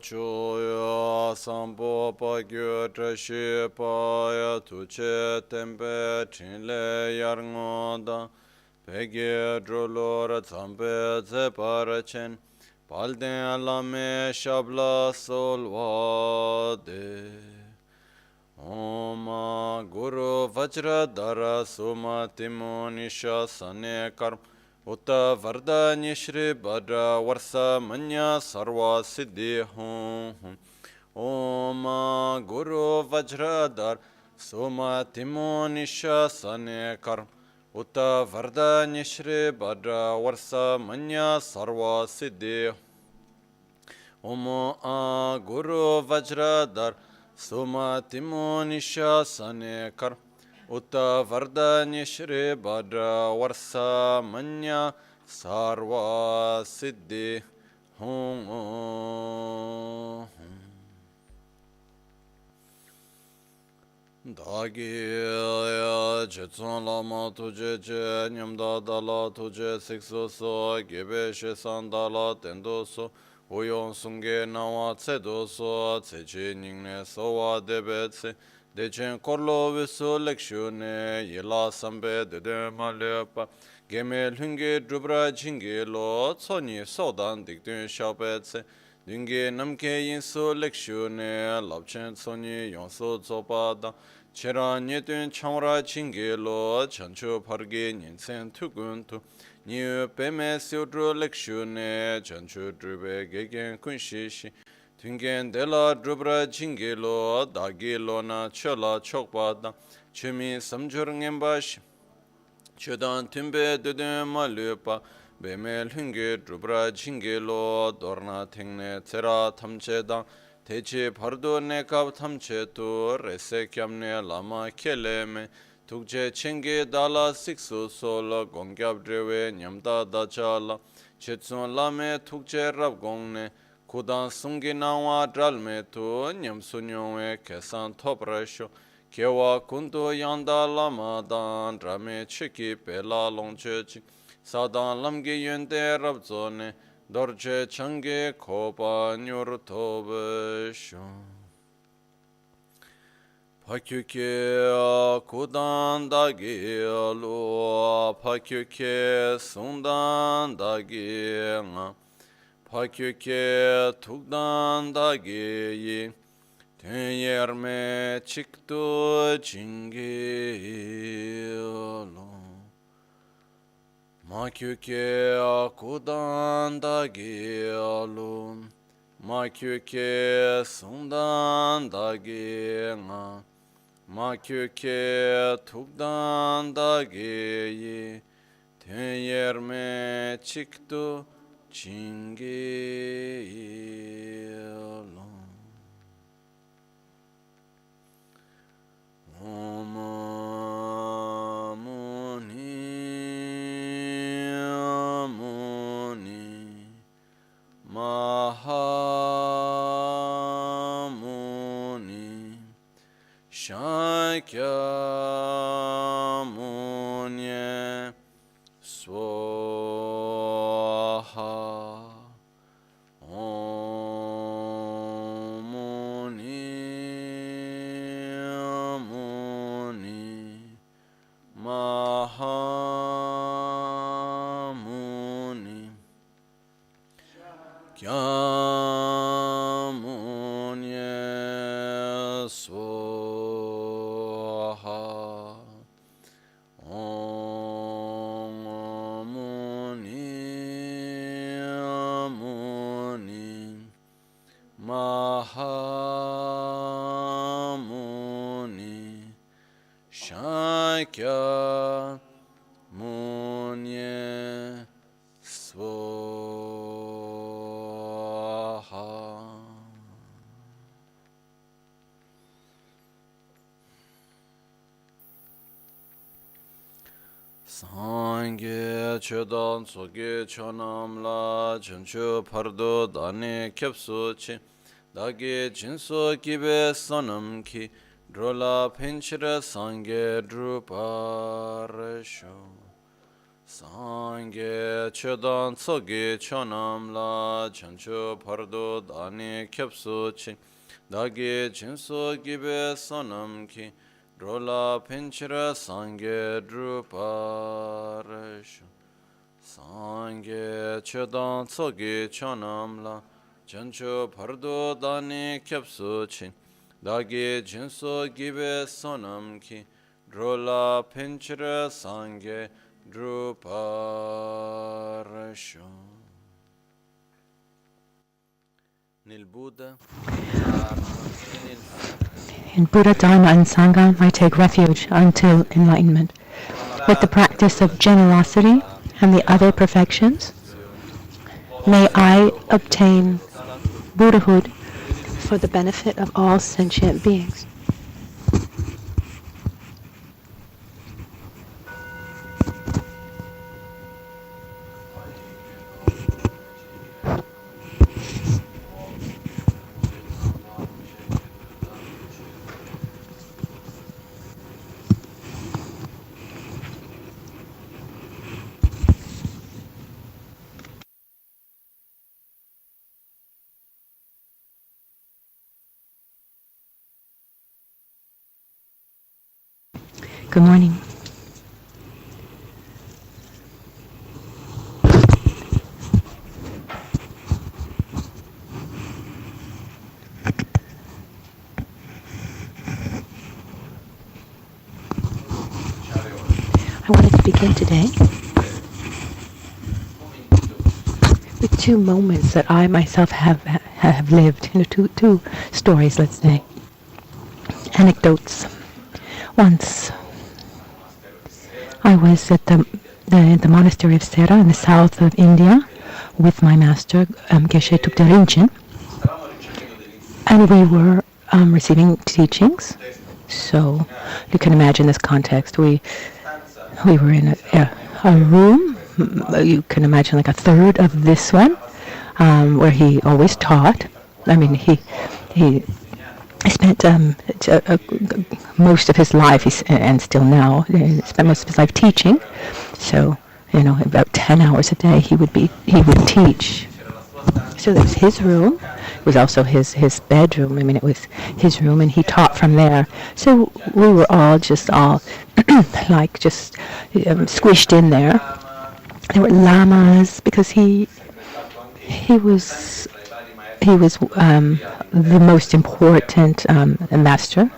choya sampo pa gyo trashi pa ya tuche tempe chinle yar ngoda pege drolora zampe zepara chen palden lame shabla solvade Om Guru Vajradhara Suma Timo Nisha Sane Karm Uta Varda Nishri Bhadra Varsa Manya Sarva Siddhi Hum Om Guru Vajradhara Suma Timo Nisha Sane Karm Uta Varda Nishri Bhadra Varsa Manya Sarva Siddhi Om Guru Vajradhara Suma Timo Nisha Sane Kar Uta Varda Nishri Bhadra Varsa Manya Sarva Siddhi Hum Dagi Jetson Lama Tuje Je Nyamda Dala Tuje Sikso So Gebe Shesan Dala Tendo So Uyon Sunge Nawa Tsedo So Tsechi Ningne Sowa Debe Tse Dechen Korlo Visu Lekshune Yela Sambe Dede Malepa Geme Lunge Drubra Jingi Lo Tsoni Sodan Dikdun Shabe Tse Dungi Namke Yinsu Lekshune Lapchen Tsoni Yonsu Tsopada Chera Nyetun Chamra Jingi Lo Chanchu Pargi Ninsen Tukun Tu Niu Peme Siudru Lekshune Chanchu Drube Gegen Kunshishi Tungen Dela Drubra Jingilo Dagi Lona Chola Chokpada Chumi Samjur Ngembashi Chodan Timbe Dudun Malupa Beme Lungi Drubra Jingilo Dorna Tingne Tera Tamchedang Techi Pardo Nekab Tamchetu Rese Kyamne Lama Keleme Tukje Chingi Dala Siksu Sola Gongyab Drewe Nyamda Dachala Chetsun Lame Tukje Rab Gongne Kudan Sungi Nawa Dralme Tu NgalSo Nyongwe Kesan Toprasho Kewa Kundu Yanda Lama Dan Drame Chiki Pela Longchechi Sadan Lamgi Yunde Rabzone Dorje Changi Kopa Nyur Tobesho Pakyuke kudan dagi lo pakyuke sundan dagi nga pakyuke tukdan dagi yi tenyerme chiktu chingi lo makyuke kudan dagi lo makyuke sundan dagi nga Makyuke tukdan dagi tenyerme chiktu chingi lo Om Muni Muni Mahamuni Shakyamuni Swaha Om Muni Muni Mahamuni Kyamuni Swaha Mahamuni Shakya Munye Swaha Sangye Chodan Soge Chonamla Chanchu Pardo Dane Kepsu Chi Dagi Jinso Kibe Sonam Ki Drola Pinchira Sangye Druparesho Sangye chedan tsoge chonam la chancho pardo dani kyapso chi dagi chinso gibe sonam ki rola pinchira sangye druparashu Sangye chedan tsoge chonam la chancho pardo dani kyapso chi dagi chinso gibe sonam ki rola pinchira sangye Druparasho. Nel Buddha. In Buddha, Dharma, and Sangha, I take refuge until enlightenment. With the practice of generosity and the other perfections, may I obtain Buddhahood for the benefit of all sentient beings. Good morning. I wanted to begin today with two moments that I myself have lived. Two stories, let's say, anecdotes. Once, I was at the monastery of Sera in the south of India with my master, Geshe Tugte, and we were receiving teachings. So you can imagine this context. We were in a room. You can imagine like a third of this one, where he always taught. I mean, he spent most of his life, and still now, he spent most of his life teaching. So, about 10 hours a day he would teach. So there was his room. It was also his bedroom. I mean, it was his room, and he taught from there. So we were all like squished in there. There were lamas because he was the most important master,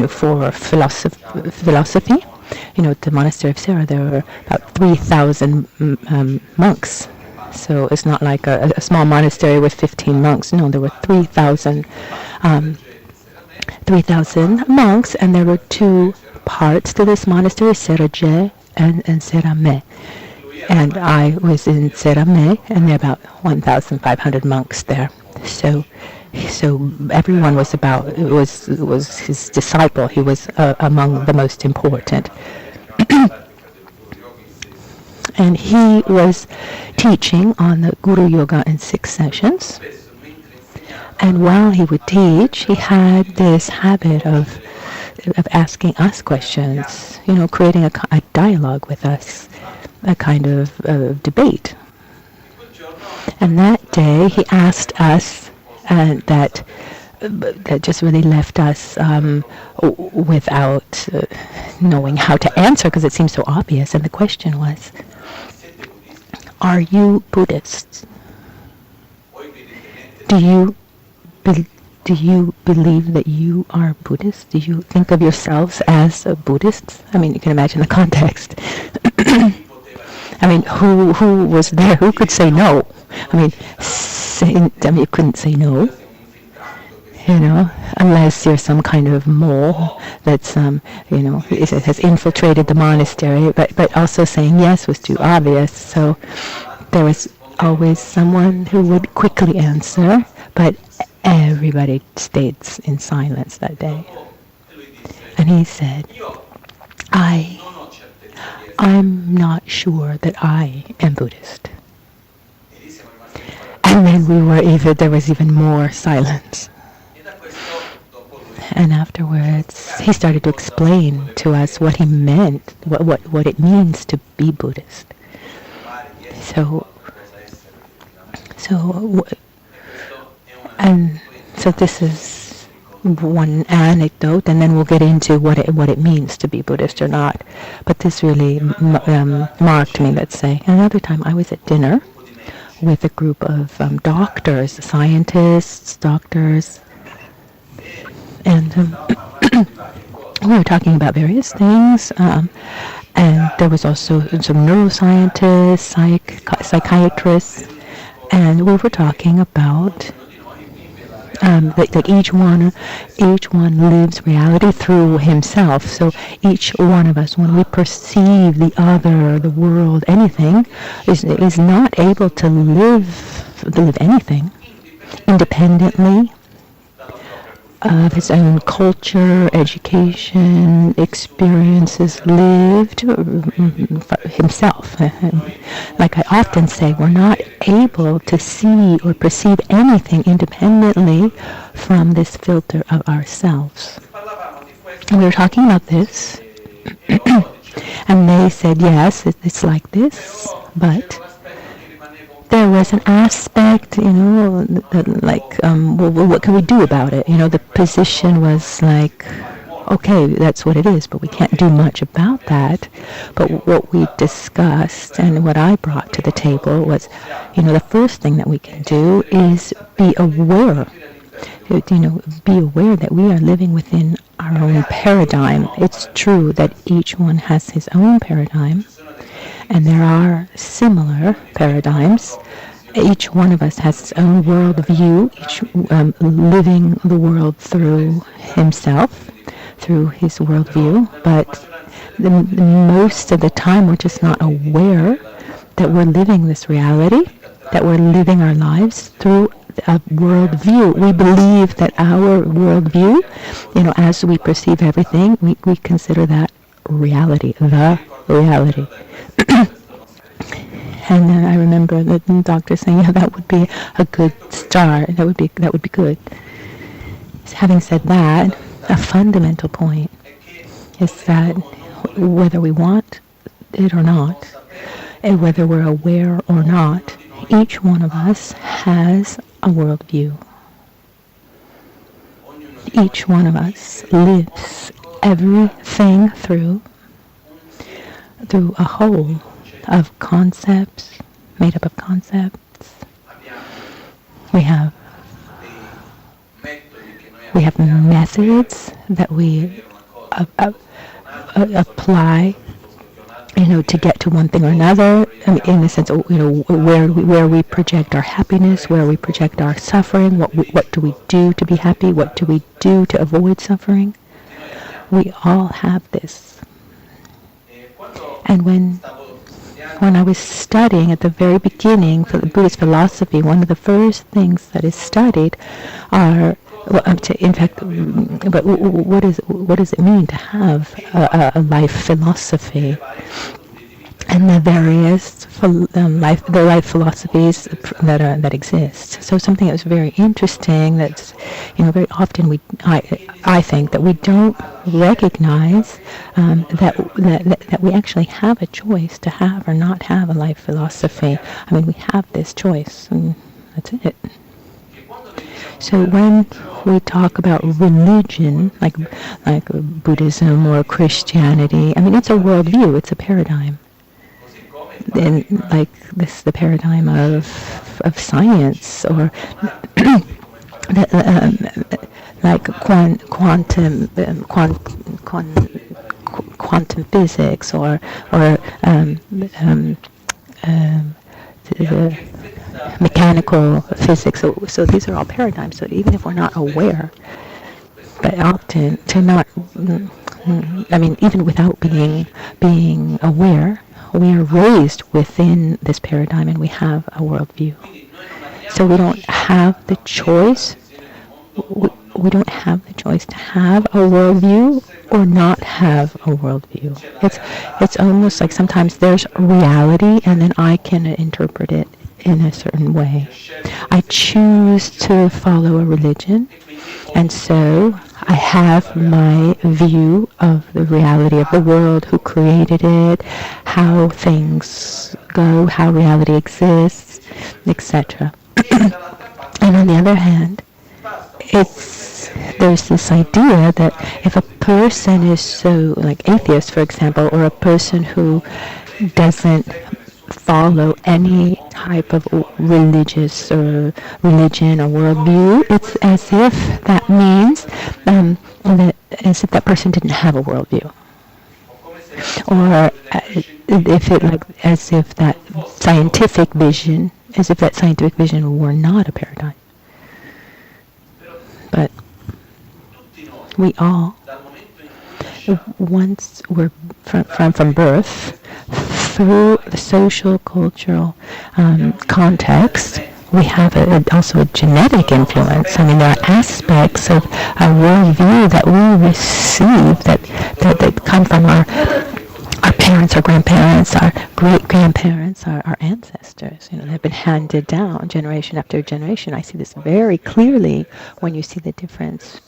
for philosophy. At the monastery of Sera, there were about 3,000 monks. So it's not like a small monastery with 15 monks. No, there were 3,000 monks, and there were two parts to this monastery, Sera Je and Sera Me. And I was in Sera Me, and there are about 1,500 monks there. So everyone was was his disciple. He was among the most important. And he was teaching on the Guru Yoga in 6 sessions. And while he would teach, he had this habit of asking us questions, creating a dialogue with us, a kind of debate. And that day he asked us, that just really left us without knowing how to answer, because it seemed so obvious. And the question was, are you Buddhists? Do you believe that you are Buddhist? Do you think of yourselves as Buddhists? I mean, you can imagine the context. I mean, who was there? Who could say no? I mean, you couldn't say no, unless you're some kind of mole that's, has infiltrated the monastery. But also saying yes was too obvious. So there was always someone who would quickly answer, but everybody stayed in silence that day. And he said, I'm not sure that I am Buddhist. And then there was even more silence. And afterwards, he started to explain to us what he meant, what it means to be Buddhist. So this is one anecdote, and then we'll get into what it means to be Buddhist or not. But this really marked me, let's say. Another time I was at dinner with a group of doctors, scientists, doctors, and we were talking about various things. And there was also some neuroscientists, psychiatrists, and we were talking about like each one lives reality through himself. So each one of us, when we perceive the other, the world, anything, is not able to live anything independently of his own culture, education, experiences lived himself. Like I often say, we're not able to see or perceive anything independently from this filter of ourselves. And we were talking about this, and they said, yes, it's like this, but there was an aspect, like, well, what can we do about it? The position was like, okay, that's what it is, but we can't do much about that. But what we discussed and what I brought to the table was, the first thing that we can do is be aware. Be aware that we are living within our own paradigm. It's true that each one has his own paradigm, and there are similar paradigms. Each one of us has his own worldview, each living the world through himself, through his worldview. But most of the time we're just not aware that we're living this reality, that we're living our lives through a worldview. We believe that our worldview, as we perceive everything, we consider that reality, the reality. And then I remember the doctor saying, yeah, that would be a good start. That would be good. Having said that, a fundamental point is that whether we want it or not, and whether we're aware or not, each one of us has a worldview. Each one of us lives everything through a whole of concepts, made up of concepts. We have methods that we apply, to get to one thing or another. In the sense, where we project our happiness, where we project our suffering. What do we do to be happy? What do we do to avoid suffering? We all have this. And when I was studying at the very beginning for the Buddhist philosophy, one of the first things that is studied are, in fact, but what does it mean to have a life philosophy? And the various life philosophies that exist. So something that was very interesting. That's very often I think that we don't recognize that we actually have a choice to have or not have a life philosophy. I mean, we have this choice, and that's it. So when we talk about religion, like Buddhism or Christianity, I mean, it's a worldview, it's a paradigm. And like this, the paradigm of science, or like quantum physics, or the mechanical physics. So these are all paradigms. So even if we're not aware, but often even without being aware, we are raised within this paradigm, and we have a worldview. So we don't have the choice. We don't have the choice to have a worldview or not have a worldview. It's almost like sometimes there's reality, and then I can interpret it in a certain way. I choose to follow a religion, and so I have my view of the reality of the world, who created it, how things go, how reality exists, etc. And on the other hand, there's this idea that if a person is so, like atheist, for example, or a person who doesn't follow any type of religious or religion or worldview, it's as if that means that as if that person didn't have a worldview, or if it like as if that scientific vision, as if that scientific vision were not a paradigm. But we all, once we're from birth, through the social, cultural context, we have also a genetic influence. I mean, there are aspects of our worldview that we receive that come from our parents, our grandparents, our great-grandparents, our ancestors. They've been handed down generation after generation. I see this very clearly when you see the difference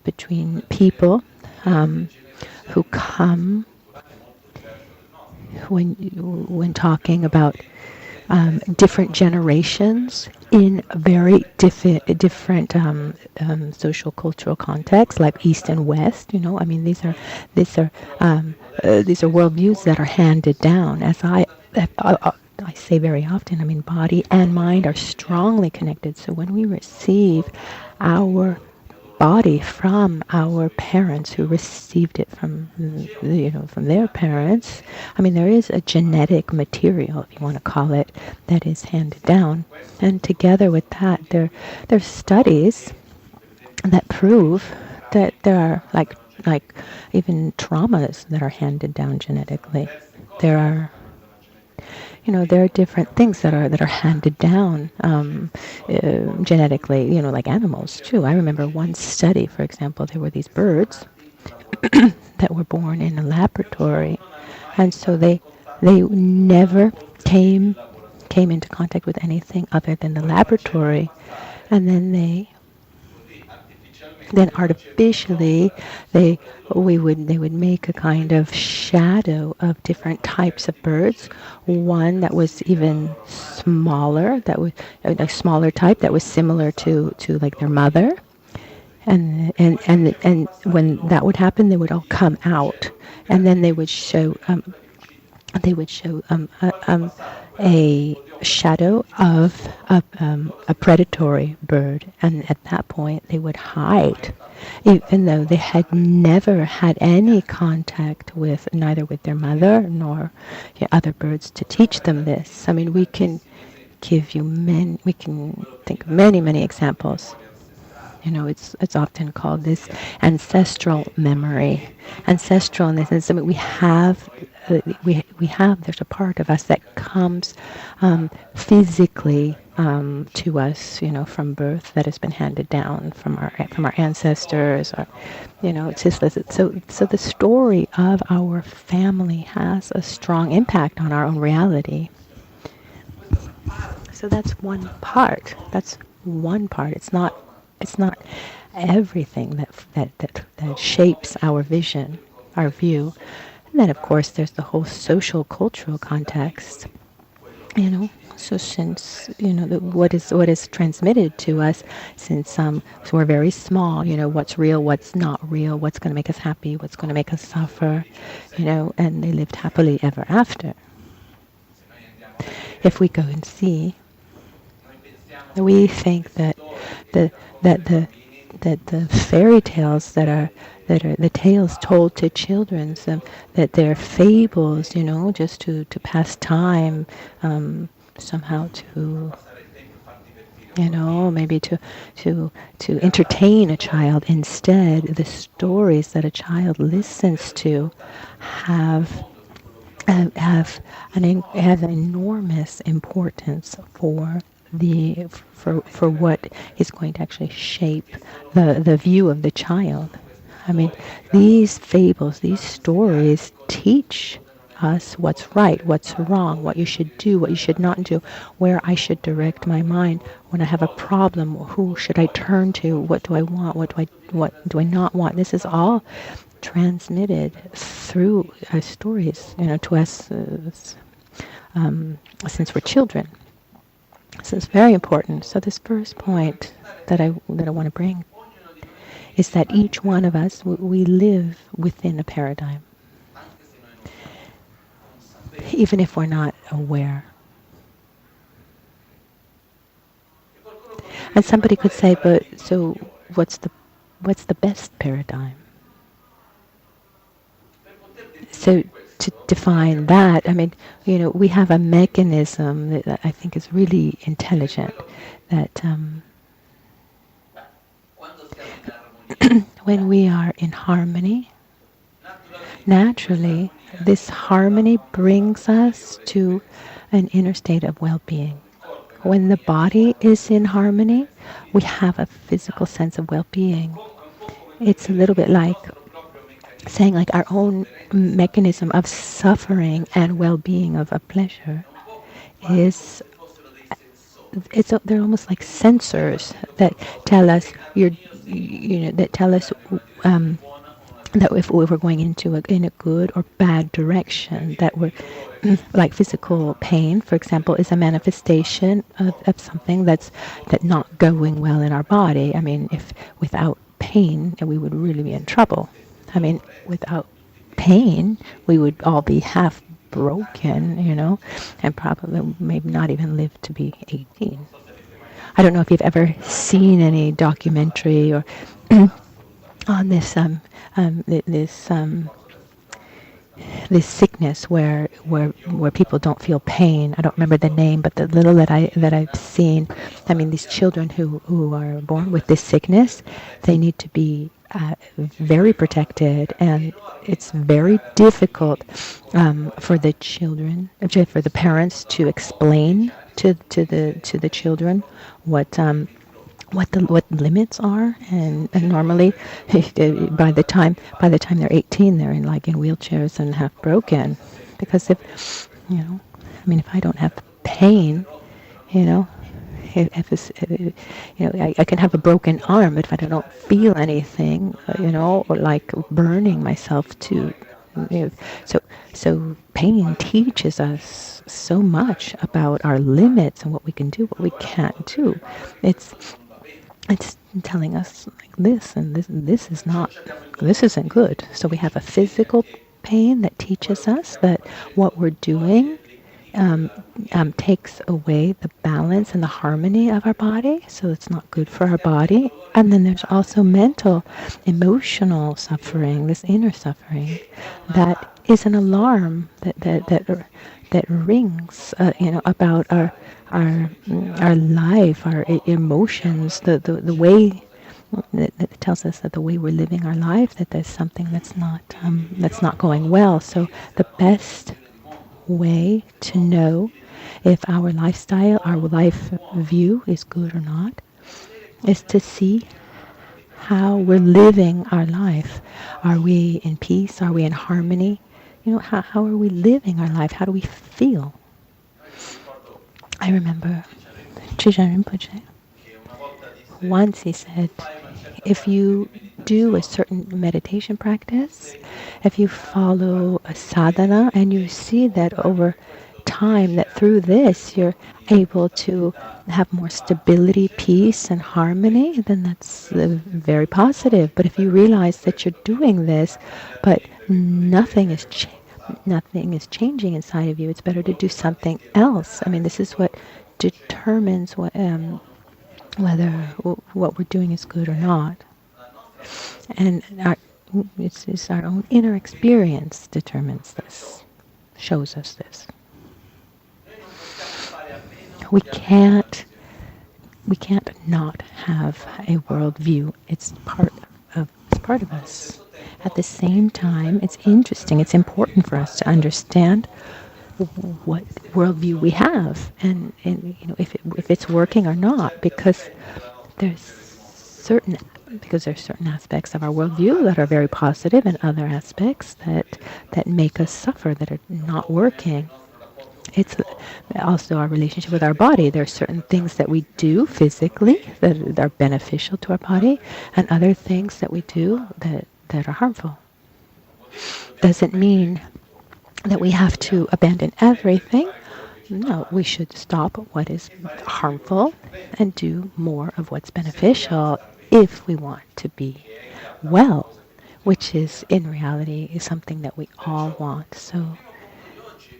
between people who come when talking about different generations in very different social cultural contexts, like East and West. I mean, these are worldviews that are handed down. As I say very often, I mean, body and mind are strongly connected. So when we receive our body from our parents who received it from their parents, I mean, there is a genetic material, if you want to call it, that is handed down. And together with that, there's studies that prove that there are like even traumas that are handed down genetically. There are different things that are handed down genetically, like animals too. I remember one study, for example, there were these birds that were born in a laboratory, and so they never came into contact with anything other than the laboratory, and then artificially they would make a kind of shadow of different types of birds. One that was even smaller, that was a smaller type that was similar to like their mother, and when that would happen, they would all come out, and then they would show a shadow of a predatory bird, and at that point they would hide, even though they had never had any contact with neither with their mother nor other birds to teach them this. I mean, we can think of many examples. It's often called this ancestral memory. Ancestral in the sense that we have there's a part of us that comes physically to us, from birth, that has been handed down from our ancestors, or it's just so the story of our family has a strong impact on our own reality. So that's one part. It's not everything that shapes our vision, our view. And then, of course, there's the whole social, cultural context. So since what is transmitted to us since we're very small, what's real, what's not real, what's going to make us happy, what's going to make us suffer, and they lived happily ever after. If we go and see, we think that the fairy tales that are the tales told to children, that they're fables, just to pass time, somehow to maybe to entertain a child. Instead, the stories that a child listens to have an enormous importance for what is going to actually shape the view of the child. I mean, these fables, these stories teach us what's right, what's wrong, what you should do, what you should not do, where I should direct my mind. When I have a problem, who should I turn to? What do I want? What do I not want? This is all transmitted through stories, to us since we're children. So it's very important. So this first point that I want to bring is that each one of us, we live within a paradigm, even if we're not aware. And somebody could say, but so what's the best paradigm? So to define that, I mean, we have a mechanism that I think is really intelligent, that when we are in harmony, naturally, this harmony brings us to an inner state of well-being. When the body is in harmony, we have a physical sense of well-being. It's a little bit like saying like our own mechanism of suffering and well-being of a pleasure is, they're almost like sensors that tell us that if we were going in a good or bad direction, that we're like physical pain, for example, is a manifestation of something that's not going well in our body. I mean, if without pain, we would really be in trouble. I mean, without pain, we would all be half broken, and probably maybe not even live to be 18. I don't know if you've ever seen any documentary or on this this sickness where people don't feel pain. I don't remember the name, but the little that I've seen, I mean, these children who are born with this sickness, they need to be very protected, and it's very difficult for the children, for the parents to explain to the children what limits are, and normally by the time they're 18, they're in wheelchairs and half broken, because if I don't have pain, I can have a broken arm, but if I don't feel anything, or like burning myself to, so pain teaches us so much about our limits and what we can do, what we can't do. It's telling us like this and this isn't good. So we have a physical pain that teaches us that what we're doing takes away the balance and the harmony of our body, so it's not good for our body. And then there's also mental, emotional suffering, this inner suffering, that is an alarm that rings, about our life, our emotions, the way that tells us that the way we're living our life, that there's something that's not going well. So the best way to know if our lifestyle, our life view is good or not, is to see how we're living our life. Are we in peace? Are we in harmony? How are we living our life? How do we feel? I remember Trijang Rinpoche, once he said, if you do a certain meditation practice, if you follow a sadhana, and you see that over time, that through this you're able to have more stability, peace, and harmony, then that's very positive. But if you realize that you're doing this, but nothing is changing inside of you, it's better to do something else. I mean, this is what determines whether what we're doing is good or not. And it's our own inner experience determines this, shows us this. We can't not have a worldview. It's part of us. At the same time, it's interesting. It's important for us to understand what worldview we have, and if it's working or not, because there's certain because there are certain aspects of our worldview that are very positive and other aspects that make us suffer, that are not working. It's also our relationship with our body. There are certain things that we do physically that are beneficial to our body, and other things that we do that are harmful. Doesn't mean that we have to abandon everything. No, we should stop what is harmful and do more of what's beneficial if we want to be well, which is in reality is something that we all want. So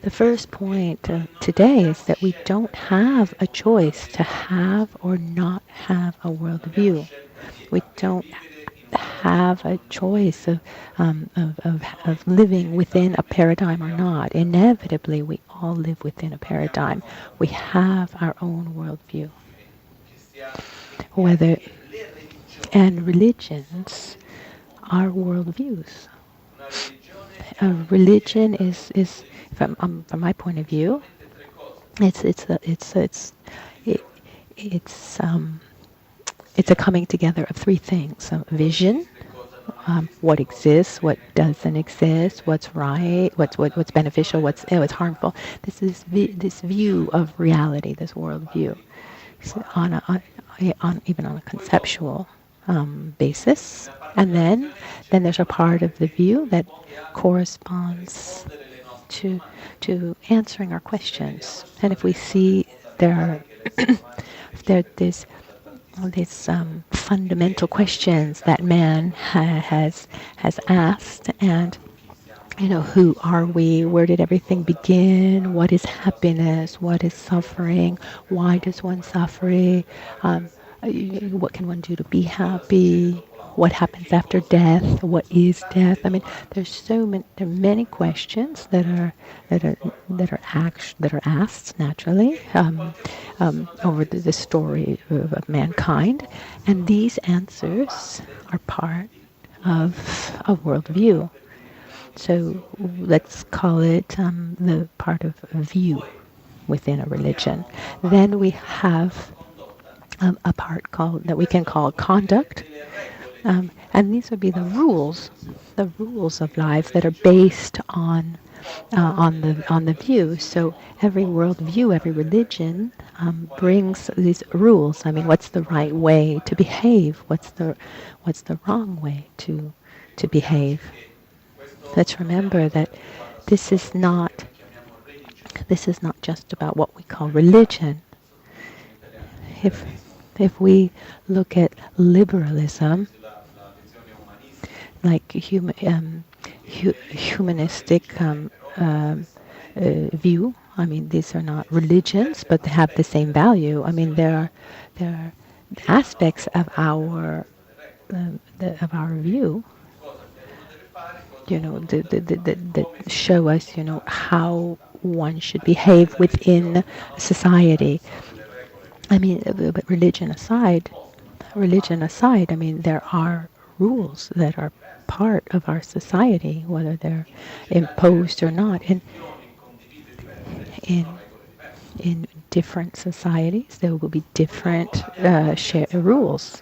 the first point today is that we don't have a choice to have or not have a worldview. We don't have a choice of living within a paradigm or not. Inevitably, we all live within a paradigm. We have our own worldview. Whether and religions are worldviews. Religion is from my point of view, it's a coming together of three things: vision, what exists, what doesn't exist, what's right, what's beneficial, what's harmful. This is this view of reality, this worldview, so even on a conceptual basis. And then there's a part of the view that corresponds to answering our questions. And if we see there are these fundamental questions that man has asked, and who are we? Where did everything begin? What is happiness? What is suffering? Why does one suffer? What can one do to be happy? What happens after death? What is death? I mean, there are many questions that are asked naturally over the story of mankind, and these answers are part of a worldview. So let's call it the part of view within a religion. Then we have a part that we can call conduct, and these would be the rules of life that are based on the view. So every worldview, every religion brings these rules. I mean, what's the right way to behave? What's the wrong way to behave? Let's remember that this is not just about what we call religion. If we look at liberalism, like humanistic view, I mean, these are not religions, but they have the same value. I mean, there are aspects of our view, that show us, how one should behave within society. I mean, but religion aside, I mean, there are rules that are part of our society, whether they're imposed or not. And in different societies, there will be different rules.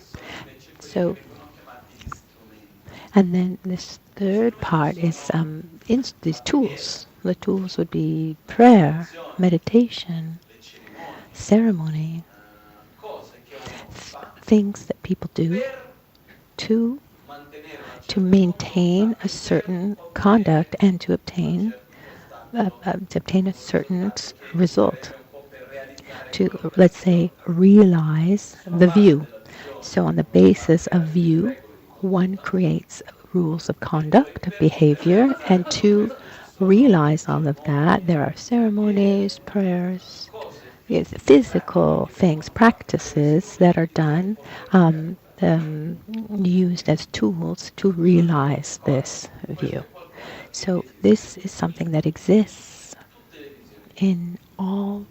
So, and then this third part is these tools. The tools would be prayer, meditation, ceremony, things that people do to maintain a certain conduct and to obtain a certain result. To, let's say, realize the view. So on the basis of view, one creates rules of conduct, of behavior, and to realize all of that, there are ceremonies, prayers, physical things, practices that are done, used as tools to realize this view. So this is something that exists in all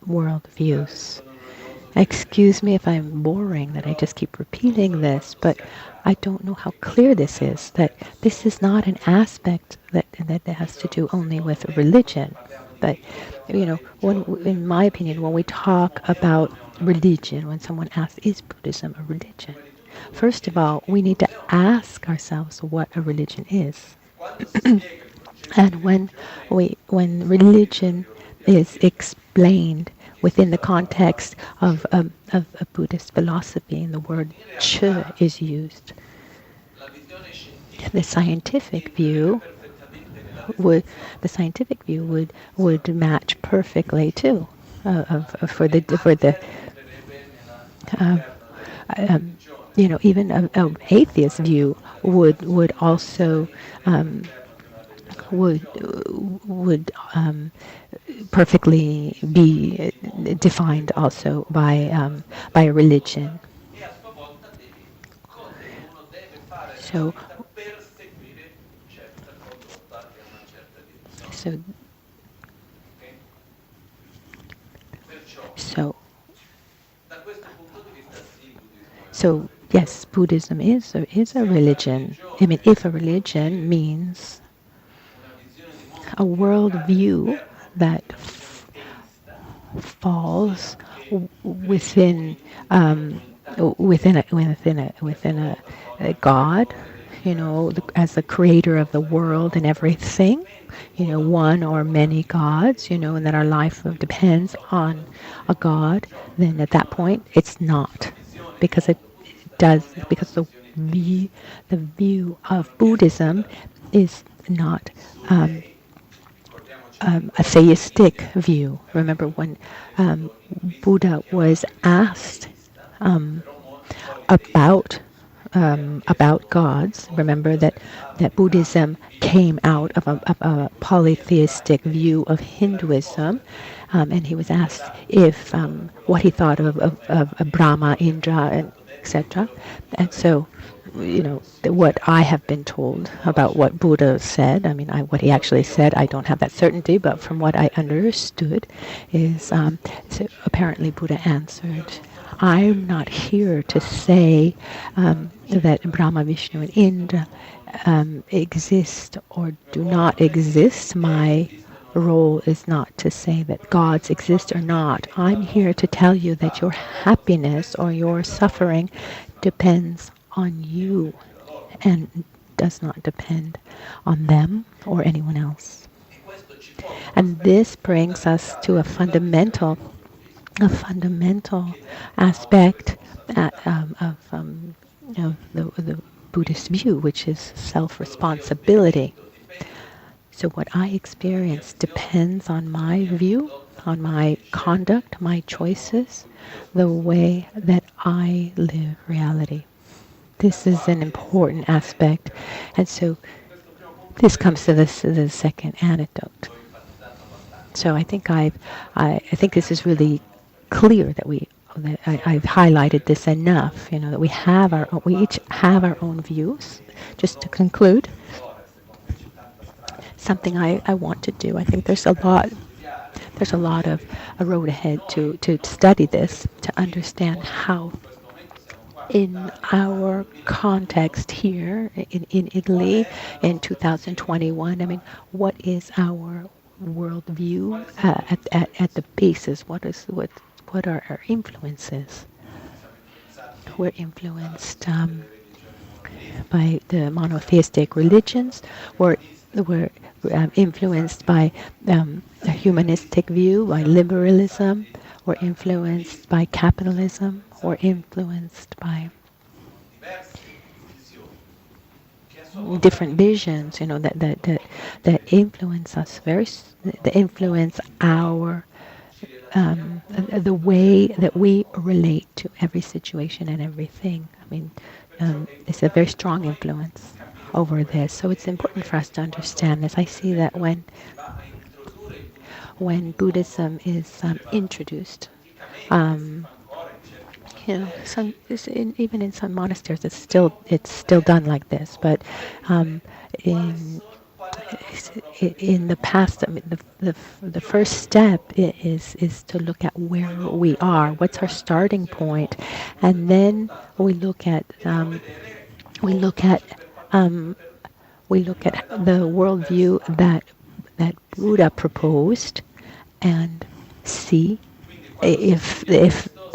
worldviews. Excuse me if I'm boring, that I just keep repeating this, but I don't know how clear this is, that this is not an aspect that has to do only with religion. But, in my opinion, when we talk about religion, when someone asks, is Buddhism a religion? First of all, we need to ask ourselves what a religion is. And when religion is explained within the context of a Buddhist philosophy, and the word "che" is used, the scientific view would match perfectly too. For the even an atheist view would also would perfectly be defined also by a religion. So so so so yes, Buddhism is a religion. I mean, if a religion means a worldview that falls within a God, as the creator of the world and everything, one or many gods, and that our life depends on a God, then at that point it's not, because the view of Buddhism is not a theistic view. Remember when Buddha was asked about gods. Remember that Buddhism came out of a polytheistic view of Hinduism, and he was asked if what he thought of Brahma, Indra, and etc. And so, what I have been told about what Buddha said, I mean, what he actually said, I don't have that certainty, but from what I understood is, so apparently Buddha answered, I'm not here to say that Brahma, Vishnu, and Indra exist or do not exist. My role is not to say that gods exist or not. I'm here to tell you that your happiness or your suffering depends on you and does not depend on them or anyone else. And this brings us to a fundamental aspect of the Buddhist view, which is self-responsibility. So what I experience depends on my view, on my conduct, my choices, the way that I live reality. This is an important aspect. And so this comes to the second anecdote. So I think I think this is really clear that I've highlighted this enough, that we each have our own views. Just to conclude, something I want to do. I think there's a lot of a road ahead to study this, to understand how in our context here in Italy in 2021, I mean, what is our worldview at the basis? What are our influences? We're influenced by the monotheistic religions. We're influenced by a humanistic view, by liberalism. We're influenced by capitalism. We're influenced by different visions, that influence us that influence our the way that we relate to every situation and everything. I mean, it's a very strong influence over this. So it's important for us to understand this. I see that when Buddhism is introduced, even in some monasteries, it's still done like this. But in the past, I mean, the first step is to look at where we are, what's our starting point, and then we look at the worldview that Buddha proposed, and see if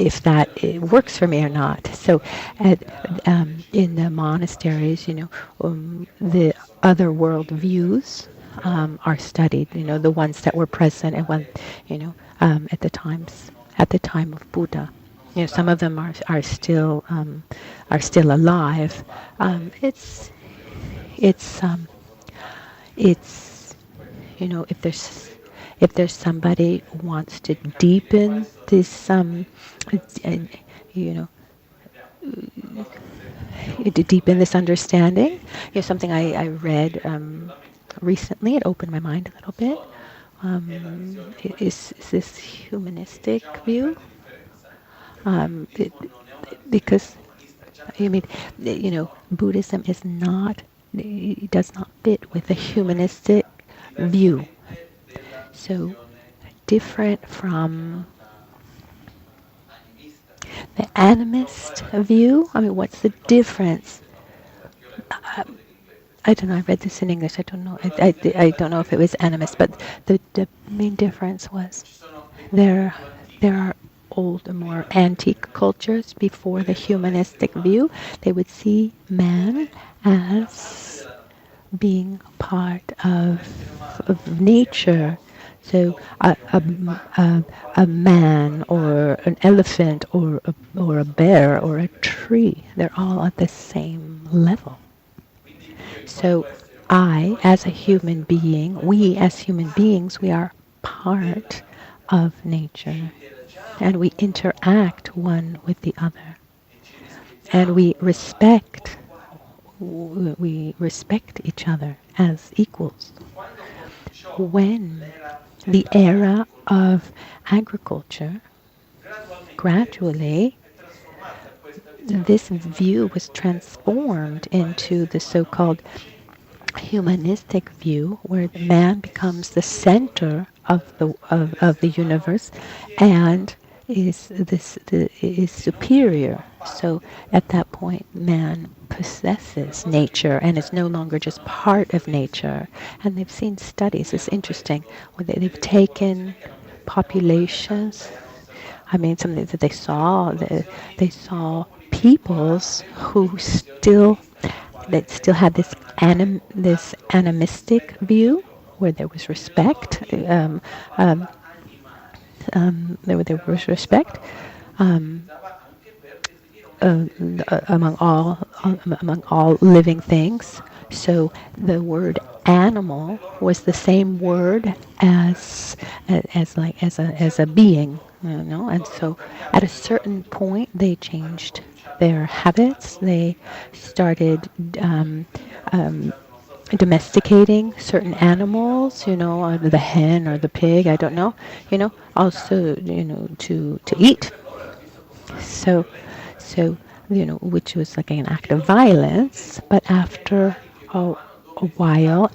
if that works for me or not. So, in the monasteries, the other world views are studied. The ones that were present and at the time of Buddha. Some of them are still alive. It's it's it's if there's somebody who wants to deepen this you know to deepen this understanding. Something I read recently. It opened my mind a little bit. Is this humanistic view? Because Buddhism is not, it does not fit with the humanistic view. So different from the animist view. What's the difference? I don't know. I read this in English. I don't know. I don't know if it was animist, but the main difference was there are old, more antique cultures before the humanistic view. They would see man as being part of nature. So a man or an elephant or a bear or a tree, they're all at the same level. So I, as a human being, we as human beings, we are part of nature. And we interact one with the other. And we respect each other as equals. When the era of agriculture, gradually, this view was transformed into the so-called humanistic view, where the man becomes the center of the universe, and is superior. So at that point, man possesses nature and is no longer just part of nature. And they've seen studies. It's interesting where they've taken populations. Something that they saw peoples who still had this animistic view where there was respect. There was respect among all living things. So the word animal was the same word as a being, And so at a certain point, they changed their habits. They started domesticating certain animals, the hen or the pig, I don't know, also, to eat. So, which was like an act of violence. But after a while,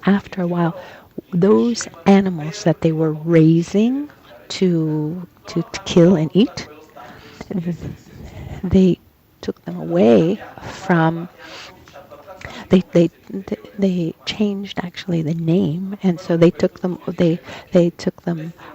those animals that they were raising to kill and eat, they took them away from. They changed actually the name, and so they took them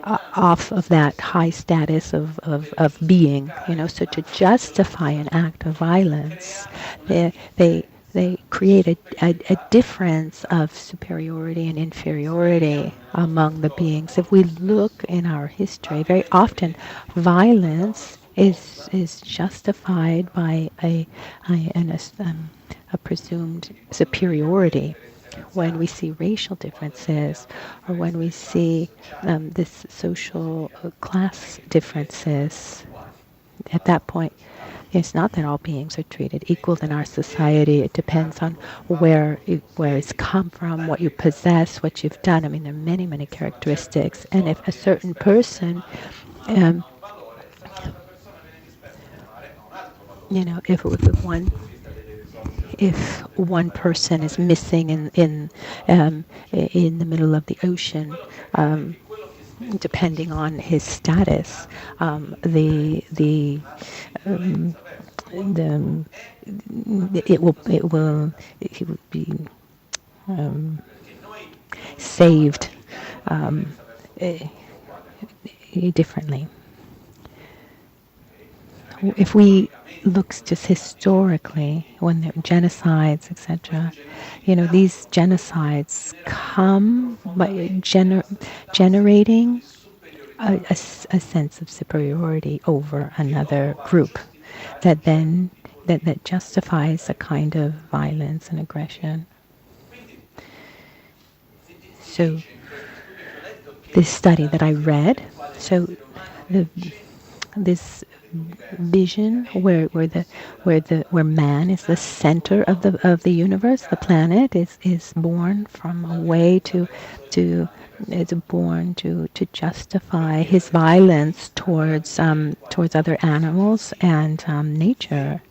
off of that high status of being, So to justify an act of violence, they create a difference of superiority and inferiority among the beings. If we look in our history, very often violence is justified by a presumed superiority. When we see racial differences, or when we see this social class differences, at that point, it's not that all beings are treated equal in our society. It depends on where it's come from, what you possess, what you've done. There are many, many characteristics. And if a certain person, if one person is missing in the middle of the ocean, depending on his status, he would be saved differently. if we look just historically, when there are genocides, etc., these genocides come by generating a sense of superiority over another group that then that justifies a kind of violence and aggression. So this study that I read, so this vision where man is the center of the universe, the planet is born from a way to is born to justify his violence towards other animals and nature,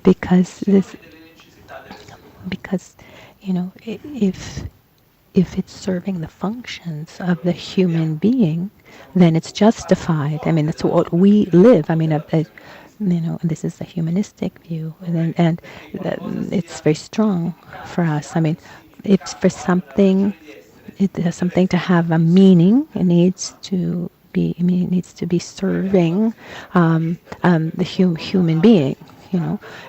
because if it's serving the functions of the human being, then it's justified. I mean, that's what we live. I mean, this is the humanistic view, and it's very strong for us. I mean, it's for something. It has something to have a meaning. It needs to be. I mean, it needs to be serving the human being.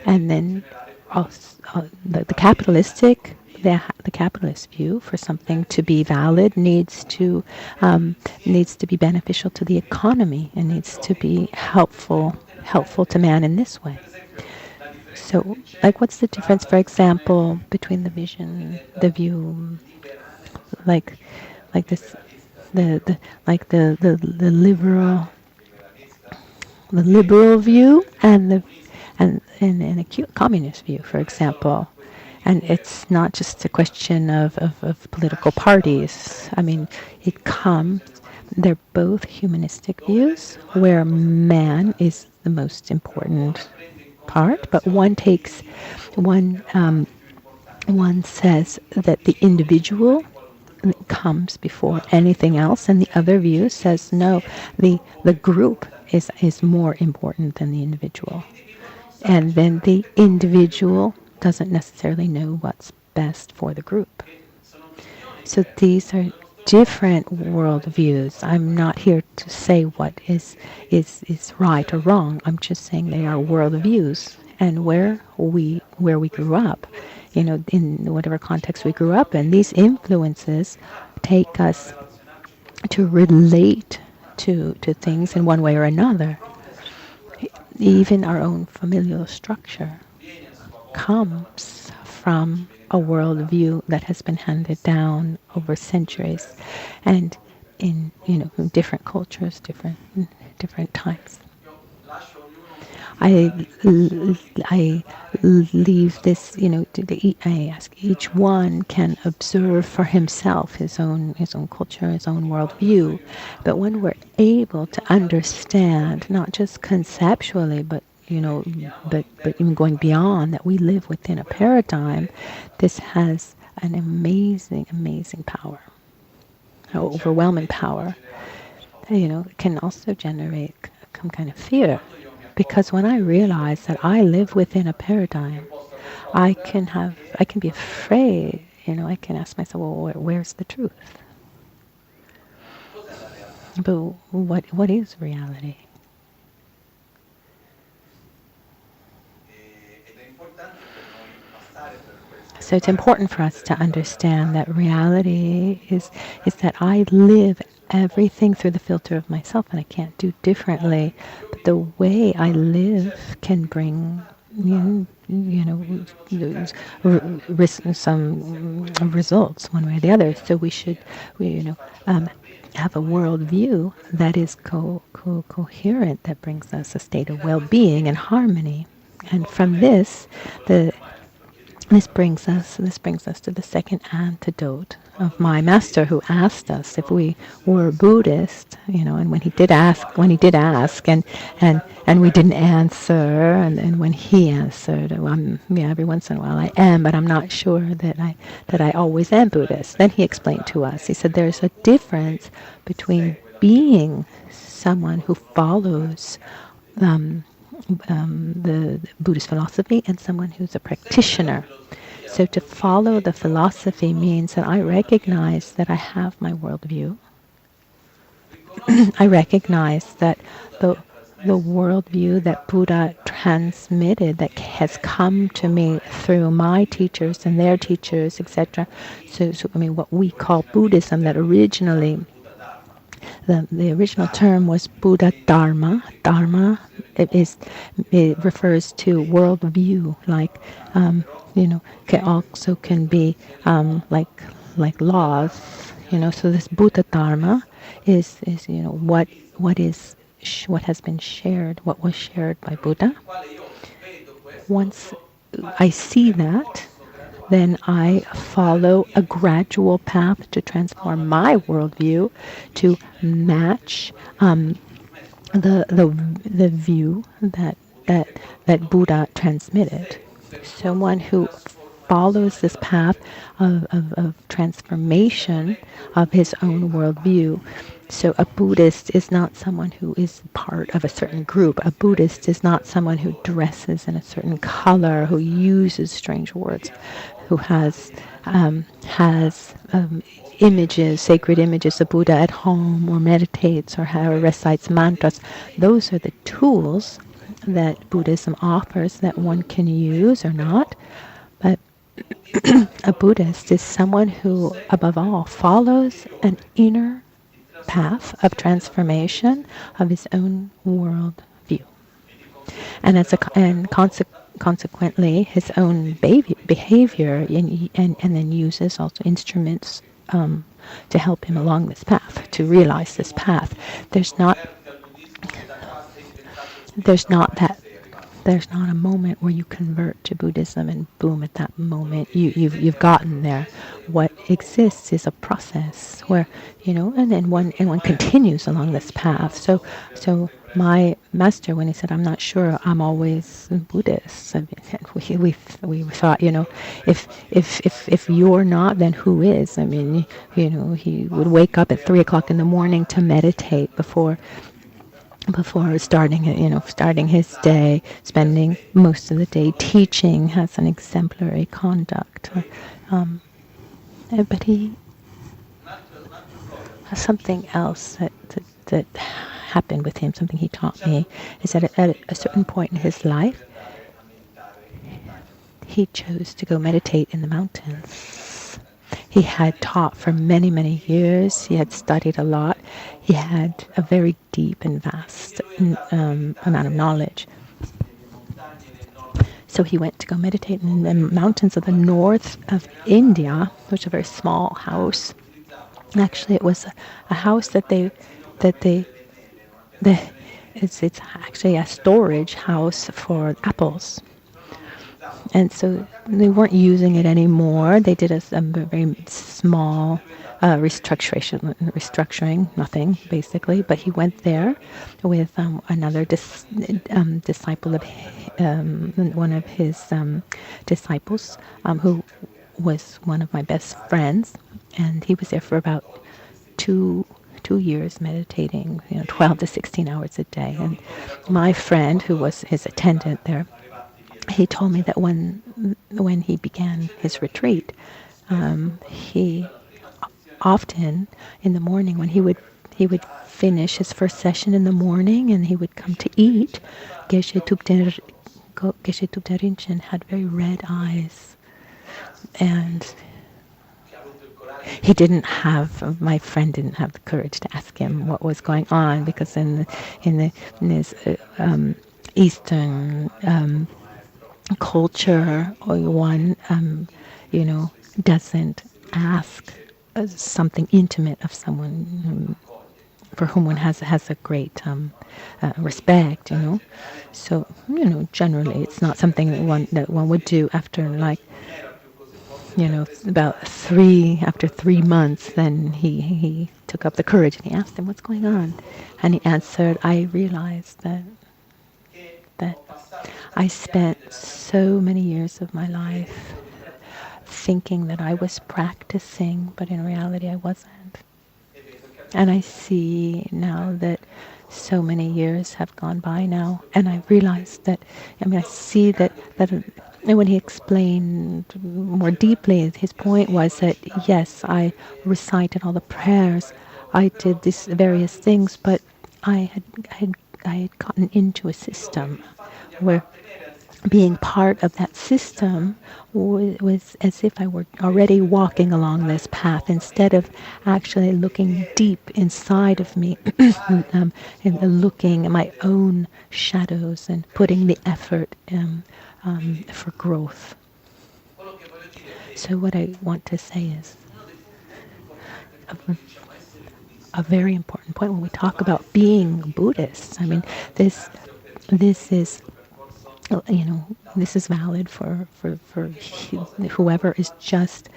And then also the capitalistic. The capitalist view, for something to be valid, needs to be beneficial to the economy and needs to be helpful to man in this way. So, like, what's the difference, for example, between the view, like this, the liberal view and a communist view, for example. And it's not just a question of political parties. I mean, they're both humanistic views where man is the most important part, but one says that the individual comes before anything else, and the other view says no, the group is more important than the individual. And then the individual doesn't necessarily know what's best for the group. So these are different worldviews. I'm not here to say what is right or wrong. I'm just saying they are worldviews, and where we grew up, in whatever context we grew up in, these influences take us to relate to things in one way or another. Even our own familial structure comes from a worldview that has been handed down over centuries, and in different cultures, different times. I leave this, I ask each one can observe for himself his own culture, his own worldview. But when we're able to understand, not just conceptually, but even going beyond that, we live within a paradigm. This has an amazing power, an overwhelming power. It can also generate some kind of fear, because when I realize that I live within a paradigm, I can be afraid. I can ask myself, well, where's the truth? But what is reality? So it's important for us to understand that reality is that I live everything through the filter of myself, and I can't do differently. But the way I live can bring some results one way or the other. So we should have a worldview that is coherent, that brings us a state of well-being and harmony. And from this, this brings us to the second antidote of my master, who asked us if we were Buddhist, and when he did ask, and we didn't answer, and when he answered, every once in a while I am, but I'm not sure that I always am Buddhist. Then he explained to us. He said there's a difference between being someone who follows the Buddhist philosophy and someone who's a practitioner. So to follow the philosophy means that I recognize that I have my worldview. I recognize that the worldview that Buddha transmitted, that has come to me through my teachers and their teachers, etc. So I mean, what we call Buddhism, that originally, the original term was Buddha Dharma. Dharma, it refers to worldview, like can be like laws, So this Buddha Dharma is what has been shared, what was shared by Buddha. Once I see that, then I follow a gradual path to transform my worldview to match the view that Buddha transmitted. So one who follows this path of transformation of his own worldview. So a Buddhist is not someone who is part of a certain group. A Buddhist is not someone who dresses in a certain color, who uses strange words, who has images, sacred images of Buddha at home, or meditates, or recites mantras. Those are the tools that Buddhism offers that one can use or not. But a Buddhist is someone who, above all, follows an inner path of transformation of his own world view, and consequently his own behavior, and then uses also instruments to help him along this path, to realize this path. There's not a moment where you convert to Buddhism and boom, at that moment you've gotten there. What exists is a process where and then one continues along this path. So my master, when he said, "I'm not sure I'm always Buddhist," I mean, we thought, if you're not, then who is? I mean, he would wake up at 3:00 in the morning to meditate before starting his day, spending most of the day teaching, has an exemplary conduct. But he has something else that happened with him, something he taught me, is that at a certain point in his life, he chose to go meditate in the mountains. He had taught for many, many years. He had studied a lot. He had a very deep and vast amount of knowledge. So he went to go meditate in the mountains of the north of India, which is a very small house. Actually, it was a house it's actually a storage house for apples. And so they weren't using it anymore. They did a very small restructuring, nothing basically. But he went there with another disciple of one of his disciples, who was one of my best friends, and he was there for about two years meditating, 12 to 16 hours a day. And my friend, who was his attendant there, he told me that when he began his retreat, he often in the morning, when he would finish his first session in the morning and he would come to eat, Geshe Thupten Rinchen had very red eyes, and my friend didn't have the courage to ask him what was going on, because in this Eastern culture, or one doesn't ask something intimate of someone for whom one has a great respect, So generally it's not something that one would do after after 3 months. Then he took up the courage and he asked him, "What's going on?" And he answered, "I realized that I spent so many years of my life thinking that I was practicing, but in reality I wasn't. And I see now that so many years have gone by now, and I realized that, I see that when he explained more deeply, his point was that, yes, I recited all the prayers, I did these various things, but I had gotten into a system where being part of that system was as if I were already walking along this path instead of actually looking deep inside of me and looking at my own shadows and putting the effort for growth. So what I want to say is a very important point when we talk about being Buddhists. I mean, this is, this is valid for whoever is just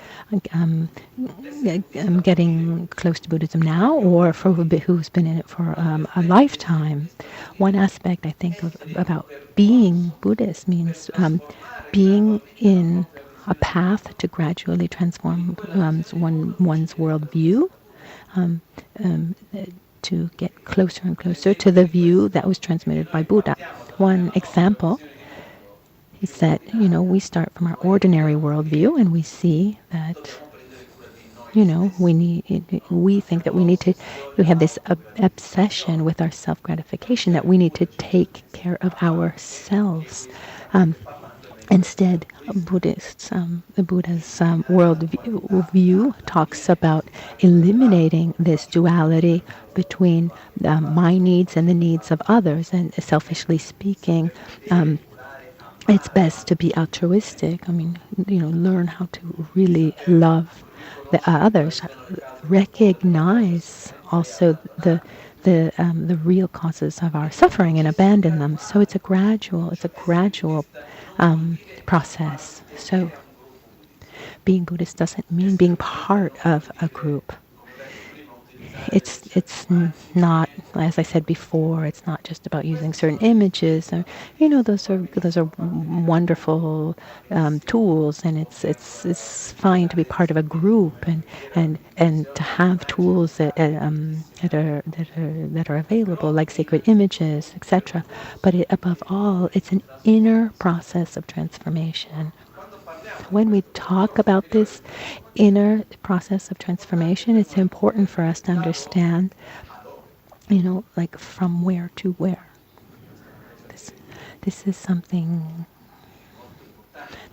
getting close to Buddhism now, or for who's been in it for a lifetime. One aspect I think about being Buddhist means being in a path to gradually transform one's worldview, to get closer and closer to the view that was transmitted by Buddha. One example is that, we start from our ordinary worldview and we see that, we think that we have this obsession with our self-gratification, that we need to take care of ourselves. Instead, the Buddha's worldview talks about eliminating this duality between my needs and the needs of others. And selfishly speaking, it's best to be altruistic. I mean, learn how to really love the others. Recognize also the real causes of our suffering and abandon them. So it's a gradual process. So being Buddhist doesn't mean being part of a group. It's not, as I said before, it's not just about using certain images. And, those are wonderful tools, and it's fine to be part of a group and to have tools that are available, like sacred images, etc. But above all, it's an inner process of transformation. When we talk about this inner process of transformation, it's important for us to understand, like from where to where. This is something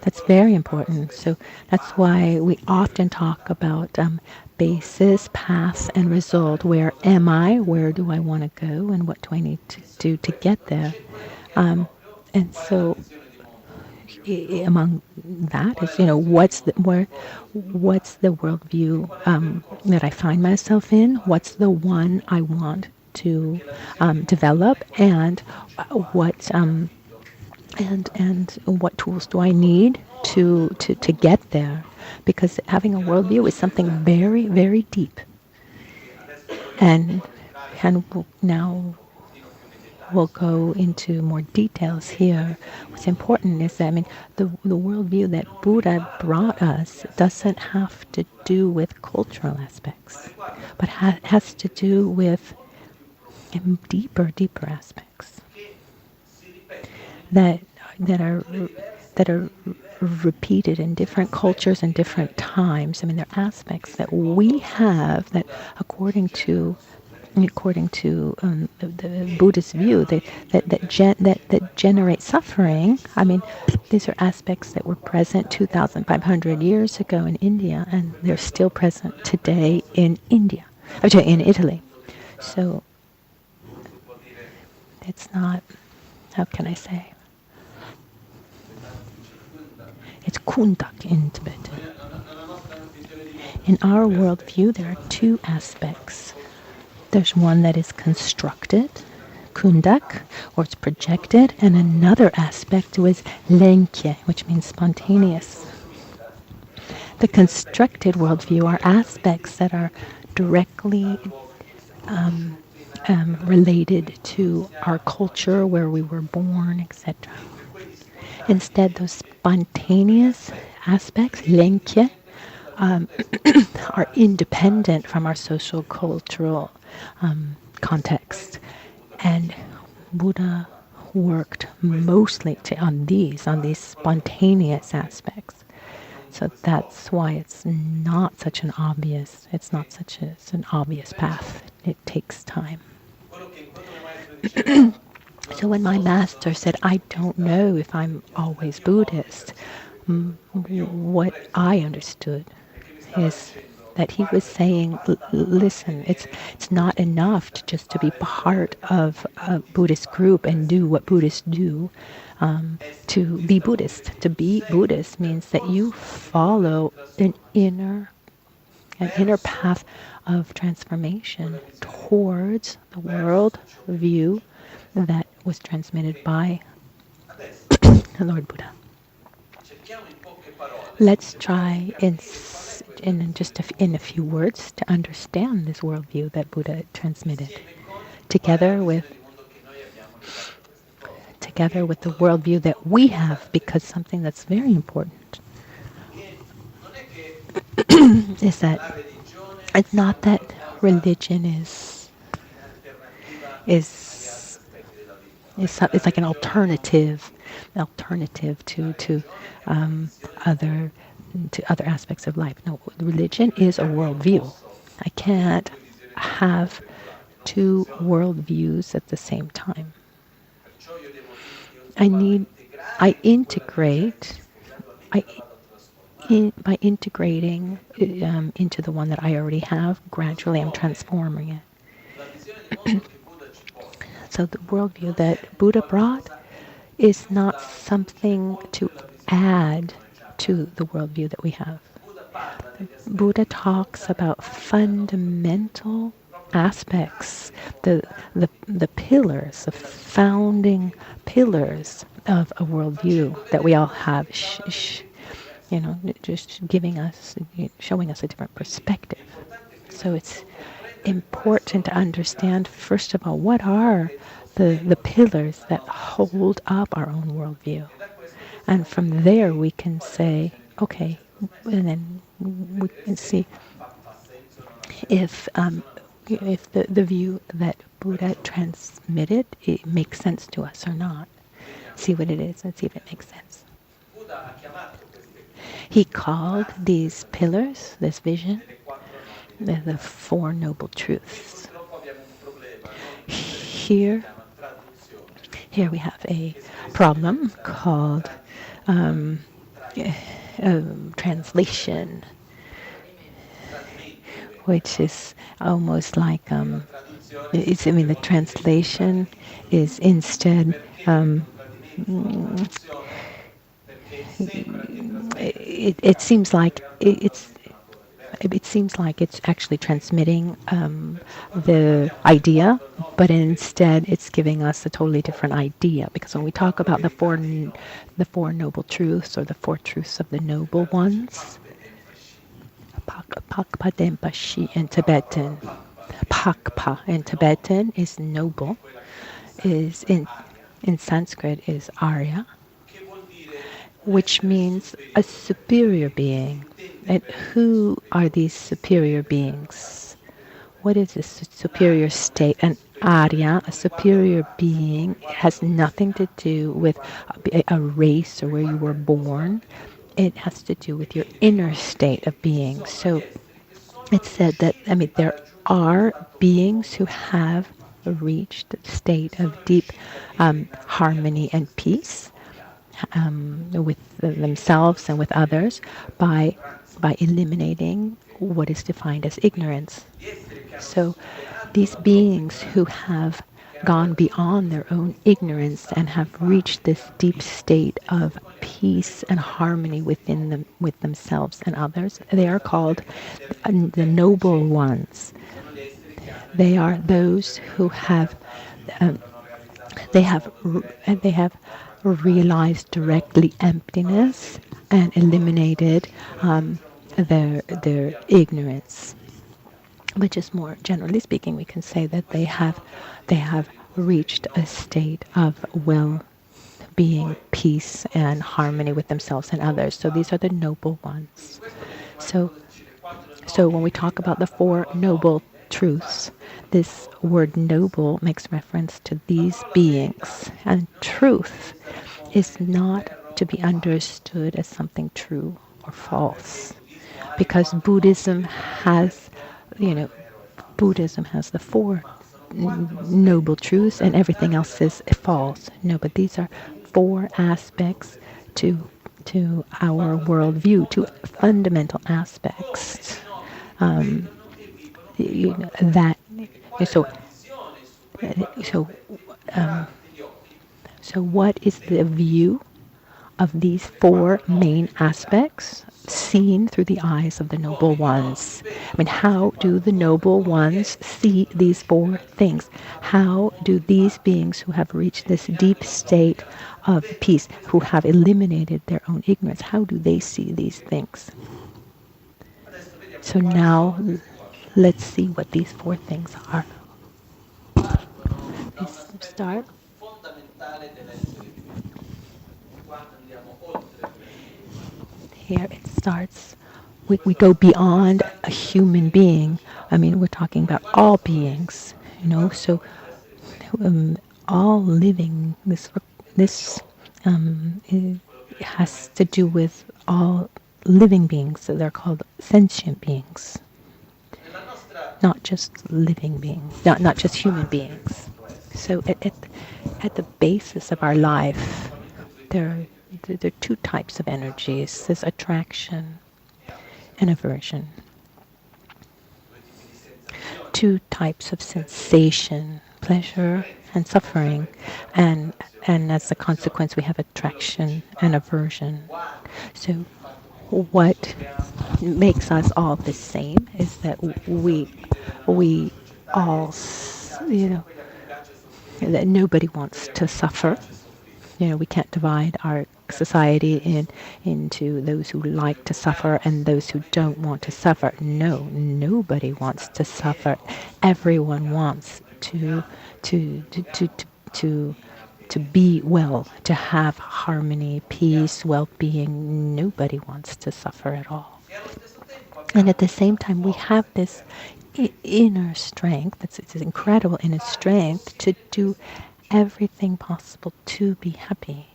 that's very important. So that's why we often talk about basis, path, and result. Where am I? Where do I want to go? And what do I need to do to get there? And so among that is, what's the worldview that I find myself in? What's the one I want to develop, and what tools do I need to get there? Because having a worldview is something very, very deep, and now we'll go into more details here. What's important is that, the worldview that Buddha brought us doesn't have to do with cultural aspects, but has to do with deeper aspects that are repeated in different cultures and different times. There are aspects that we have that, according to the Buddhist view, that generate suffering. These are aspects that were present 2,500 years ago in India, and they're still present today in Italy. So it's not, how can I say? It's kundak in Tibetan. In our worldview, there are two aspects. There's one that is constructed, kundak, or it's projected, and another aspect was lenkye, which means spontaneous. The constructed worldview are aspects that are directly related to our culture, where we were born, etc. Instead, those spontaneous aspects, lenkye, are independent from our social cultural context. And Buddha worked mostly on these spontaneous aspects. So that's why it's not such an obvious path. It takes time. So when my master said, I don't know if I'm always Buddhist, what I understood is that he was saying, listen, it's not enough just to be part of a Buddhist group and do what Buddhists do. To be Buddhist. To be Buddhist means that you follow an inner path of transformation towards the world view that was transmitted by Lord Buddha. Let's try in a few words to understand this worldview that Buddha transmitted, together with the worldview that we have, because something that's very important is that it's not that religion it's like an alternative other to other aspects of life. No, religion is a worldview. I can't have two worldviews at the same time. By integrating into the one that I already have, gradually I'm transforming it. So the worldview that Buddha brought is not something to add to the worldview that we have. Buddha talks about fundamental aspects, the pillars, the founding pillars of a worldview that we all have. Just showing us a different perspective. So it's important to understand, first of all, what are the pillars that hold up our own worldview. And from there we can say, okay, and then we can see if the view that Buddha transmitted, it makes sense to us or not. See what it is and see if it makes sense. He called these pillars, this vision, the Four Noble Truths. Here we have a problem called translation, which is almost like the translation is instead it seems like it's actually transmitting the idea, but instead it's giving us a totally different idea. Because when we talk about the four noble truths, or the four truths of the noble ones, Pakpa Denpashi in Tibetan, Pakpa in Tibetan is noble, is in Sanskrit is Arya, which means a superior being. And who are these superior beings? What is this superior state? An Arya, a superior being, has nothing to do with a race or where you were born. It has to do with your inner state of being. So it's said that, there are beings who have reached the state of deep harmony and peace with themselves and with others by eliminating what is defined as ignorance. So these beings who have gone beyond their own ignorance and have reached this deep state of peace and harmony within them, with themselves and others, they are called the noble ones. They are those who have they have realized directly emptiness and eliminated their ignorance. But just more generally speaking, we can say that they have reached a state of well-being, peace, and harmony with themselves and others. So these are the noble ones. So when we talk about the Four Noble Truths, this word noble makes reference to these beings. And truth is not to be understood as something true or false. Because Buddhism has the Four noble truths, and everything else is false. No, but these are four aspects to our worldview, to fundamental aspects. That so so so what is the view of these four main aspects seen through the eyes of the noble ones? I mean, how do the noble ones see these four things? How do these beings who have reached this deep state of peace, who have eliminated their own ignorance, how do they see these things? So now let's see what these four things are. Let's start. Here it starts. We go beyond a human being. I mean, we're talking about all beings, so all living, this it has to do with all living beings. So they're called sentient beings, not just living beings, not just human beings. So at the basis of our life, there are two types of energies. There's attraction and aversion. Two types of sensation, pleasure and suffering, and as a consequence we have attraction and aversion. So what makes us all the same is that we all, that nobody wants to suffer. We can't divide our society into those who like to suffer and those who don't want to suffer. No, nobody wants to suffer. Everyone wants to be well, to have harmony, peace, well-being. Nobody wants to suffer at all. And at the same time, we have this inner strength, it's incredible inner strength to do everything possible to be happy.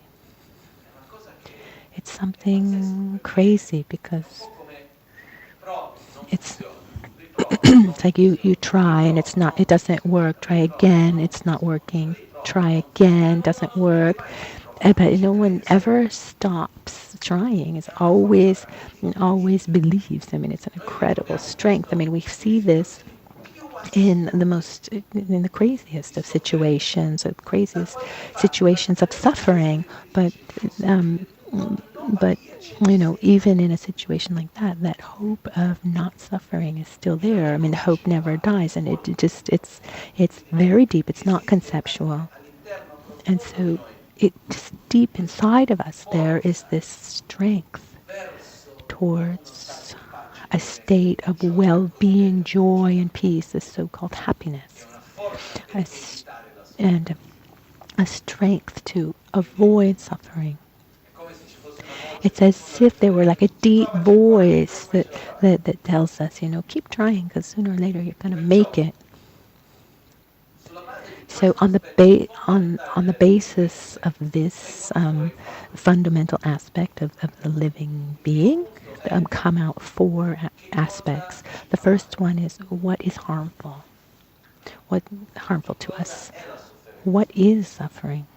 It's something crazy because it's it's like you try and it doesn't work. Try again, it's not working. Try again, doesn't work. But no one ever stops trying. It's always believes. I mean, it's an incredible strength. I mean, we see this in the craziest of situations, or craziest situations of suffering. But even in a situation like that, that hope of not suffering is still there. I mean, the hope never dies, and it's very deep. It's not conceptual, and so it just deep inside of us there is this strength towards a state of well-being, joy, and peace, this so-called happiness, and a strength to avoid suffering. It's as if there were like a deep voice that tells us, keep trying, because sooner or later you're going to make it. So on the basis of this fundamental aspect of the living being, come out four aspects. The first one is what is harmful. What harmful to us? What is suffering?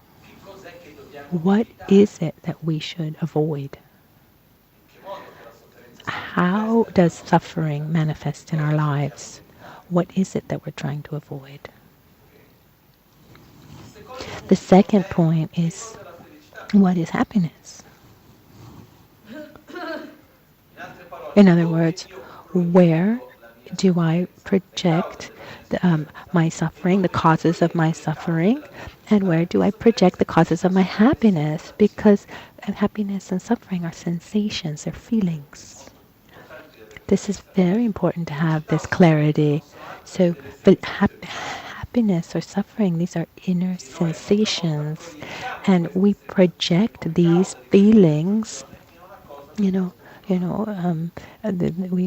What is it that we should avoid? How does suffering manifest in our lives? What is it that we're trying to avoid? The second point is, what is happiness? In other words, where do I project my suffering, the causes of my suffering, and where do I project the causes of my happiness? Because happiness and suffering are sensations, they're feelings. This is very important to have this clarity. So, but happiness or suffering, these are inner sensations, and we project these feelings, we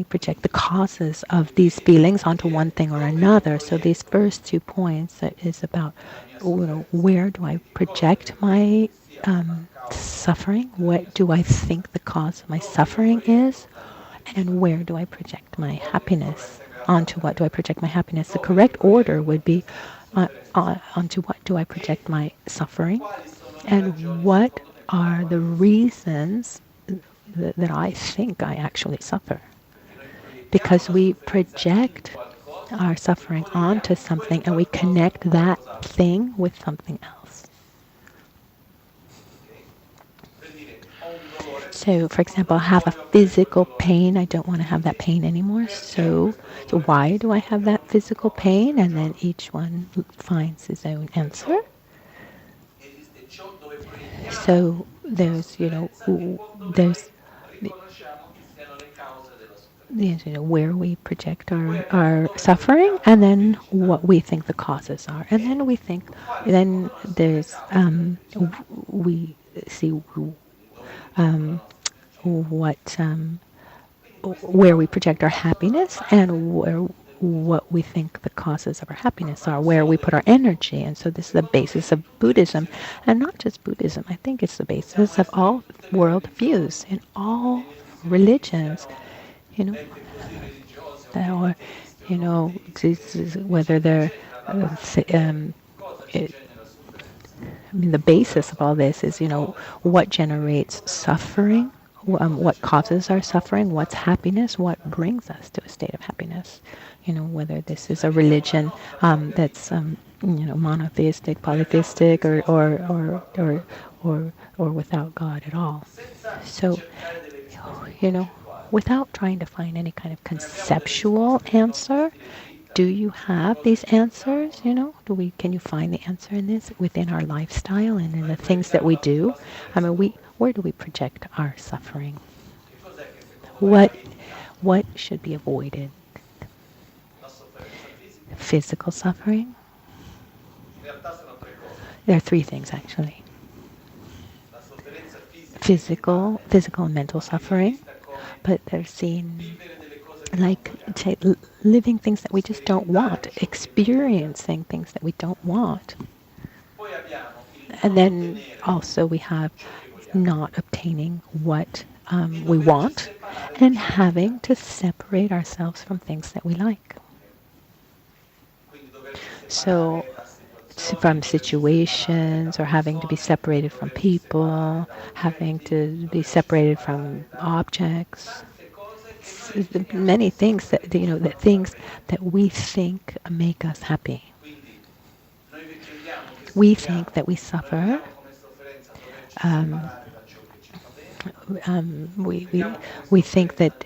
project the causes of these feelings onto one thing or another. So these first 2 points is about, where do I project my suffering? What do I think the cause of my suffering is? And where do I project my happiness? Onto what do I project my happiness? The correct order would be, onto what do I project my suffering, and what are the reasons that I think I actually suffer. Because we project our suffering onto something and we connect that thing with something else. So, for example, I have a physical pain. I don't want to have that pain anymore. So why do I have that physical pain? And then each one finds his own answer. So there's, there's where we project our suffering, and then what we think the causes are. And then we think, then there's, we see what, where we project our happiness, and what we think the causes of our happiness are, where we put our energy. And so this is the basis of Buddhism, and not just Buddhism. I think it's the basis of all worldviews in all religions. Or whether they're the basis of all this is what generates suffering, what causes our suffering, what's happiness, what brings us to a state of happiness. Whether this is a religion that's monotheistic, polytheistic, or without God at all. So without trying to find any kind of conceptual answer, do you have these answers? Can you find the answer in this within our lifestyle and in the things that we do? Where do we project our suffering? What should be avoided? Physical suffering? There are three things actually. Physical and mental suffering, but they're seen like living things that we just don't want, experiencing things that we don't want. And then also we have not obtaining what we want and having to separate ourselves from things that we like. So from situations, or having to be separated from people, having to be separated from objects, many things that that things that we think make us happy. We think that we suffer. We think that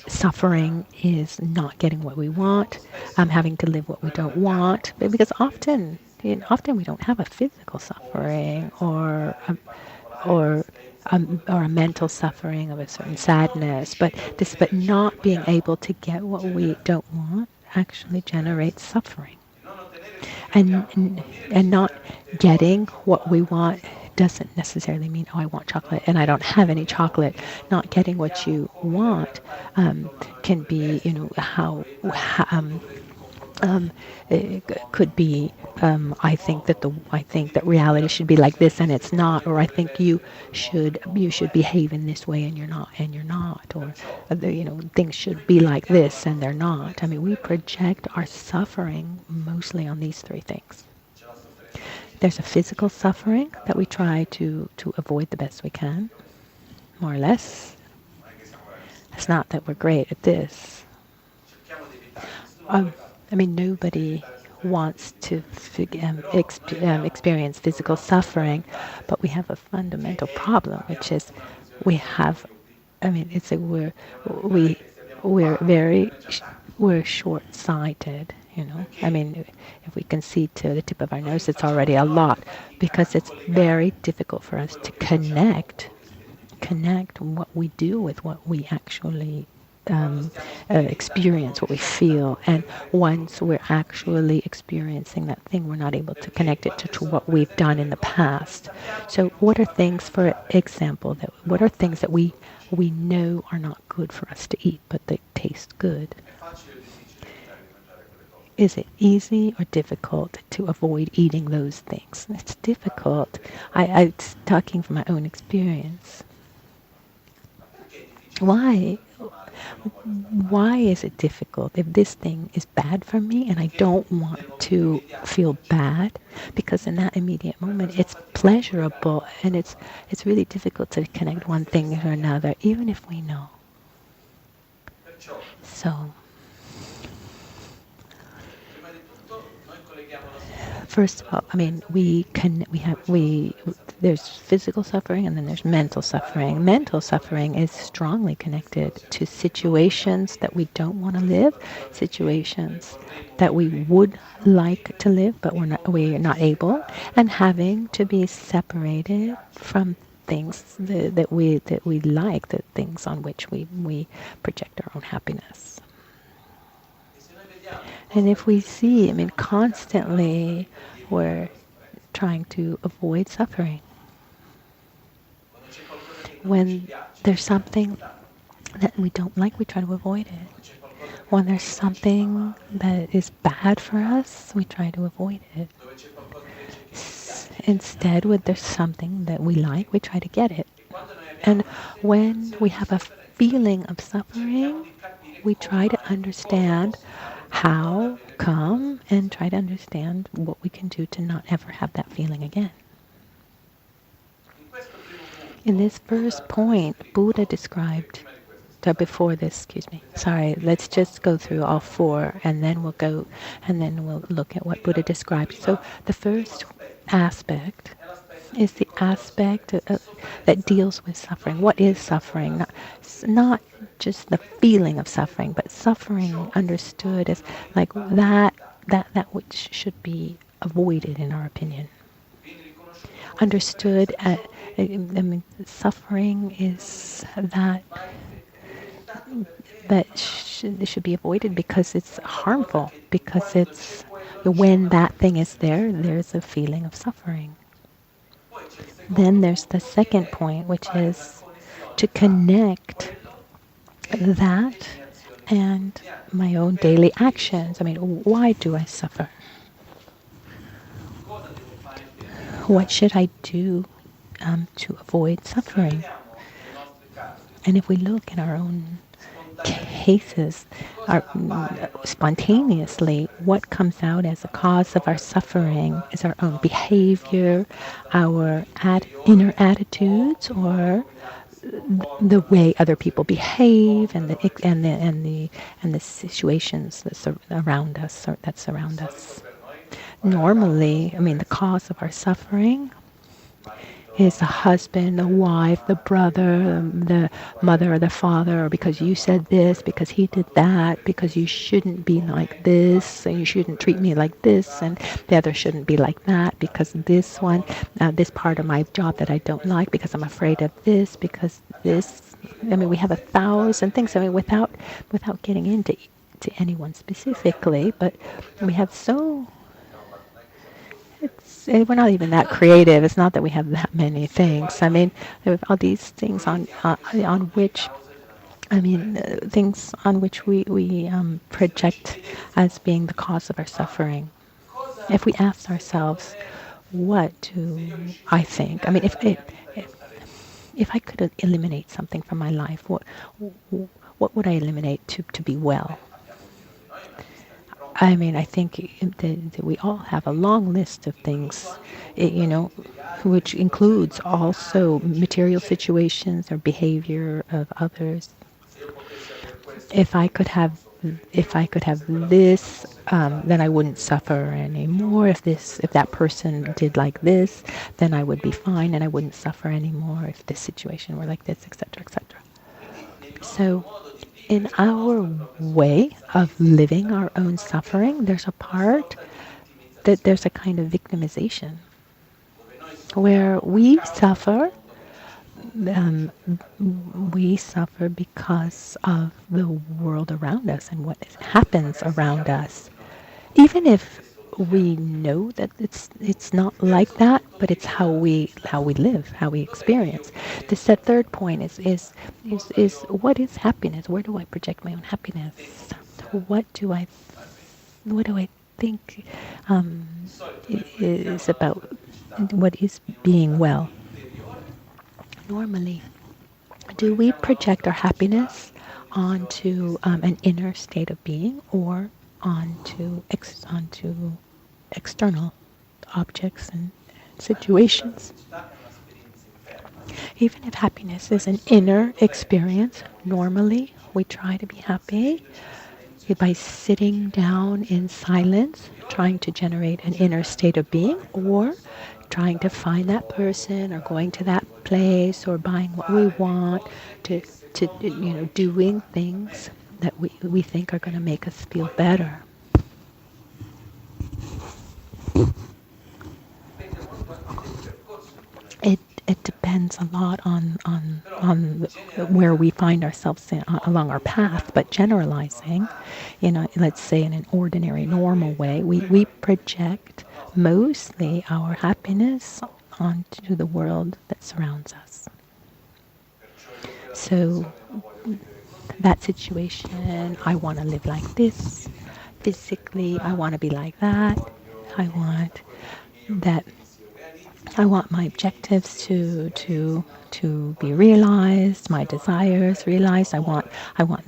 suffering is not getting what we want, having to live what we don't want, because often we don't have a physical suffering or a mental suffering of a certain sadness, but not being able to get what we don't want actually generates suffering. And not getting what we want doesn't necessarily mean, I want chocolate and I don't have any chocolate. Not getting what you want can be, it could be, I think that reality should be like this and it's not, or I think you should behave in this way and you're not, or things should be like this and they're not. We project our suffering mostly on these three things. There's a physical suffering that we try to avoid the best we can, more or less. It's not that we're great at this. Nobody wants to experience physical suffering, but we have a fundamental problem, which is we're short-sighted. If we can see to the tip of our nose, it's already a lot, because it's very difficult for us to connect what we do with what we actually experience, what we feel. And once we're actually experiencing that thing, we're not able to connect it to what we've done in the past. So what are things, for example, what are things that we know are not good for us to eat, but they taste good? Is it easy or difficult to avoid eating those things? It's difficult. I'm talking from my own experience. Why? Why is it difficult? If this thing is bad for me and I don't want to feel bad, because in that immediate moment it's pleasurable, and it's really difficult to connect one thing to another, even if we know. So first of all, I mean, there's physical suffering and then there's mental suffering. Mental suffering is strongly connected to situations that we don't want to live, situations that we would like to live, but we're not able, and having to be separated from things that we like, the things on which we project our own happiness. And if we see, I mean, constantly we're trying to avoid suffering. When there's something that we don't like, we try to avoid it. When there's something that is bad for us, we try to avoid it. Instead, when there's something that we like, we try to get it. And when we have a feeling of suffering, we try to understand how come, and try to understand what we can do to not ever have that feeling again. In this first point, Buddha described, before this, excuse me, sorry, let's just go through all four and then we'll look at what Buddha described. So the first aspect is the aspect that deals with suffering. What is suffering? Not just the feeling of suffering, but suffering understood as like that which should be avoided, in our opinion. Understood, I mean, suffering is that should be avoided because it's harmful, because it's when that thing is there, there's a feeling of suffering. Then there's the second point, which is to connect that and my own daily actions. I mean, why do I suffer? What should I do to avoid suffering? And if we look at our own cases, spontaneously, what comes out as a cause of our suffering is our own behavior, our inner attitudes, or the way other people behave, and the situations that surround us, or that surround us. Normally, I mean, the cause of our suffering is the husband, the wife, the brother, the mother or the father, or because you said this, because he did that, because you shouldn't be like this, and you shouldn't treat me like this, and the other shouldn't be like that, because this this part of my job that I don't like, because I'm afraid of this, because this. I mean, we have 1,000 things. I mean, without getting into anyone specifically, but we have so. We're not even that creative. It's not that we have that many things. I mean, there are all these things on which, I mean, things on which we project as being the cause of our suffering. If we ask ourselves, what do I think? I mean, if I could eliminate something from my life, what would I eliminate to be well? I mean, I think that we all have a long list of things, which includes also material situations or behavior of others. If I could have this, then I wouldn't suffer anymore. If that person did like this, then I would be fine and I wouldn't suffer anymore. If this situation were like this, etc., etc. So, in our way of living our own suffering, there's a part that there's a kind of victimization where we suffer because of the world around us and what happens around us. Even if we know that it's not like that, but it's how we live, how we experience. The third point is what is happiness? Where do I project my own happiness? What do I think is about what is being well? Normally, do we project our happiness onto an inner state of being or onto external objects and situations. Even if happiness is an inner experience, normally we try to be happy by sitting down in silence, trying to generate an inner state of being, or trying to find that person, or going to that place, or buying what we want, to doing things that we think are going to make us feel better. It depends a lot on where we find ourselves along our path, but generalizing, let's say in an ordinary, normal way, we project mostly our happiness onto the world that surrounds us. So that situation, I want to live like this. Physically, I want to be like that. I want my objectives to be realized, my desires realized. I want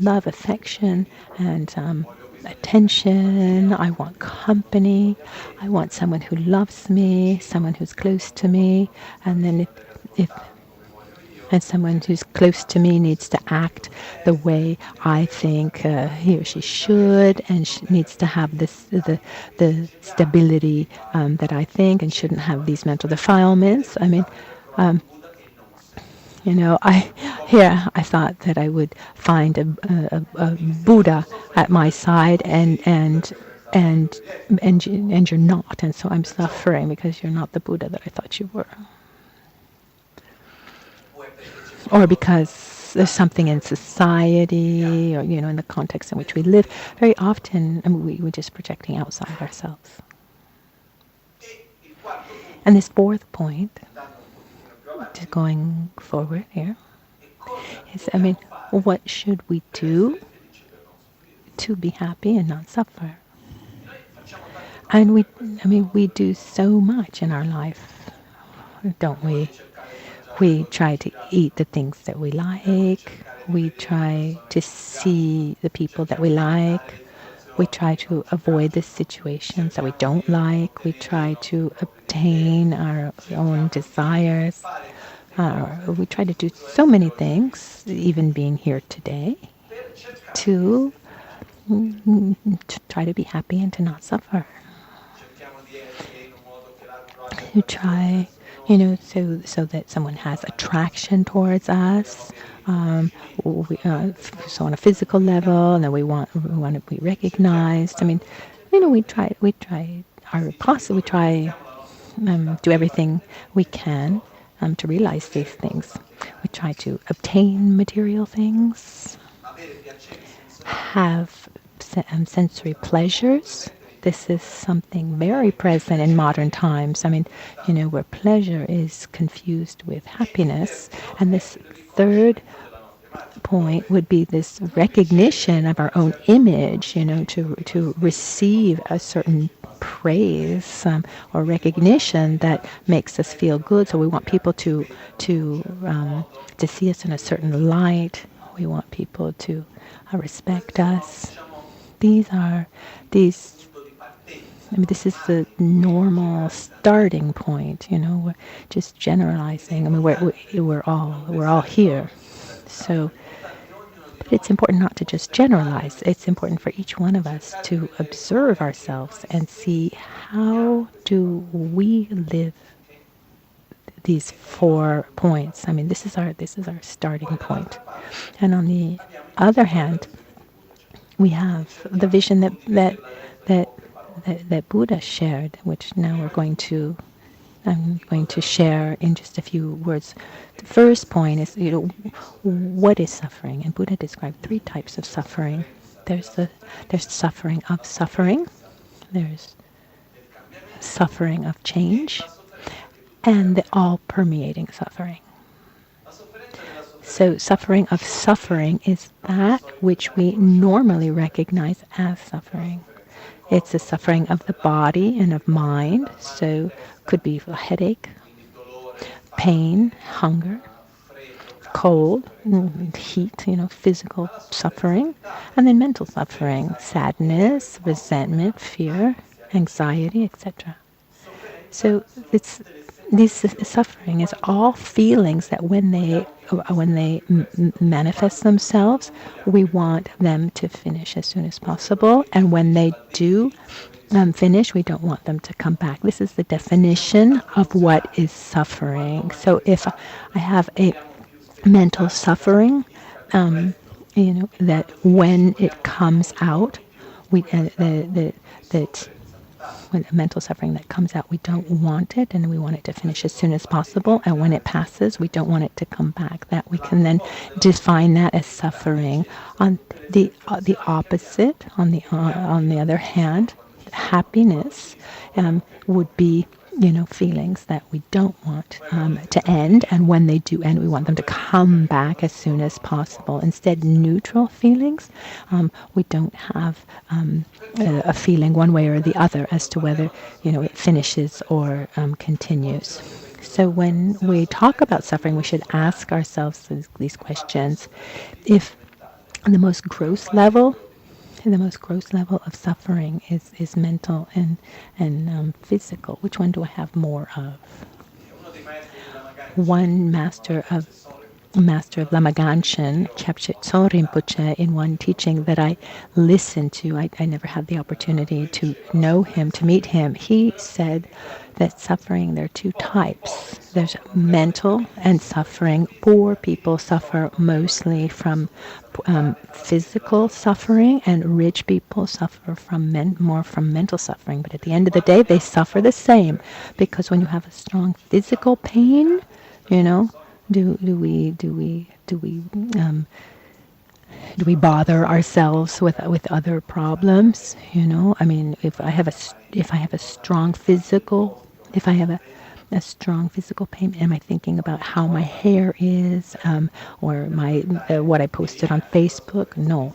love, affection, and attention. I want company. I want someone who loves me, someone who's close to me. And then if someone who's close to me needs to act the way I think he or she should, and needs to have the stability that I think, and shouldn't have these mental defilements. I mean, I thought that I would find a Buddha at my side, and you're not, and so I'm suffering because you're not the Buddha that I thought you were. Or because there's something in society, or in the context in which we live. Very often, we're just projecting outside ourselves. And this fourth point, just going forward here, is, what should we do to be happy and not suffer? And we do so much in our life, don't we? We try to eat the things that we like. We try to see the people that we like. We try to avoid the situations that we don't like. We try to obtain our own desires. We try to do so many things, even being here today, to try to be happy and to not suffer. You try, so that someone has attraction towards us. So on a physical level, and then we want to be recognized. We try our possible. We try do everything we can to realize these things. We try to obtain material things, have sensory pleasures. This is something very present in modern times. Where pleasure is confused with happiness. And this third point would be this recognition of our own image, to receive a certain praise or recognition that makes us feel good. So we want people to see us in a certain light. We want people to respect us. This is the normal starting point. We're just generalizing. We're all here. So, but it's important not to just generalize. It's important for each one of us to observe ourselves and see, how do we live these 4 points. This is our starting point. And on the other hand, we have the vision that Buddha shared, which now I'm going to share in just a few words. The first point is, what is suffering? And Buddha described 3 types of suffering. There's suffering of suffering. There's suffering of change, and the all-permeating suffering. So suffering of suffering is that which we normally recognize as suffering. It's the suffering of the body and of mind. So could be a headache, pain, hunger, cold, heat, physical suffering, and then mental suffering, sadness, resentment, fear, anxiety, etc. So this suffering is all feelings that when they manifest themselves, we want them to finish as soon as possible, and when they do finish, we don't want them to come back. This is the definition of what is suffering. So if I have a mental suffering, that when it comes out, that when a mental suffering that comes out, we don't want it, and we want it to finish as soon as possible. And when it passes, we don't want it to come back. That we can then define that as suffering. On the opposite, on the other hand, happiness would be feelings that we don't want to end, and when they do end, we want them to come back as soon as possible. Instead, neutral feelings, we don't have a feeling one way or the other as to whether it finishes or continues. So when we talk about suffering, we should ask ourselves these questions. If the most gross level of suffering is mental and physical, which one do I have more of? One master of Lama Michel Rinpoche, in one teaching that I listened to, I never had the opportunity to know him, to meet him. He said that suffering, there are two types. There's mental and suffering. Poor people suffer mostly from physical suffering, and rich people suffer from more from mental suffering. But at the end of the day, they suffer the same, because when you have a strong physical pain, do we bother ourselves with other problems? I mean, if I have a strong physical pain, am I thinking about how my hair is, or my what I posted on Facebook? No.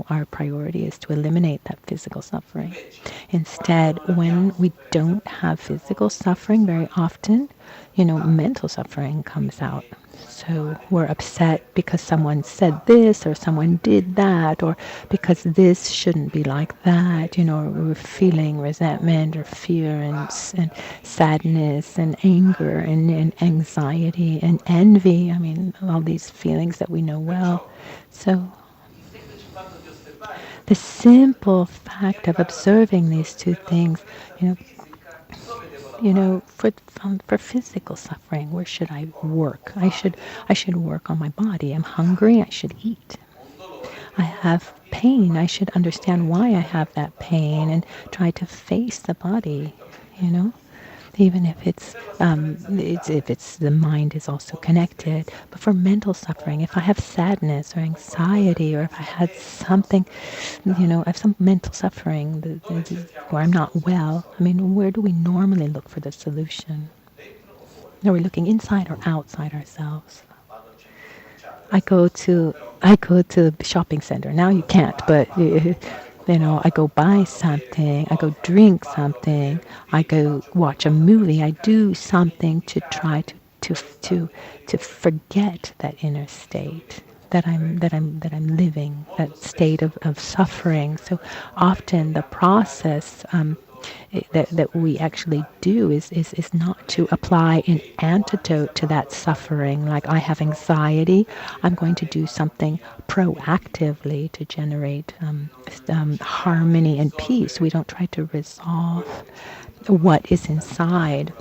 Our priority is to eliminate that physical suffering. Instead, when we don't have physical suffering, very often, mental suffering comes out. So we're upset because someone said this, or someone did that, or because this shouldn't be like that. We're feeling resentment or fear and sadness and anger and anxiety and envy. I mean, all these feelings that we know well. So the simple fact of observing these two things, for physical suffering, where should I work? I should work on my body. I'm hungry, I should eat. I have pain, I should understand why I have that pain and try to face the body, even if it's the mind is also connected. But for mental suffering, if I have sadness or anxiety, or if I had something, I have some mental suffering where I'm not well, I mean, where do we normally look for the solution? Are we looking inside or outside ourselves? I go to the shopping center. Now you can't, but I go buy something, I go drink something, I go watch a movie, I do something to try to forget that inner state that I'm living, that state of suffering. So often the process that we actually do is not to apply an antidote to that suffering. Like, I have anxiety, I'm going to do something proactively to generate harmony and peace. We don't try to resolve what is inside,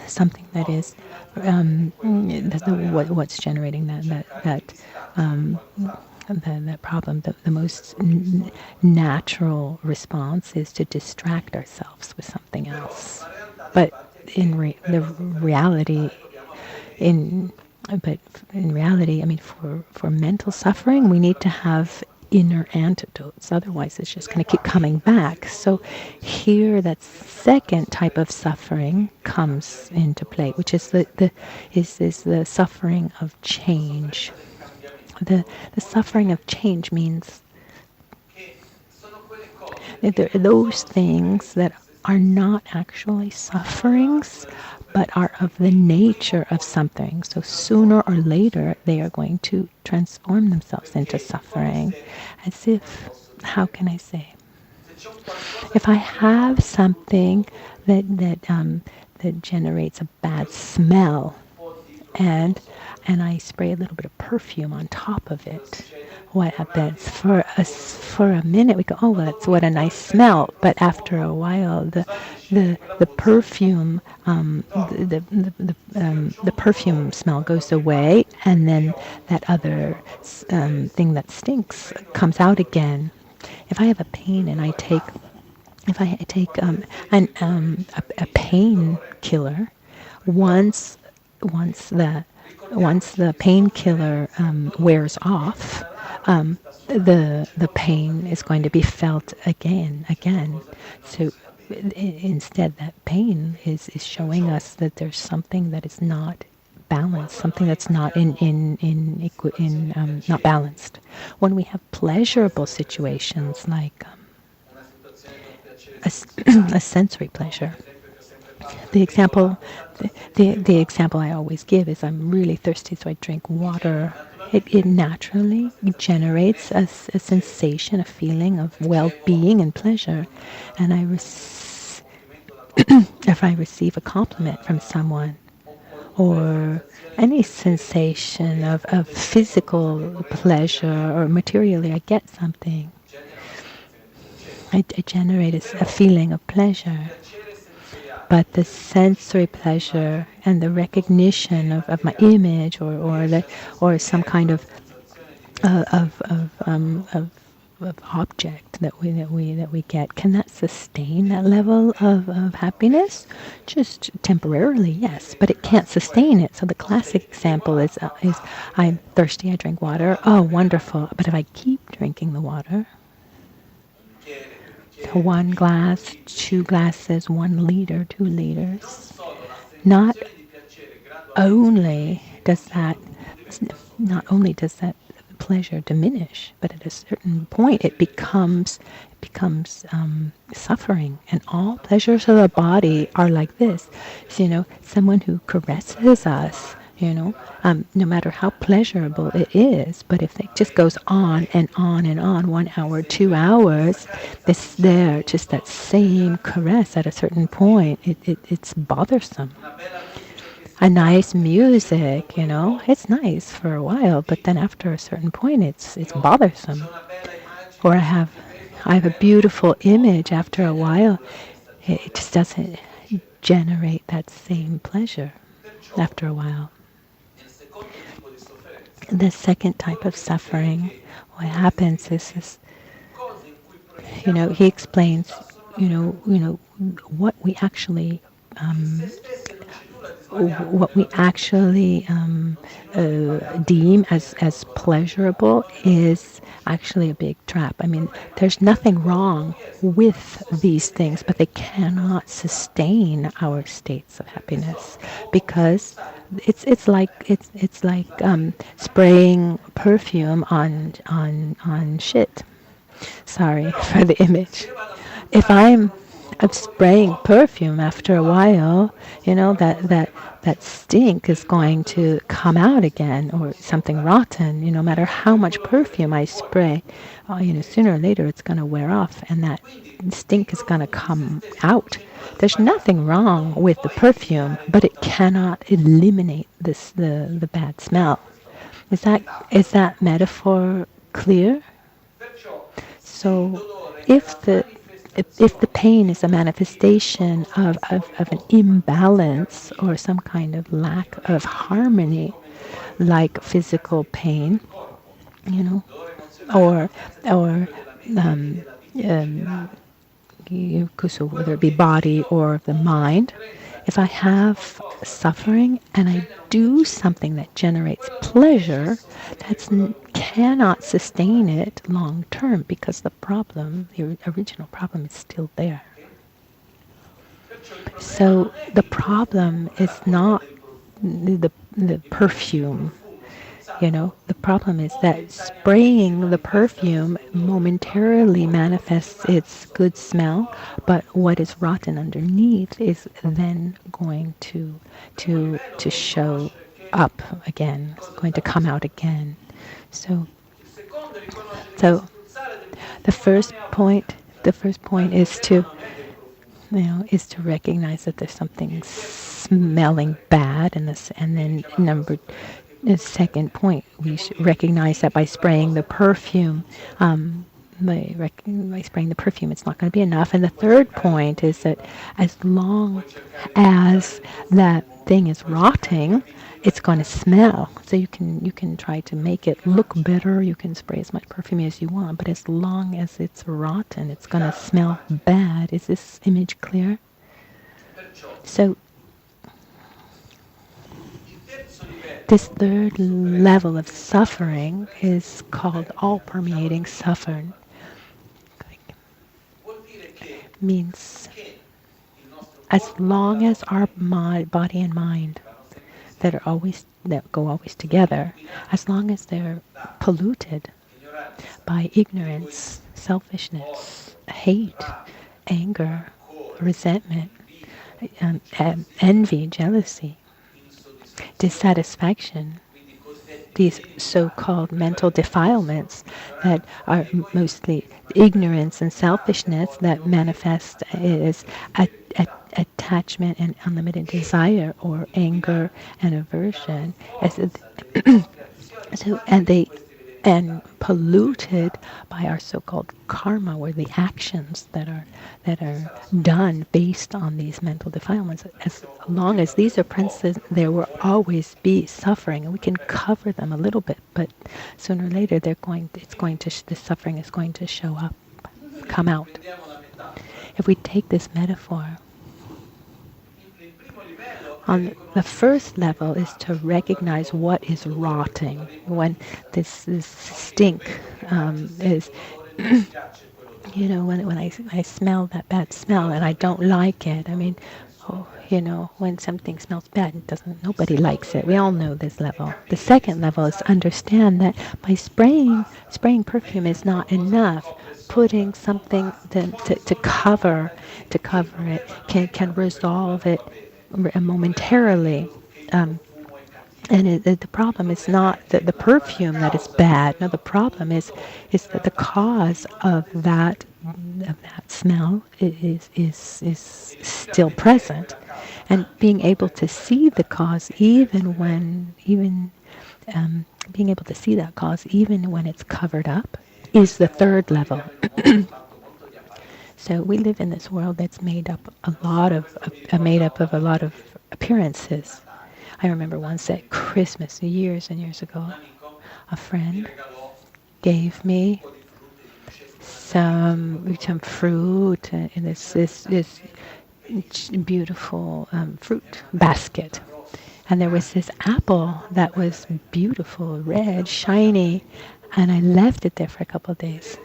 something that is what's generating that problem. The most natural response is to distract ourselves with something else. But in reality, I mean, for mental suffering, we need to have inner antidotes. Otherwise, it's just going to keep coming back. So here, that second type of suffering comes into play, which is the suffering of change. The suffering of change means that there are those things that are not actually sufferings, but are of the nature of something. So sooner or later, they are going to transform themselves into suffering. As if, how can I say? If I have something that generates a bad smell, and I spray a little bit of perfume on top of it, what happens? For a minute we go, oh, well, that's what a nice smell. But after a while, the perfume the perfume smell goes away, and then that other thing that stinks comes out again. If I have a pain and I take a painkiller, once the painkiller wears off, the pain is going to be felt again. So instead, that pain is showing us that there's something that is not balanced, something that's not not balanced. When we have pleasurable situations like a sensory pleasure. The example I always give is I'm really thirsty, so I drink water. It naturally generates a sensation, a feeling of well-being and pleasure. And if I receive a compliment from someone, or any sensation of physical pleasure, or materially I get something, I generate a feeling of pleasure. But the sensory pleasure and the recognition of my image, or some kind of object that we get, can that sustain that level of happiness? Just temporarily, yes, but it can't sustain it. So the classic example is I'm thirsty, I drink water. Oh, wonderful! But if I keep drinking the water, 1 glass, 2 glasses, 1 liter, 2 liters, not only does that pleasure diminish, but at a certain point it becomes suffering. And all pleasures of the body are like this. So, someone who caresses us, no matter how pleasurable it is, but if it just goes on and on and on, 1 hour, 2 hours, just that same caress at a certain point, it's bothersome. A nice music, it's nice for a while, but then after a certain point, it's bothersome. Or I have a beautiful image. After a while, it just doesn't generate that same pleasure. After a while, the second type of suffering, what happens is he explains, what we actually deem as pleasurable is actually a big trap. I mean, there's nothing wrong with these things, but they cannot sustain our states of happiness, because it's like spraying perfume on shit. Sorry for the image. If I'm spraying perfume, after a while, that stink is going to come out again, or something rotten. No matter how much perfume I spray, sooner or later it's going to wear off, and that stink is going to come out. There's nothing wrong with the perfume, but it cannot eliminate the bad smell. Is that metaphor clear? So if the pain is a manifestation of an imbalance, or some kind of lack of harmony, like physical pain, or whether it be body or the mind, if I have suffering and I do something that generates pleasure, that cannot sustain it long term, because the original problem is still there. So the problem is not the perfume. The problem is that spraying the perfume momentarily manifests its good smell, but what is rotten underneath is then going to show up again. It's going to come out again. So so the first point is to is to recognize that there's something smelling bad in this, and then the second point, we should recognize that by spraying the perfume, by spraying the perfume, it's not going to be enough. And the third point is that as long as that thing is rotting, it's going to smell. So you can try to make it look better. You can spray as much perfume as you want, but as long as it's rotten, it's going to smell bad. Is this image clear? So this third level of suffering is called all-permeating suffering. Means as long as our body and mind that go always together, as long as they're polluted by ignorance, selfishness, hate, anger, resentment, envy, jealousy, dissatisfaction, these so-called mental defilements that are mostly ignorance and selfishness that manifest as attachment and unlimited desire, or anger and aversion, and polluted by our so-called karma, or the actions that are done based on these mental defilements. As long as these are present, there will always be suffering, and we can cover them a little bit, but sooner or later the suffering is going to show up, come out. If we take this metaphor, on the first level is to recognize what is rotting. When this stink is, when I smell that bad smell and I don't like it. I mean, when something smells bad, nobody likes it. We all know this level. The second level is to understand that by spraying perfume is not enough. Putting something to cover it can resolve it momentarily, and the problem is not that the perfume that is bad. No, the problem is that the cause of that smell is still present, and being able to see the cause being able to see that cause even when it's covered up is the third level. So we live in this world that's made up of a lot of appearances. I remember once at Christmas, years and years ago, a friend gave me some fruit in this beautiful fruit basket, and there was this apple that was beautiful, red, shiny, and I left it there for a couple of days.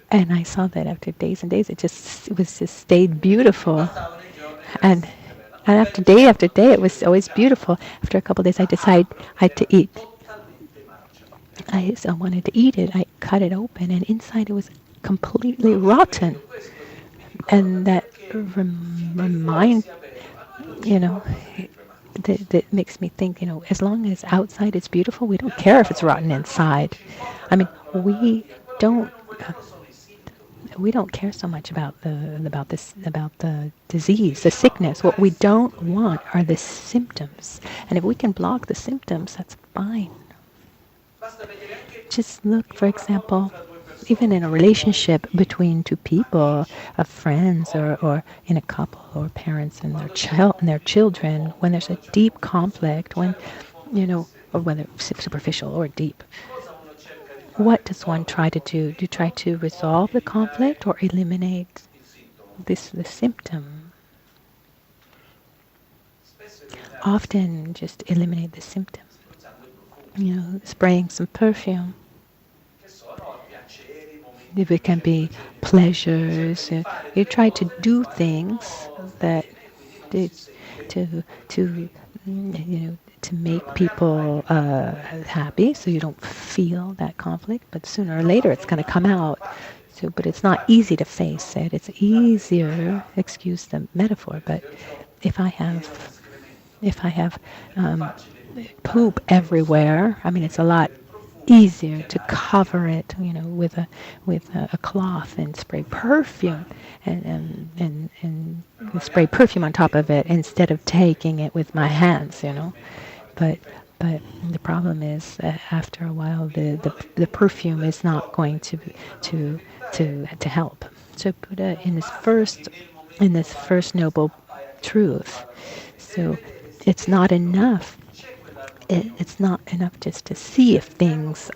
And I saw that after days and days, it just stayed beautiful. And after day, it was always beautiful. After a couple of days, I decided I had to eat. I wanted to eat it. I cut it open, and inside it was completely rotten. And that that makes me think, as long as outside it's beautiful, we don't care if it's rotten inside. I mean, we don't care so much about the disease, the sickness. What we don't want are the symptoms. And if we can block the symptoms, that's fine. Just look, for example, even in a relationship between two people, friends, or in a couple, or parents and their children, when there's a deep conflict, or whether superficial or deep, what does one try to do? Do you try to resolve the conflict or eliminate the symptom? Often just eliminate the symptom. Spraying some perfume. It can be pleasures. You try to do things that to to make people happy, so you don't feel that conflict. But sooner or later, it's going to come out. So, but it's not easy to face it. It's easier, excuse the metaphor, but if I have poop everywhere, I mean, it's a lot easier to cover it, with a cloth and spray perfume and spray perfume on top of it instead of taking it with my hands. But the problem is that after a while the perfume is not going to help. So Buddha in this first noble truth. So it's not enough. It's not enough just to see if things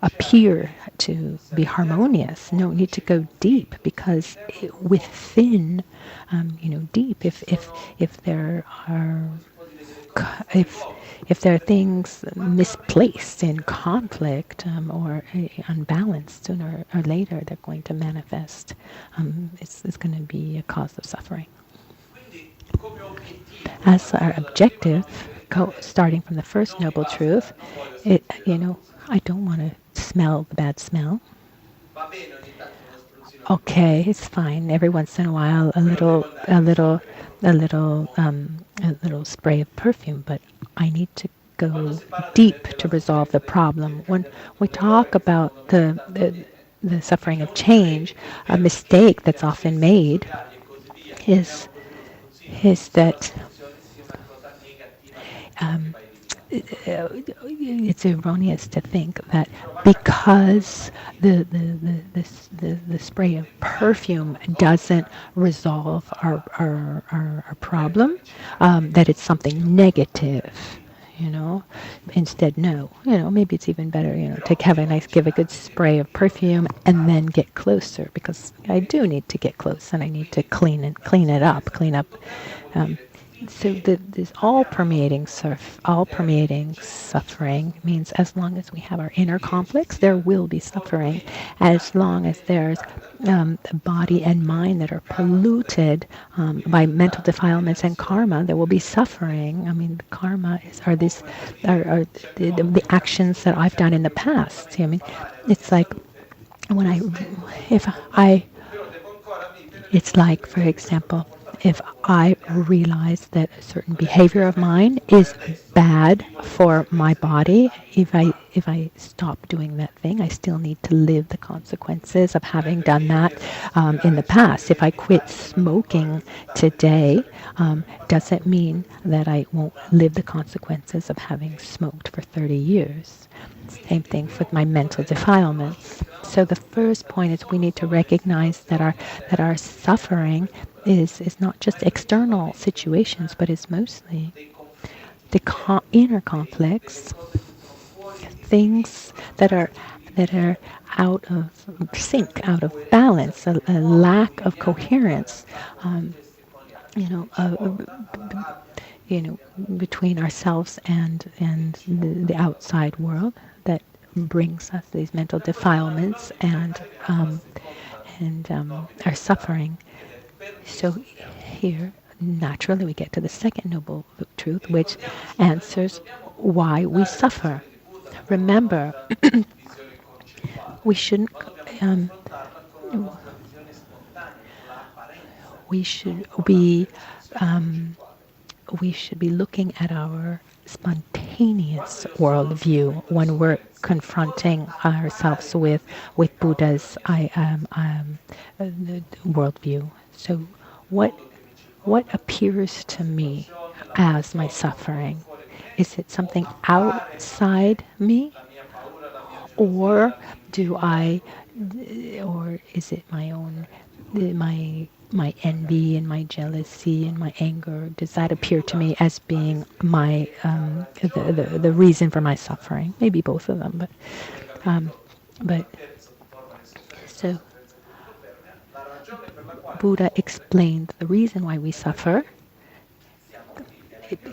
appear to be harmonious. No, you need to go deep, because within, deep, if there are if there are things misplaced in conflict or unbalanced, sooner or later they're going to manifest. It's going to be a cause of suffering. As our objective, starting from the first noble truth, I don't want to smell the bad smell. Okay, it's fine. Every once in a while, a little spray of perfume, but I need to go deep to resolve the problem. When we talk about the suffering of change, a mistake that's often made is that it's erroneous to think that because the spray of perfume doesn't resolve our problem, that it's something negative. Instead, no. Maybe it's even better, to give a good spray of perfume and then get closer, because I do need to get close and I need to clean it up. So this all-permeating suffering means as long as we have our inner conflicts, there will be suffering. As long as there's body and mind that are polluted by mental defilements and karma, there will be suffering. I mean, karma are the actions that I've done in the past. I mean, it's like it's like, for example, if I realize that a certain behavior of mine is bad for my body, if I stop doing that thing, I still need to live the consequences of having done that in the past. If I quit smoking today, doesn't mean that I won't live the consequences of having smoked for 30 years. Same thing with my mental defilements. So the first point is we need to recognize that our suffering is not just external situations, but it's mostly the inner conflicts, things that are out of sync, out of balance, a lack of coherence, between ourselves and the outside world, that brings us these mental defilements and our suffering. So here, naturally, we get to the second noble truth, which answers why we suffer. Remember, we shouldn't. We should be looking at our spontaneous worldview when we're confronting ourselves with Buddha's worldview. So what appears to me as my suffering? Is it something outside me? Or is it my own, my envy and my jealousy and my anger? Does that appear to me as being my the reason for my suffering? Maybe both of them, but so Buddha explained the reason why we suffer,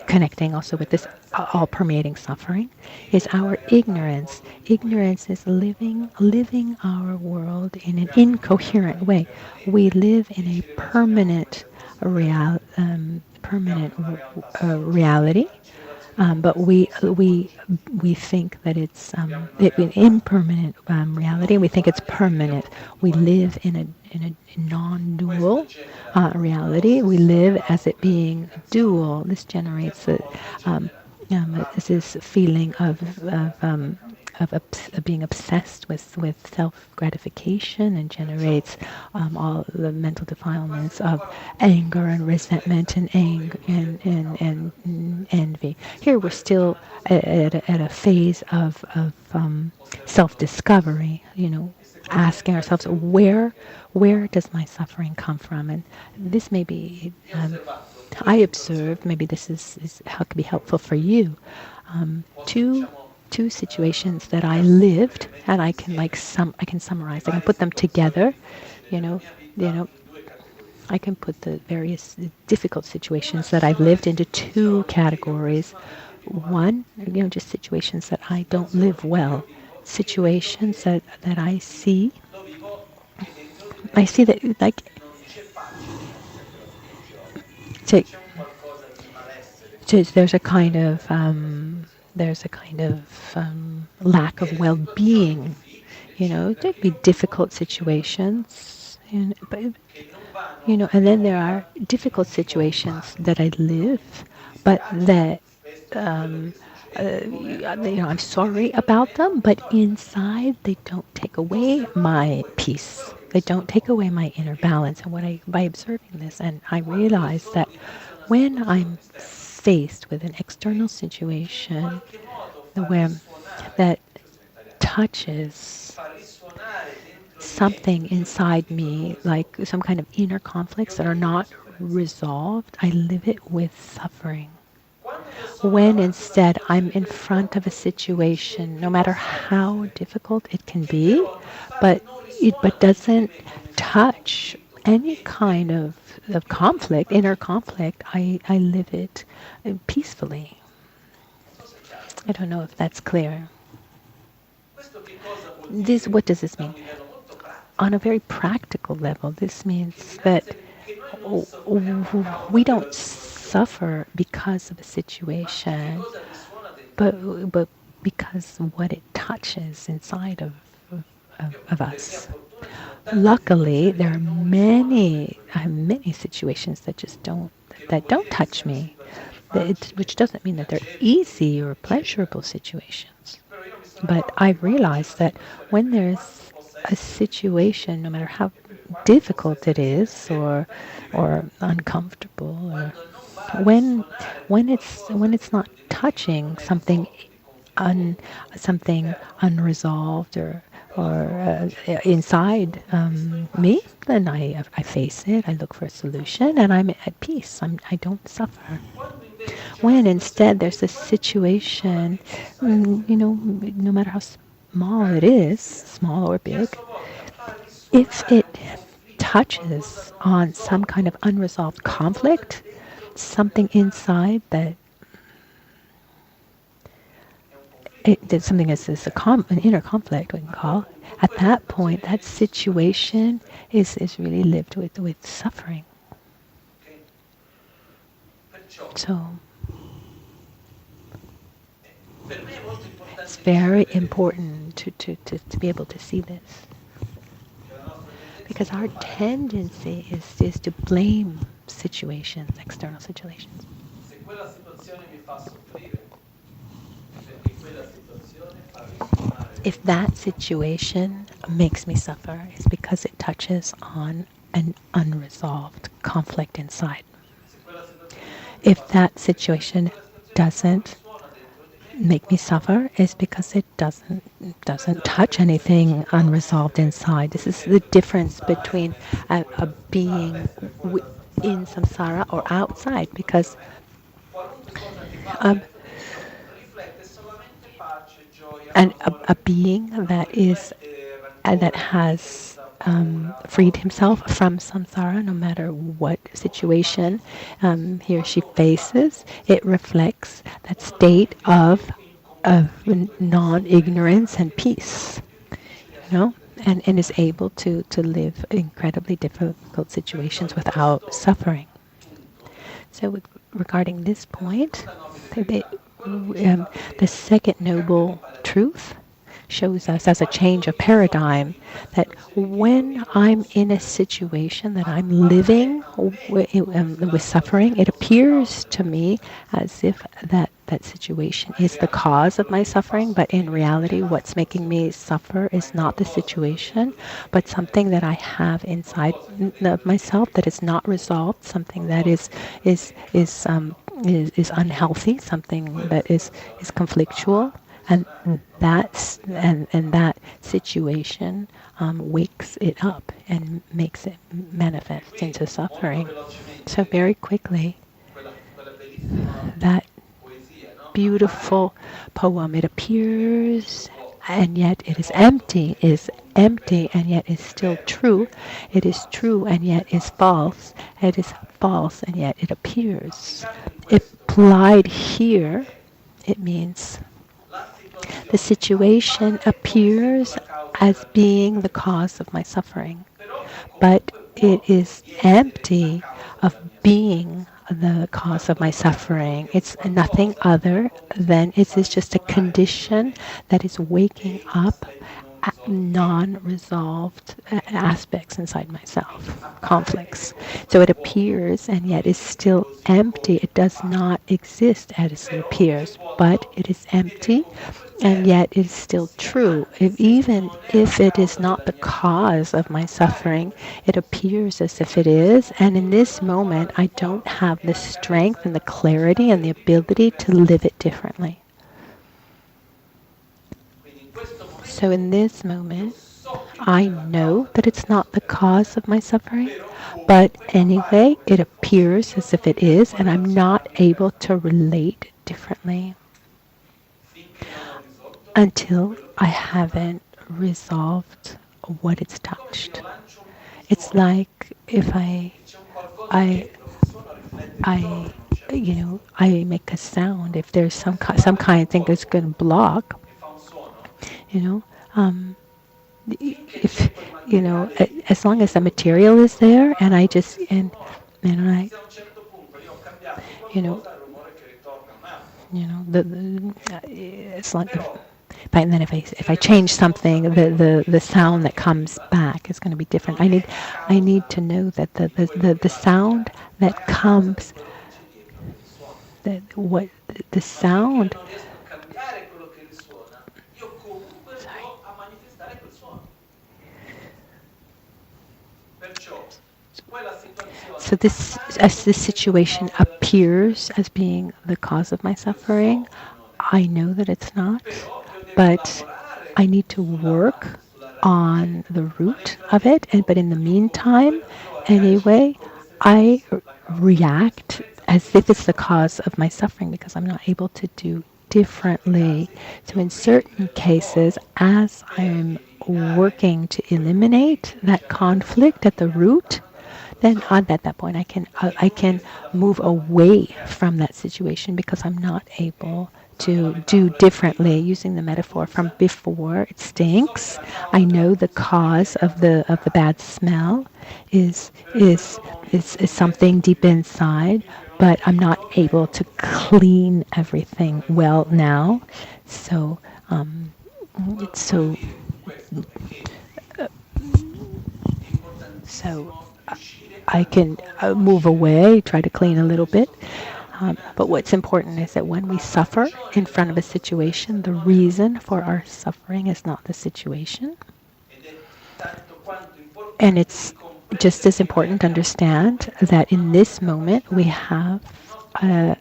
connecting also with this all-permeating suffering, is our ignorance. Ignorance is living our world in an incoherent way. We live in a permanent permanent reality. But we think that it's an impermanent reality. We think it's permanent. We live in a non-dual reality. We live as it being dual. This generates this feeling of being obsessed with self-gratification, and generates all the mental defilements of anger and resentment and and envy. Here we're still at a phase of self-discovery, asking ourselves, where does my suffering come from? And this may be, I observed, maybe this is how it could be helpful for you. Two situations that I lived, and I can I can summarize. I can put them together, I can put the various difficult situations that I've lived into two categories. One, just situations that I don't live well, situations that I see that, like, there's a kind of lack of well-being. There'd be difficult situations, and then there are difficult situations that I live, but that I'm sorry about them, but inside they don't take away my peace. They don't take away my inner balance. And by observing this, and I realize that when I'm faced with an external situation where that touches something inside me, like some kind of inner conflicts that are not resolved, I live it with suffering. When instead I'm in front of a situation, no matter how difficult it can be, but doesn't touch any kind of conflict, inner conflict, I live it peacefully. I don't know if that's clear. What does this mean? On a very practical level, this means that we don't suffer because of a situation, but because what it touches inside of us. Luckily, there are many situations that just don't touch me, which doesn't mean that they're easy or pleasurable situations. But I realize that when there's a situation, no matter how difficult it is or uncomfortable, or when it's not touching something unresolved or inside me, then I face it. I look for a solution, and I'm at peace. I don't suffer. When instead there's a situation, no matter how small it is, small or big, if it touches on some kind of unresolved conflict, something inside that something is an inner conflict, we can call. At that point, that situation is really lived with suffering. So it's very important to be able to see this, because our tendency is to blame situations, external situations. If that situation makes me suffer, it's because it touches on an unresolved conflict inside. If that situation doesn't make me suffer, it's because it doesn't touch anything unresolved inside. This is the difference between a being in samsara or outside, because and a being that has freed himself from samsara, no matter what situation he or she faces, it reflects that state of non-ignorance and peace, and is able to live incredibly difficult situations without suffering. So regarding this point, the second noble truth shows us as a change of paradigm that when I'm in a situation that I'm living with suffering, it appears to me as if that situation is the cause of my suffering, but in reality what's making me suffer is not the situation, but something that I have inside of myself that is not resolved, something that is unhealthy, something that is conflictual. And that situation wakes it up and makes it manifest into suffering. So very quickly, that beautiful poem, it appears and yet it is empty and yet is still true. It is true and yet is false. It is false and yet it appears. Applied here, it means the situation appears as being the cause of my suffering, but it is empty of being the cause of my suffering. It's nothing other than it is just a condition that is waking up non-resolved aspects inside myself, conflicts. So it appears and yet is still empty. It does not exist as it appears, but it is empty and yet it is still true. Even if it is not the cause of my suffering, it appears as if it is. And in this moment, I don't have the strength and the clarity and the ability to live it differently. So in this moment, I know that it's not the cause of my suffering, but anyway, it appears as if it is, and I'm not able to relate differently until I haven't resolved what it's touched. It's like if I make a sound. If there's some kind of thing that's going to block, if as long as the material is there, and I just I it's like and then if I change something, the sound that comes back is going to be different. I need to know that the sound that comes, the sound. So as this situation appears as being the cause of my suffering, I know that it's not, but I need to work on the root of it. But in the meantime, anyway, I react as if it's the cause of my suffering because I'm not able to do differently. So in certain cases, as I'm working to eliminate that conflict at the root, then at that point I can move away from that situation because I'm not able to do differently. Using the metaphor from before, it stinks. I know the cause of the bad smell is something deep inside, but I'm not able to clean everything well now. So it's so I can move away, try to clean a little bit. But what's important is that when we suffer in front of a situation, the reason for our suffering is not the situation. And it's just as important to understand that in this moment we have our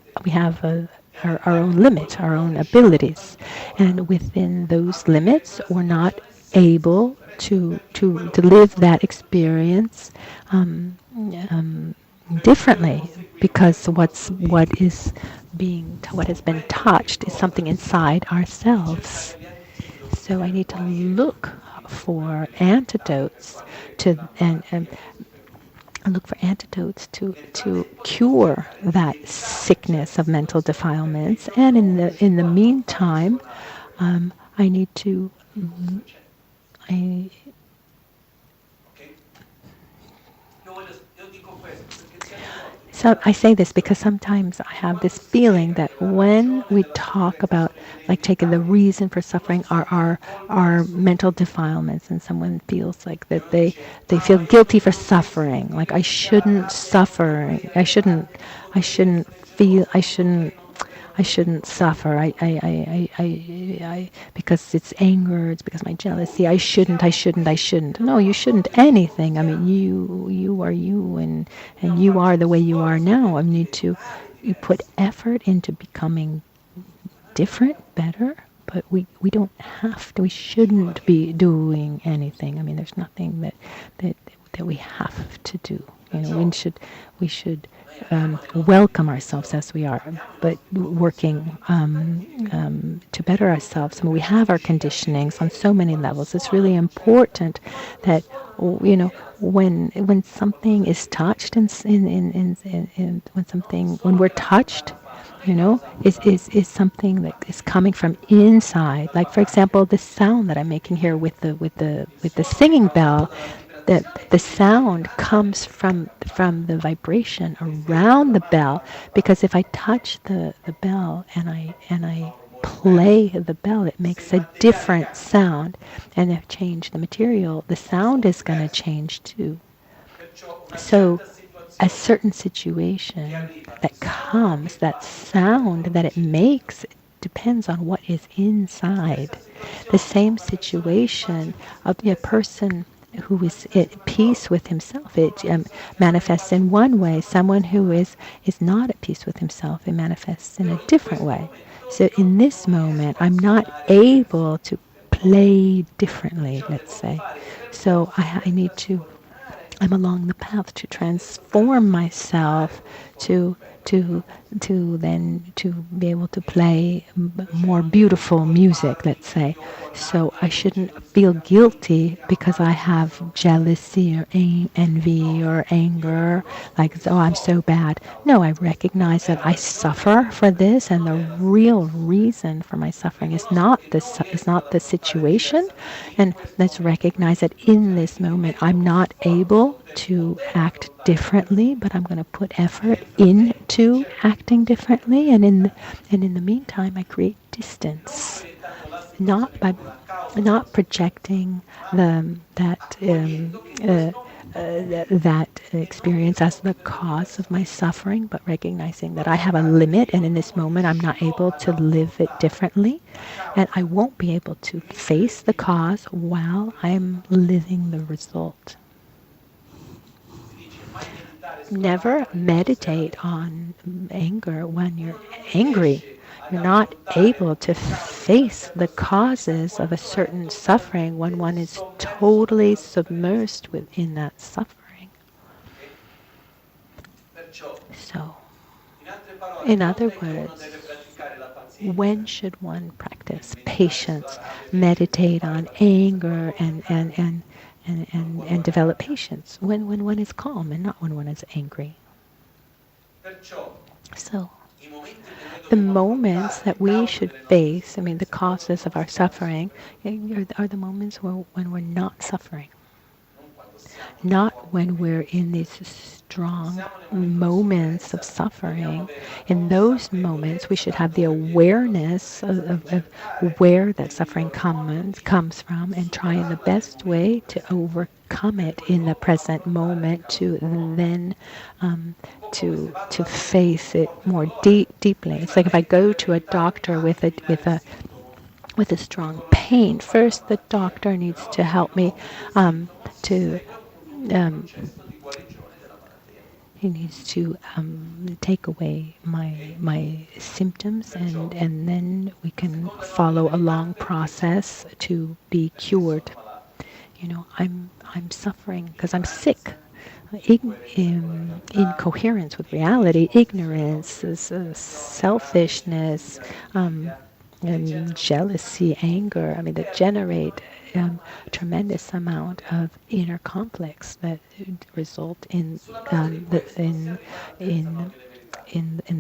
own limits, our own abilities. And within those limits, we're not able to live that experience differently, because what has been touched is something inside ourselves. So I need to look for antidotes to cure that sickness of mental defilements. And in the meantime, I need to So I say this because sometimes I have this feeling that when we talk about, like, taking the reason for suffering are our mental defilements, and someone feels like that they feel guilty for suffering, like I shouldn't suffer, I shouldn't suffer. Because it's anger, it's because my jealousy. I shouldn't. No, you shouldn't anything. I mean, you are you, and you are the way you are now. I mean, you put effort into becoming different, better, but we don't have to. We shouldn't be doing anything. I mean, there's nothing that we have to do. You know, we should welcome ourselves as we are, but working to better ourselves. I mean, we have our conditionings on so many levels. It's really important that, you know, when something is touched, and when we're touched, you know, is something that is coming from inside. Like, for example, the sound that I'm making here with the singing bell. That the sound comes from the vibration around the bell, because if I touch the bell and I play the bell, it makes a different sound, and if I change the material, the sound is going to change too. So a certain situation that comes, that sound that it makes, depends on what is inside. The same situation of a person who is at peace with himself, it manifests in one way. Someone who is not at peace with himself, it manifests in a different way. So in this moment, I'm not able to play differently, let's say. So I need to, I'm along the path to transform myself to be able to play more beautiful music, let's say. So I shouldn't feel guilty because I have jealousy or envy or anger, like, oh, I'm so bad. No, I recognize that I suffer for this, and the real reason for my suffering is not the situation. And let's recognize that in this moment I'm not able to act differently, but I'm going to put effort into acting differently, and in the meantime I create distance, not projecting that experience as the cause of my suffering, but recognizing that I have a limit, and in this moment I'm not able to live it differently, and I won't be able to face the cause while I'm living the result. Never meditate on anger when you're angry. You're not able to face the causes of a certain suffering when one is totally submersed within that suffering. So, in other words, when should one practice patience, meditate on anger, and develop patience? When one is calm, and not when one is angry. So, the moments that we should face, I mean, the causes of our suffering, are the moments when we're not suffering. Not when we're in these strong moments of suffering. In those moments, we should have the awareness of where that suffering comes from, and try in the best way to overcome it in the present moment, to then to face it more deeply. It's like if I go to a doctor with a strong pain, first the doctor needs to help me he needs to take away my symptoms, and then we can follow a long process to be cured. You know, I'm suffering because I'm sick. Incoherence with reality, ignorance, selfishness, and jealousy, anger. I mean, that generate tremendous amount of inner conflicts that result in the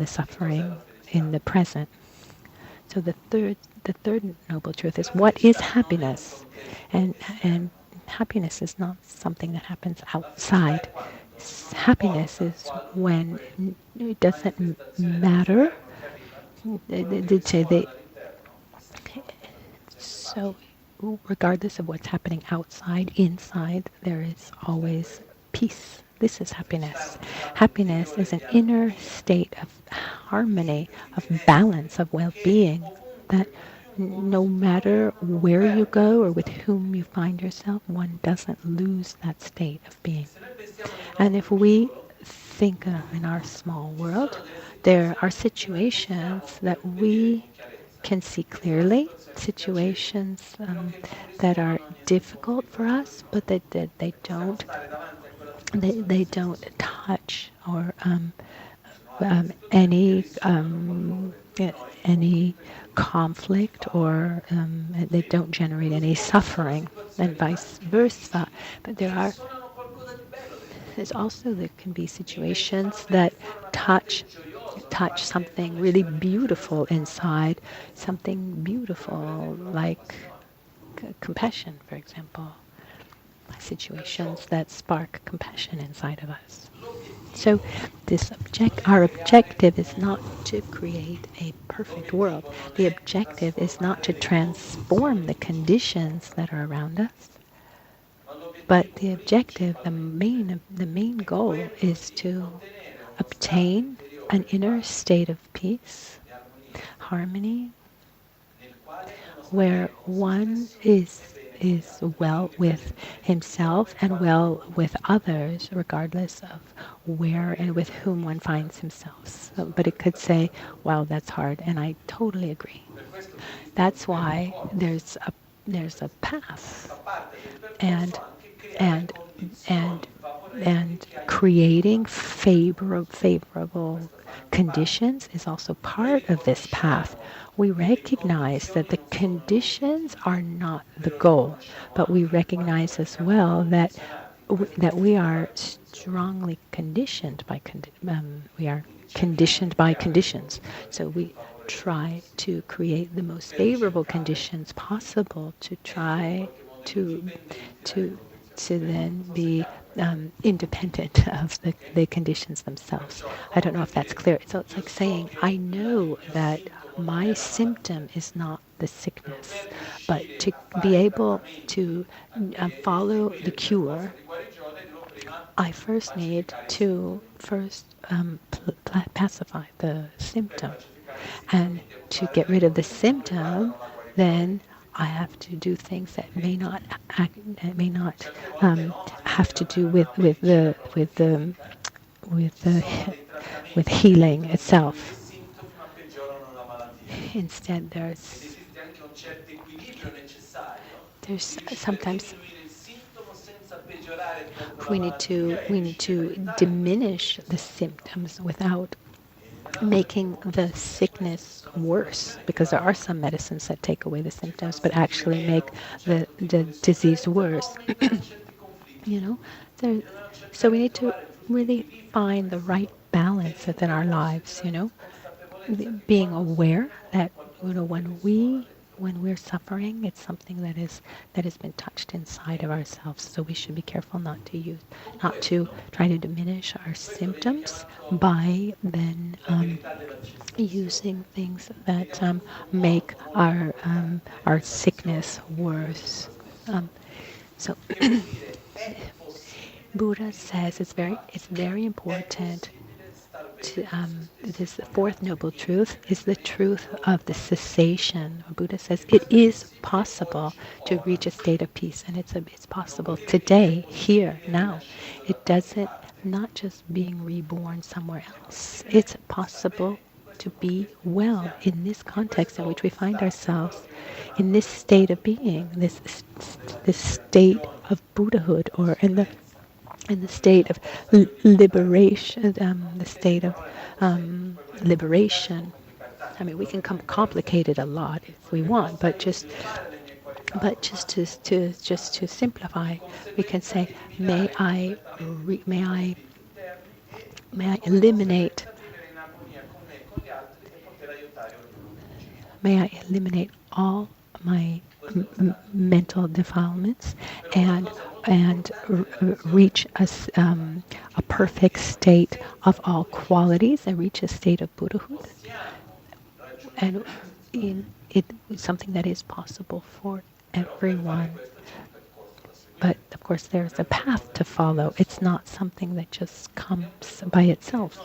suffering in the present. So the third noble truth is, what is happiness? And happiness is not something that happens outside. Happiness is when it doesn't matter. So, regardless of what's happening outside, inside, there is always peace. This is happiness. Happiness is an inner state of harmony, of balance, of well-being, that no matter where you go or with whom you find yourself, one doesn't lose that state of being. And if we think in our small world, there are situations that we can see clearly, situations that are difficult for us, but they don't they don't touch or any conflict, or they don't generate any suffering, and vice versa. But there can be situations that touch something really beautiful inside, something beautiful like compassion, for example. Situations that spark compassion inside of us. So our objective is not to create a perfect world. The objective is not to transform the conditions that are around us. But the objective, the main goal is to obtain an inner state of peace, harmony, where one is well with himself and well with others, regardless of where and with whom one finds himself. So, but it could say, wow, that's hard, and I totally agree. That's why there's a path, and and and creating favorable conditions is also part of this path. We recognize that the conditions are not the goal, but we recognize as well that we are strongly conditioned by conditions. So we try to create the most favorable conditions possible to try to then be independent of the conditions themselves. I don't know if that's clear. So it's like saying, I know that my symptom is not the sickness, but to be able to follow the cure, I first need to pacify the symptom. And to get rid of the symptom, then I have to do things that may not have to do with healing itself. Instead, there's sometimes we need to diminish the symptoms without making the sickness worse, because there are some medicines that take away the symptoms but actually make the disease worse. you know so we need to really find the right balance within our lives, being aware that when we're suffering, it's something that has been touched inside of ourselves. So we should be careful not to try to diminish our symptoms by then using things that make our sickness worse. So Buddha says it's very important to, this fourth noble truth is the truth of the cessation. Buddha says it is possible to reach a state of peace, and it's possible today, here, now. It doesn't, not just being reborn somewhere else. It's possible to be well in this context in which we find ourselves, in this state of being, this state of Buddhahood, or in the state of liberation, the state of liberation. I mean, we can complicate it a lot if we want, but just to simplify, we can say, may I eliminate all my mental defilements, and and reach a perfect state of all qualities and reach a state of Buddhahood. And it is something that is possible for everyone. But of course there's a path to follow. It's not something that just comes by itself.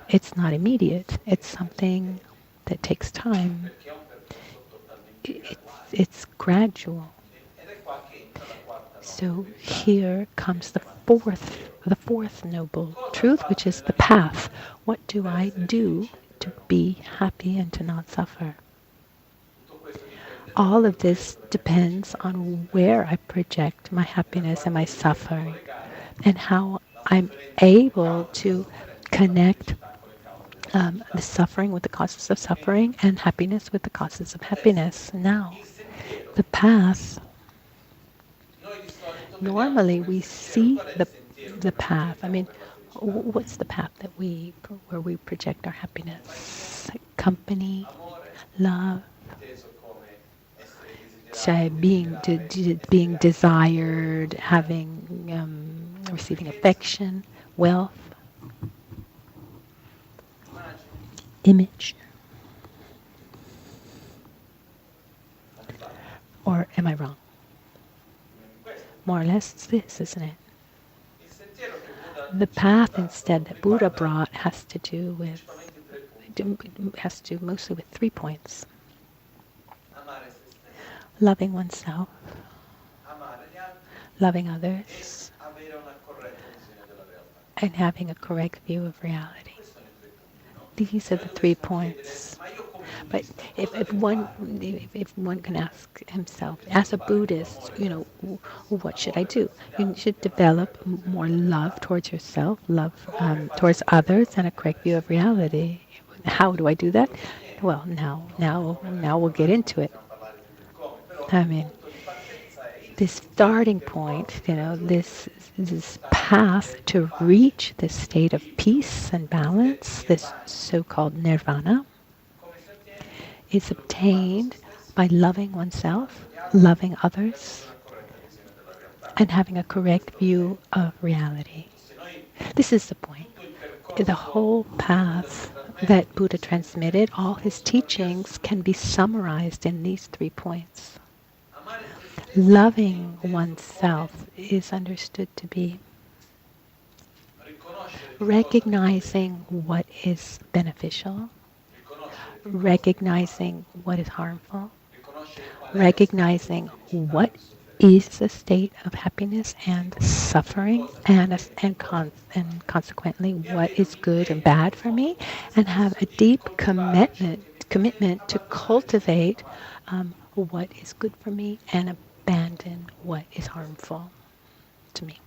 It's not immediate. It's something that takes time. It's gradual. So here comes the fourth noble truth, which is the path. What do I do to be happy and to not suffer? All of this depends on where I project my happiness and my suffering, and how I'm able to connect the suffering with the causes of suffering and happiness with the causes of happiness. Now, the path, normally we see the path. I mean, what's the path that where we project our happiness? Company, love, say being desired, having receiving affection, wealth, image. Or am I wrong? More or less it's this, isn't it? The path instead that Buddha brought has to do mostly with 3 points. Loving oneself, loving others, and having a correct view of reality. These are the 3 points. But if one can ask himself, as a Buddhist, what should I do? You should develop more love towards yourself, love towards others, and a correct view of reality. How do I do that? Well, now we'll get into it. I mean, this starting point, this path to reach this state of peace and balance, this so-called nirvana, is obtained by loving oneself, loving others, and having a correct view of reality. This is the point. The whole path that Buddha transmitted, all his teachings can be summarized in these 3 points. Loving oneself is understood to be recognizing what is beneficial, recognizing what is harmful, recognizing what is the state of happiness and suffering, and consequently what is good and bad for me, and have a deep commitment to cultivate what is good for me and abandon what is harmful to me.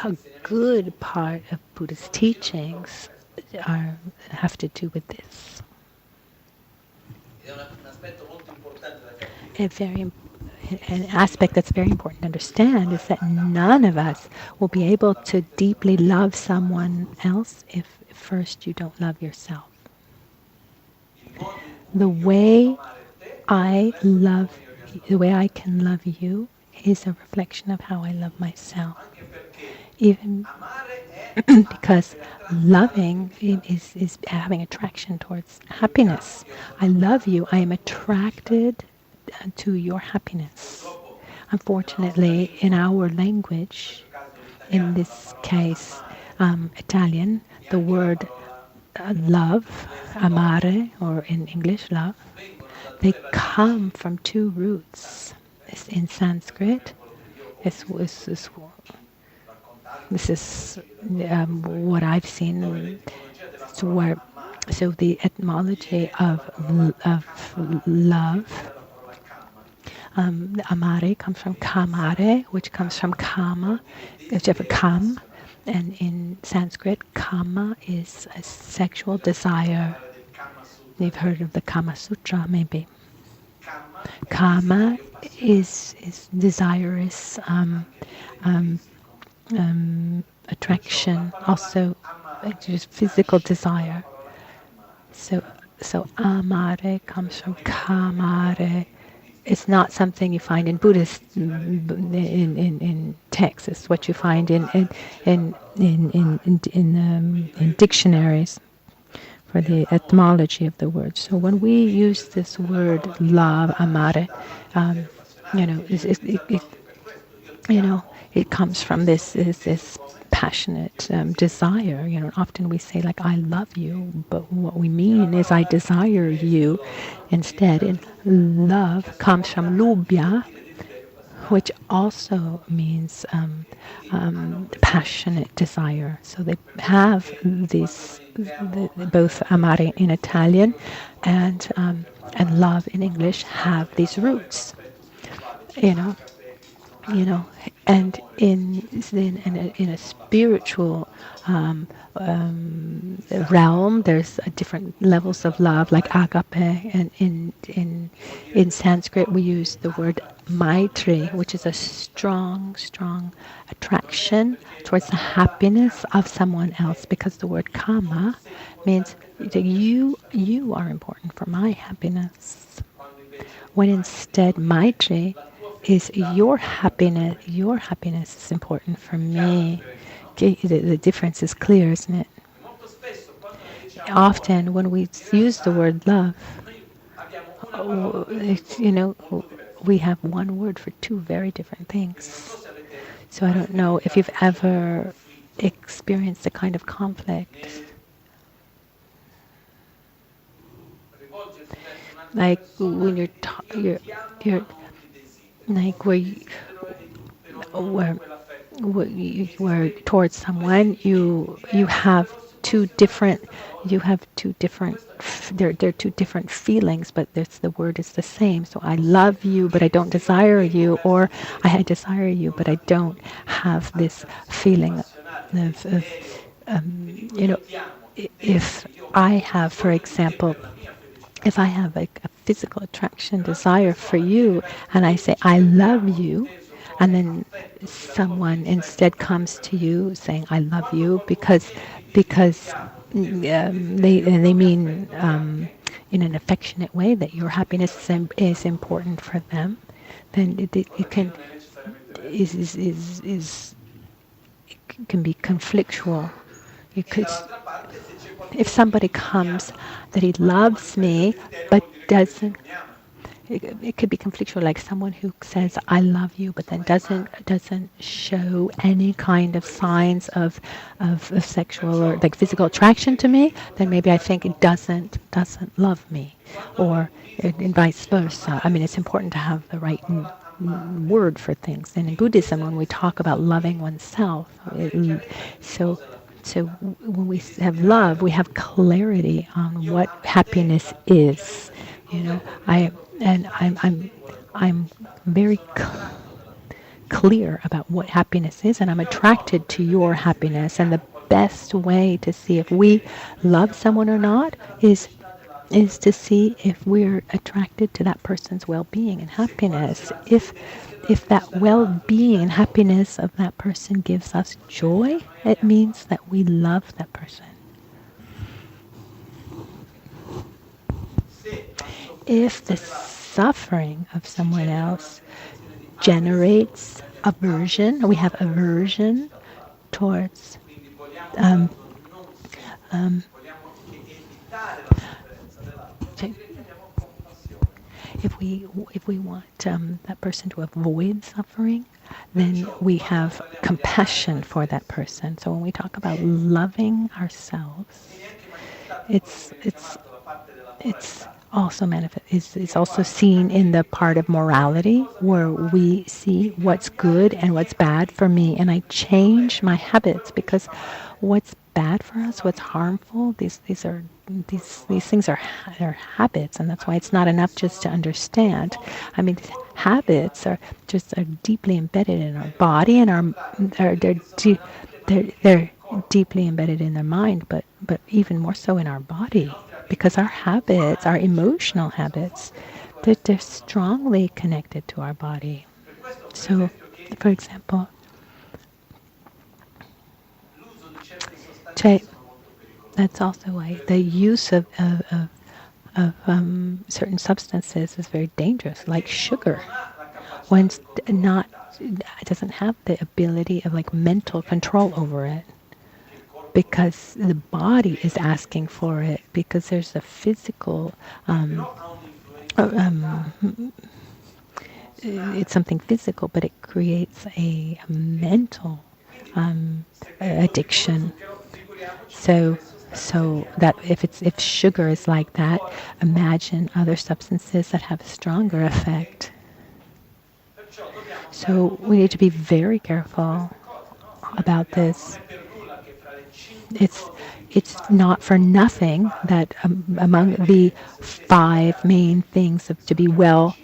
A good part of Buddha's teachings have to do with this. An aspect that's very important to understand is that none of us will be able to deeply love someone else if first you don't love yourself. The way I can love you is a reflection of how I love myself. Even because loving is having attraction towards happiness. I love you. I am attracted to your happiness. Unfortunately, in our language, in this case Italian, the word love, amare, or in English love, they come from 2 roots. It's in Sanskrit. This is what I've seen. So the etymology of love, amare comes from kamare, which comes from kama, kam, and in Sanskrit, kama is a sexual desire. You've heard of the Kama Sutra, maybe. Kama is desirous attraction, also just physical desire. So amare comes from kamare, it's not something you find in Buddhist in texts. It's what you find in dictionaries for the etymology of the word. So when we use this word love, amare, you know, it comes from this passionate desire. You know, often we say like "I love you," but what we mean is "I desire you." Instead, and love comes from lubya, which also means passionate desire. So they have these both amare in Italian and love in English have these roots. You know, you know, and in a spiritual realm, there's different levels of love, like agape, and in Sanskrit we use the word maitri, which is a strong attraction towards the happiness of someone else, because the word kama means that you are important for my happiness, when instead maitri is your happiness is important for me. Okay, the difference is clear, isn't it? Often when we use the word love, we have one word for two very different things. So I don't know if you've ever experienced a kind of conflict. Like when you're like where towards someone you have two different they're two different feelings, but the word is the same. So I love you but I don't desire you, or I desire you but I don't have this feeling of if I have, for example, if I have like a physical attraction, desire for you, and I say, I love you, and then someone instead comes to you saying, I love you, because they mean in an affectionate way that your happiness is important for them, then it can it can be conflictual. You could, if somebody comes that he loves me but doesn't, it could be conflictual, like someone who says I love you but then doesn't show any kind of signs of sexual or like physical attraction to me, then maybe I think it doesn't love me, or and vice versa. I mean, it's important to have the right word for things. And in Buddhism, when we talk about loving oneself, so when we have love, we have clarity on what happiness is. You know, I'm very clear about what happiness is, and I'm attracted to your happiness. And the best way to see if we love someone or not is to see if we're attracted to that person's well-being and happiness. If that well-being and happiness of that person gives us joy, it means that we love that person. If the suffering of someone else generates aversion, we have aversion towards if we want that person to avoid suffering, then we have compassion for that person. So when we talk about loving ourselves, it's also it's also seen in the part of morality, where we see what's good and what's bad for me, and I change my habits, because what's bad for us, what's harmful, these things are habits, and that's why it's not enough just to understand. I mean, habits are deeply embedded in our body, and they're deeply embedded in their mind, but even more so in our body, because our habits, our emotional habits, they're strongly connected to our body. So, for example, that's also why the use of of certain substances is very dangerous, like sugar. One's not doesn't have the ability of like mental control over it because the body is asking for it, because there's a physical it's something physical, but it creates a mental addiction. So that if sugar is like that, imagine other substances that have a stronger effect. So we need to be very careful about this. It's not for nothing that among the 5 main things to be well,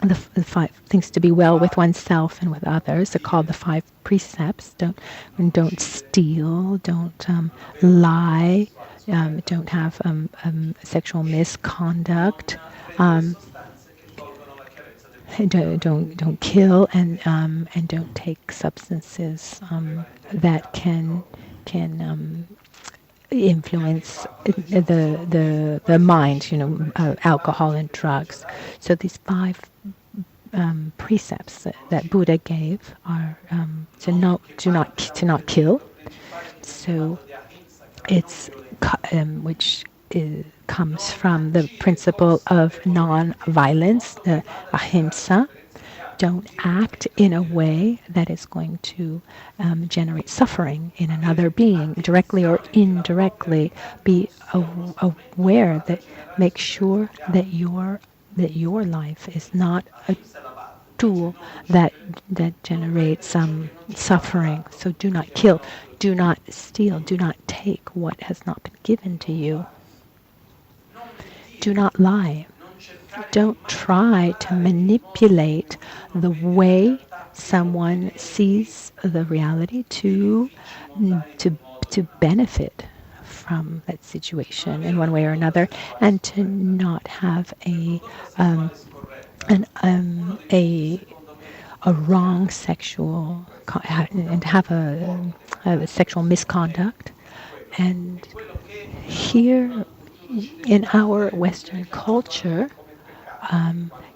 the 5 things to be well with oneself and with others are called the 5 precepts. Don't steal, don't lie, don't have sexual misconduct, don't kill, and don't take substances that can influence the mind. Alcohol and drugs. So these 5 precepts that Buddha gave are to not kill. So it's which comes from the principle of non-violence, the ahimsa. Don't act in a way that is going to generate suffering in another being, directly or indirectly. Be aware that, make sure that your life is not a tool that generates suffering. So do not kill, do not steal, do not take what has not been given to you. Do not lie. Don't try to manipulate the way someone sees the reality to benefit from that situation in one way or another, and to not have a wrong sexual and have a sexual misconduct. And here in our Western culture,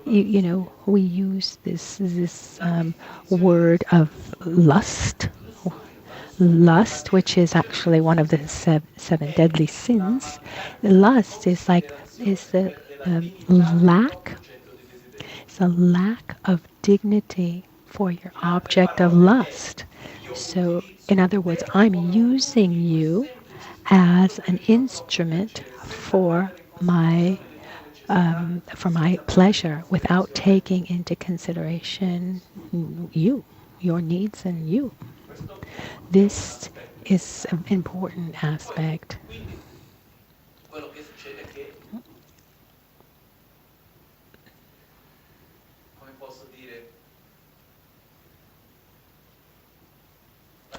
we use this word of lust, which is actually one of the 7 deadly sins. Lust is the lack of dignity for your object of lust. So, in other words, I'm using you as an instrument for my pleasure, without taking into consideration your needs and you. This is an important aspect.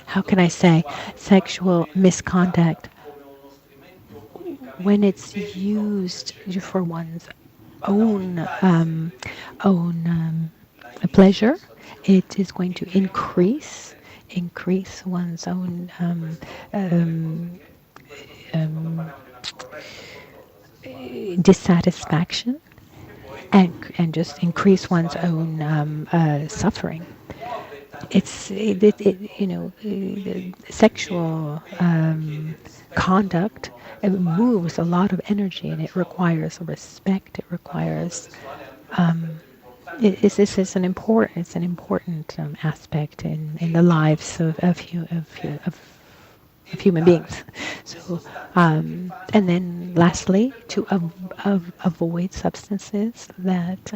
How can I say sexual misconduct, when it's used for one's own pleasure, it is going to increase one's own dissatisfaction, and just increase one's own suffering. Sexual conduct, it moves a lot of energy, and it requires respect. It requires this is an important aspect in the lives of human beings. So, and then lastly, to avoid substances that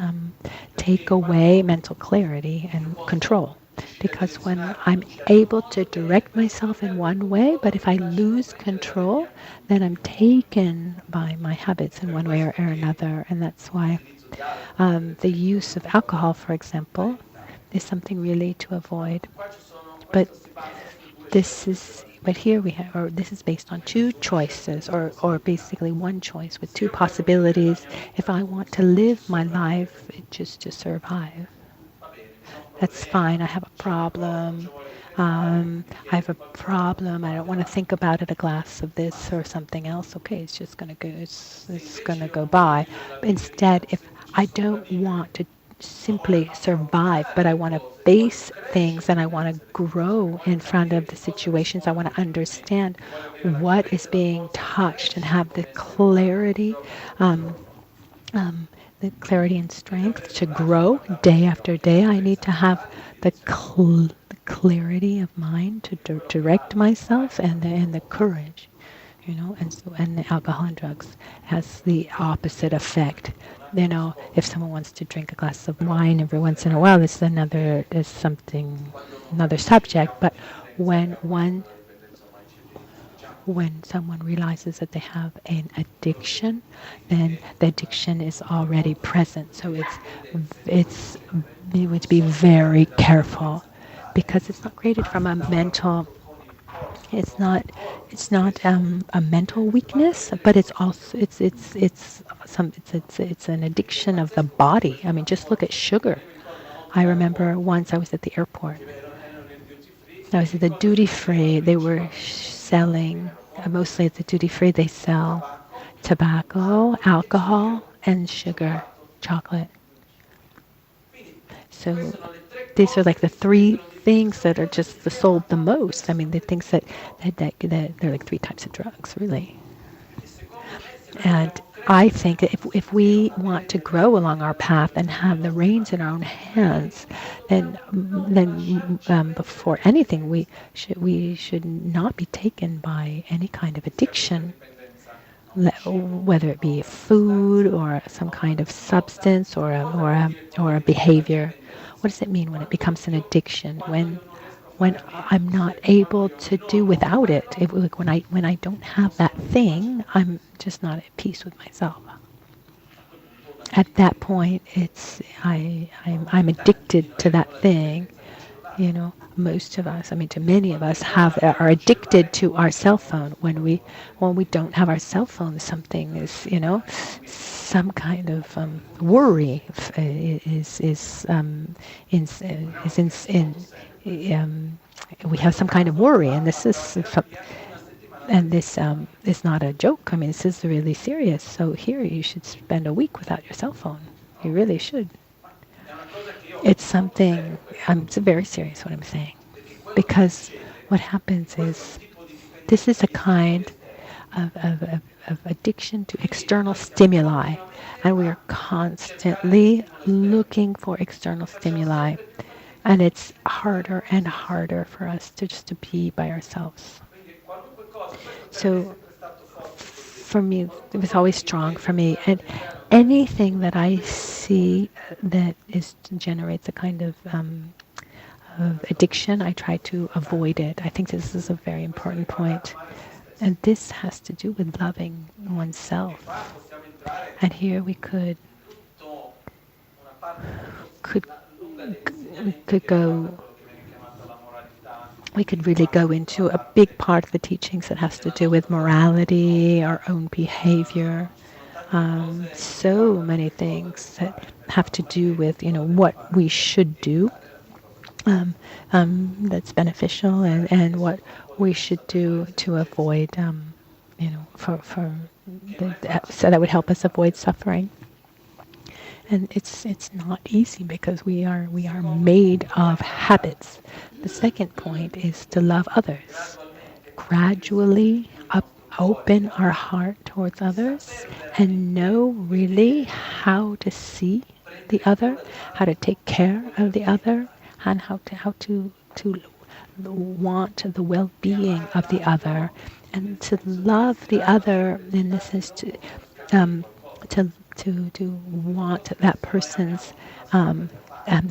take away mental clarity and control. Because when I'm able to direct myself in one way, but if I lose control, then I'm taken by my habits in one way or another. And that's why the use of alcohol, for example, is something really to avoid. But this is based on 2 choices, or basically one choice with 2 possibilities. If I want to live my life just to survive, That's fine. I have a problem. I have a problem. I don't want to think about it. A glass of this or something else. Okay, it's just gonna go. It's gonna go by. But instead, if I don't want to simply survive, but I want to face things and I want to grow in front of the situations. I want to understand what is being touched and have um, the clarity and strength to grow day after day. I need to have the clarity of mind to direct myself and the courage, and the alcohol and drugs has the opposite effect. If someone wants to drink a glass of wine every once in a while, it's another subject. But when someone realizes that they have an addiction, then the addiction is already present. So you need to be very careful, because it's not created from a mental. It's not a mental weakness, but it's also it's an addiction of the body. I mean, just look at sugar. I remember once I was at the airport. I was at the duty free. They were selling, mostly at the duty free, they sell tobacco, alcohol, and sugar, chocolate. So these are like the three things that are just sold the most. I mean, the things that they're like three types of drugs, really. And I think that if we want to grow along our path and have the reins in our own hands, then before anything, we should not be taken by any kind of addiction, whether it be food or some kind of substance or a behavior. What does it mean when it becomes an addiction? When I'm not able to do without it. Like when I don't have that thing, I'm just not at peace with myself. At that point, I'm addicted to that thing. Most of us, I mean, to many of us, are addicted to our cell phone. When we don't have our cell phone, something is, some kind of worry we have some kind of worry, and this is not a joke. I mean, this is really serious. So here, you should spend a week without your cell phone. You really should. It's something. It's very serious what I'm saying, because what happens is this is a kind of addiction to external stimuli, and we are constantly looking for external stimuli. And it's harder and harder for us to just to be by ourselves. So for me, it was always strong for me. And anything that I see that generates a kind of addiction, I try to avoid it. I think this is a very important point. And this has to do with loving oneself. And here we could really go into a big part of the teachings that has to do with morality, our own behavior, so many things that have to do with what we should do that's beneficial, and what we should do to avoid so that would help us avoid suffering. And it's not easy, because we are made of habits. The second point is to love others. Gradually open our heart towards others and know really how to see the other, how to take care of the other, and how to want the well-being of the other, and to love the other in the sense to want that person's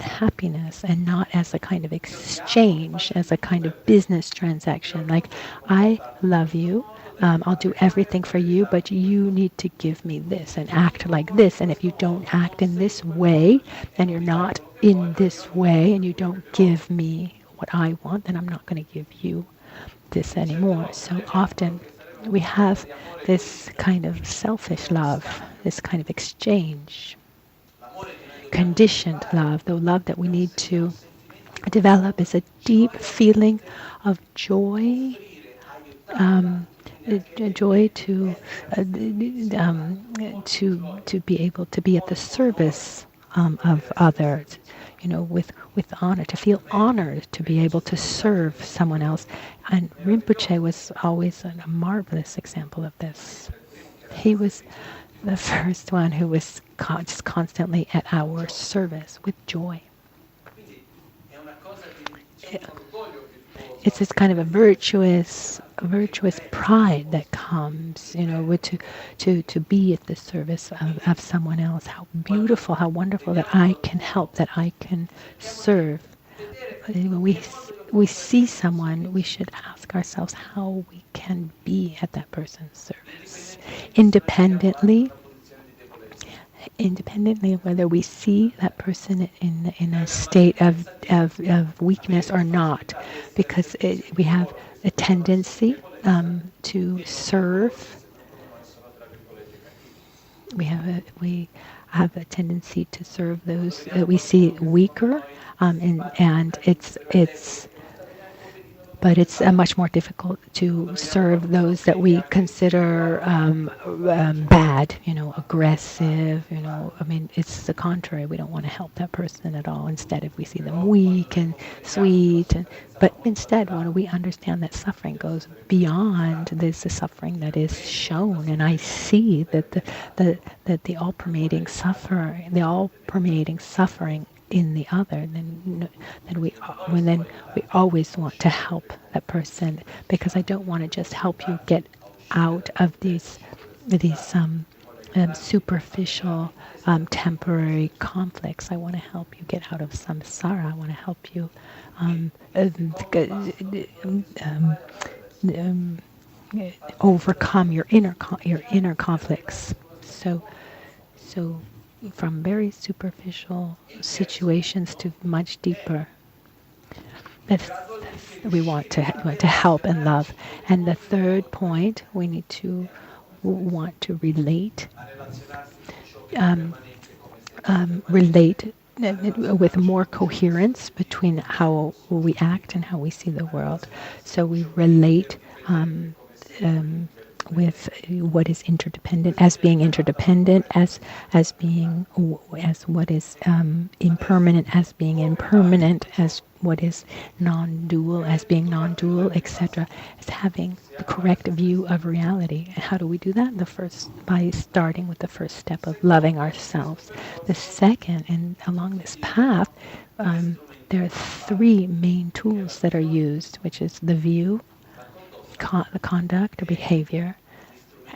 happiness, and not as a kind of exchange, as a kind of business transaction. Like, I love you, I'll do everything for you, but you need to give me this and act like this. And if you don't act in this way, and you're not in this way, and you don't give me what I want, then I'm not going to give you this anymore. So often we have this kind of selfish love, this kind of exchange, conditioned love, the love that we need to develop is a deep feeling of joy, joy to be able to be at the service of others, with honor, to feel honored to be able to serve someone else. And Rinpoche was always a marvelous example of this. He was the first one who was just constantly at our service with joy. It's this kind of a virtuous pride that comes, to be at the service of someone else. How beautiful, how wonderful that I can help, that I can serve. When we see someone, we should ask ourselves how we can be at that person's service, independently of whether we see that person in a state of weakness or not, because we have a tendency to serve. We have a tendency to serve those that we see weaker, and but it's much more difficult to serve those that we consider bad, aggressive, it's the contrary. We don't want to help that person at all. Instead, if we see them weak and sweet, but instead, when we understand that suffering goes beyond this, the suffering that is shown, and I see that the all-permeating suffering in the other, then we always want to help that person, because I don't want to just help you get out of these superficial temporary conflicts. I want to help you get out of samsara. I want to help you overcome your inner conflicts. So from very superficial situations to much deeper. We want to help and love. And the third point, we need to want to relate with more coherence between how we act and how we see the world. So we relate with what is interdependent, as being interdependent, as what is impermanent, as being impermanent, as what is non-dual, as being non-dual, etc., as having the correct view of reality. And how do we do that? By starting with the first step of loving ourselves. The second, and along this path, there are three main tools that are used, which is the view, the conduct or behavior,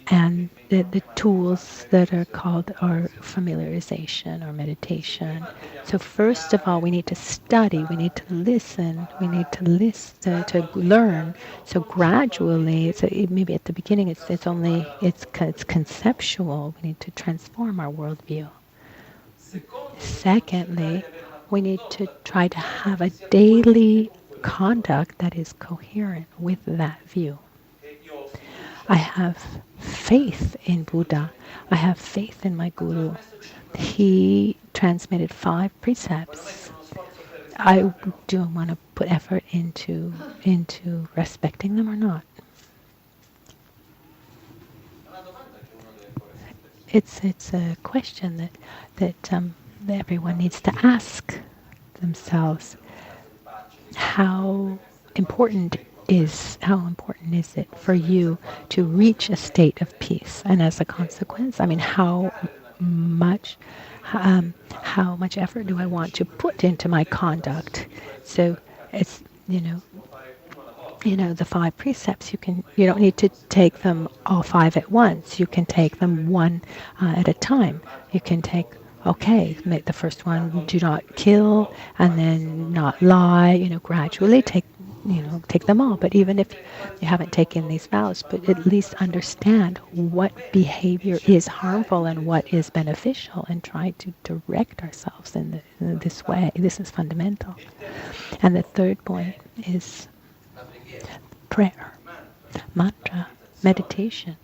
and the tools that are called our familiarization or meditation. So first of all, we need to study, we need to listen, to learn. So gradually, maybe at the beginning it's conceptual. We need to transform our worldview. Secondly, we need to try to have a daily conduct that is coherent with that view. I have faith in Buddha. I have faith in my Guru. He transmitted 5 precepts. I do want to put effort into respecting them or not. It's a question that everyone needs to ask themselves. How important is it for you to reach a state of peace? And as a consequence, how much effort do I want to put into my conduct? So it's the 5 precepts. You don't need to take them all 5 at once. You can take them one at a time. You can take. Make the first one, do not kill, and then not lie, gradually take them all. But even if you haven't taken these vows, but at least understand what behavior is harmful and what is beneficial, and try to direct ourselves in this way. This is fundamental. And the third point is prayer, mantra, meditation.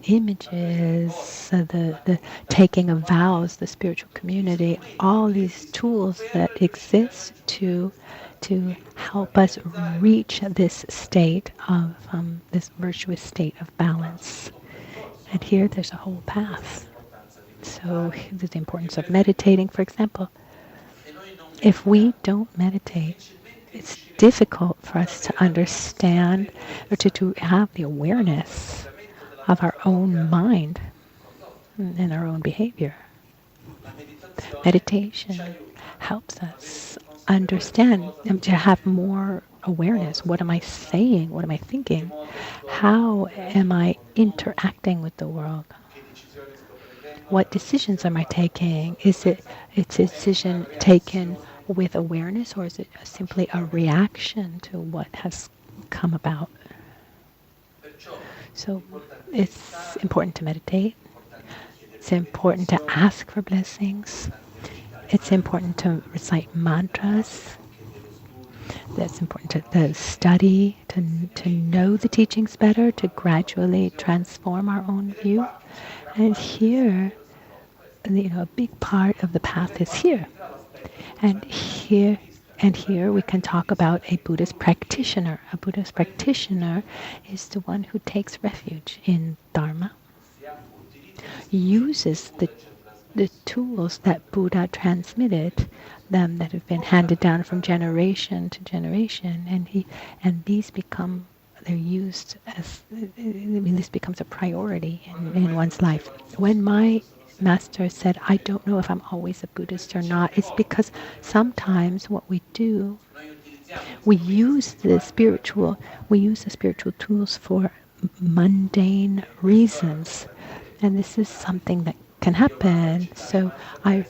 images, the taking of vows, the spiritual community, all these tools that exist to help us reach this state of this virtuous state of balance. And here there's a whole path. So the importance of meditating, for example. If we don't meditate, it's difficult for us to understand or to have the awareness of our own mind and our own behavior. Meditation helps us understand and to have more awareness. What am I saying? What am I thinking? How am I interacting with the world? What decisions am I taking? Is it a decision taken with awareness, or is it simply a reaction to what has come about? So it's important to meditate. It's important to ask for blessings. It's important to recite mantras. That's important to study, to know the teachings better, to gradually transform our own view. And here, a big part of the path is here. And here we can talk about a Buddhist practitioner. A Buddhist practitioner is the one who takes refuge in Dharma, uses the tools that Buddha transmitted, them that have been handed down from generation to generation, and these become, they're used as, this becomes a priority in one's life. When my master said, I don't know if I'm always a Buddhist or not, it's because sometimes what we do, we use the spiritual tools for mundane reasons. And this is something that can happen. So I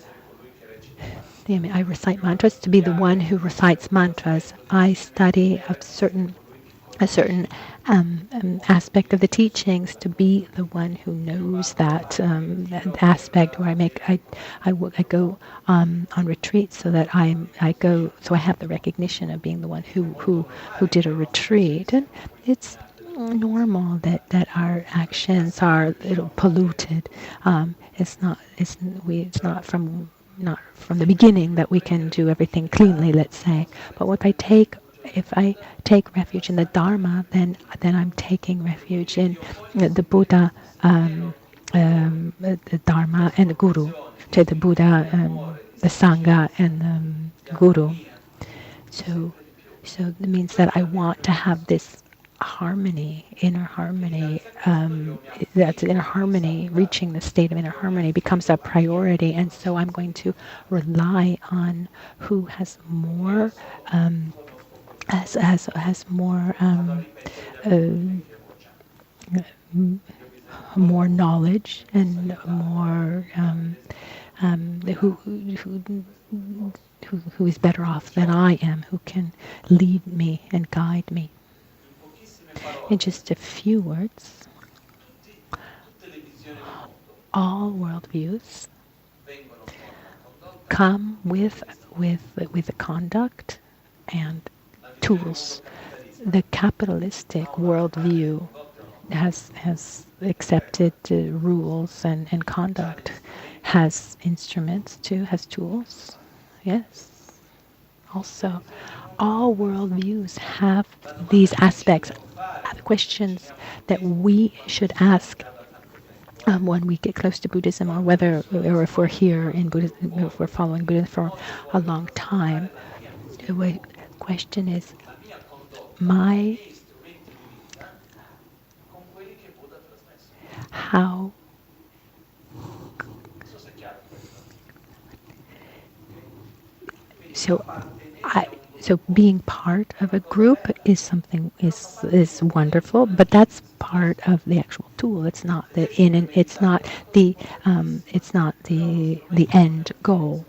recite mantras to be the one who recites mantras. I study a certain aspect of the teachings to be the one who knows that aspect. Where I go on retreat so that so I have the recognition of being the one who did a retreat. And it's normal that our actions are polluted. It's not from the beginning that we can do everything cleanly, let's say. But if I take refuge in the Dharma, then I'm taking refuge in the Buddha, the Dharma, and the Guru. To the Buddha, the Sangha, and the Guru. So it means that I want to have this harmony, inner harmony. That's inner harmony. Reaching the state of inner harmony becomes a priority, and so I'm going to rely on who has more. Has more more knowledge and more who is better off than I am, who can lead me and guide me. In just a few words, all worldviews come with a conduct and tools. The capitalistic worldview has accepted rules and conduct, has instruments too, has tools. Yes. Also, all worldviews have these aspects, questions that we should ask when we get close to Buddhism, or if we're here in Buddhism, if we're following Buddhism for a long time. The question is, how so being part of a group is wonderful, but that's part of the actual tool. It's not the end goal.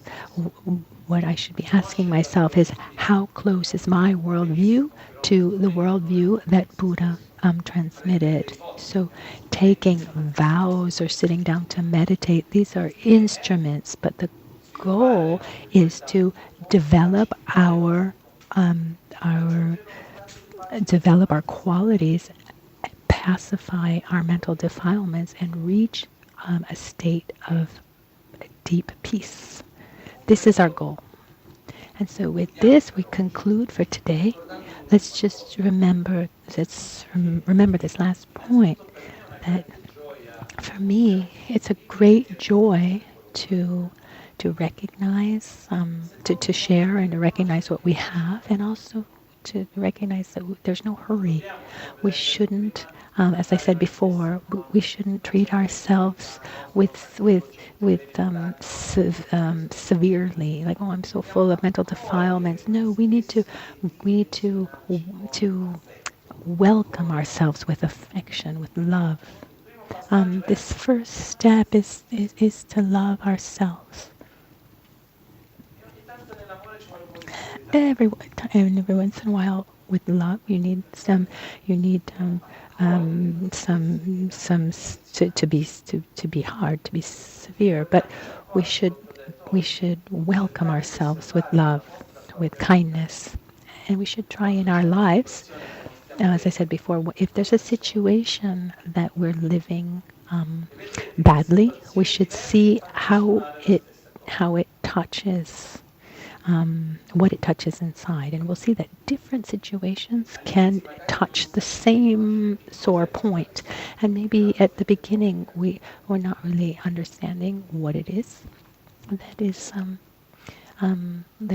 What I should be asking myself is, how close is my worldview to the worldview that Buddha transmitted? So taking vows or sitting down to meditate, these are instruments, but the goal is to develop our qualities pacify our mental defilements and reach a state of deep peace. This is our goal. And so with this, we conclude for today. Let's just remember, remember this last point, that for me, it's a great joy to recognize, to share and to recognize what we have, and also to recognize that there's no hurry. We shouldn't, as I said before, we shouldn't treat ourselves severely, like, oh, I'm so full of mental defilements. No, we need to welcome ourselves with affection, with love. This first step is to love ourselves. Every once in a while, with love, you need some to be hard, to be severe. But we should welcome ourselves with love, with kindness, and we should try in our lives. As I said before, if there's a situation that we're living badly, we should see how it touches, what it touches inside. And we'll see that different situations can touch the same sore point. And maybe at the beginning, we're not really understanding what it is that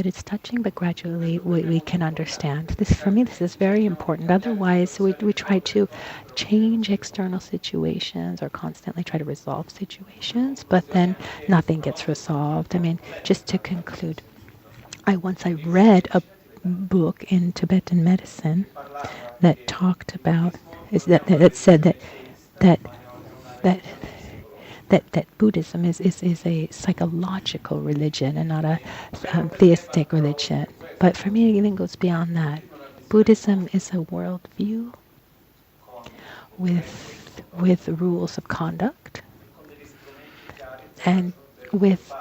it's touching, but gradually we can understand. This, for me, this is very important. Otherwise, we try to change external situations or constantly try to resolve situations, but then nothing gets resolved. I mean, just to conclude, I read a book in Tibetan medicine that talked about, that said that Buddhism is a psychological religion and not a theistic religion. But for me, it even goes beyond that. Buddhism is a worldview with rules of conduct and with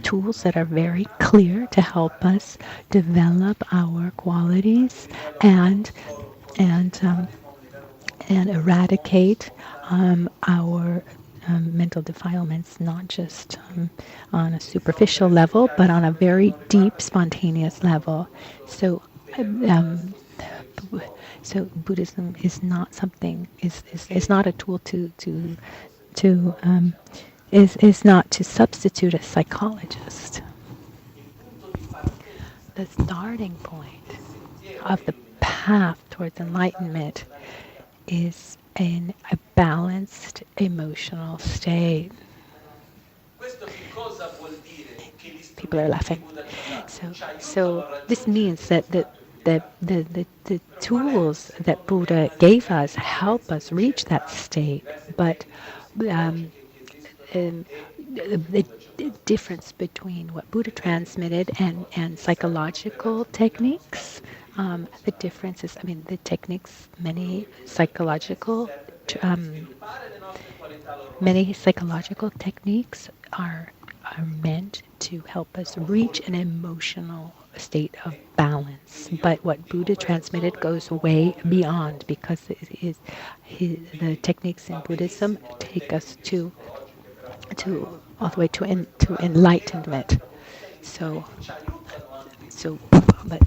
tools that are very clear to help us develop our qualities and eradicate our mental defilements, not just on a superficial level, but on a very deep, spontaneous level. So Buddhism is not something, is not a tool is not to substitute a psychologist. The starting point of the path towards enlightenment is in a balanced emotional state. People are laughing. So this means that the tools that Buddha gave us help us reach that state, but the difference between what Buddha transmitted and psychological techniques, the difference is, the techniques, many psychological techniques are meant to help us reach an emotional state of balance. But what Buddha transmitted goes way beyond, because the techniques in Buddhism take us to all the way to enlightenment. But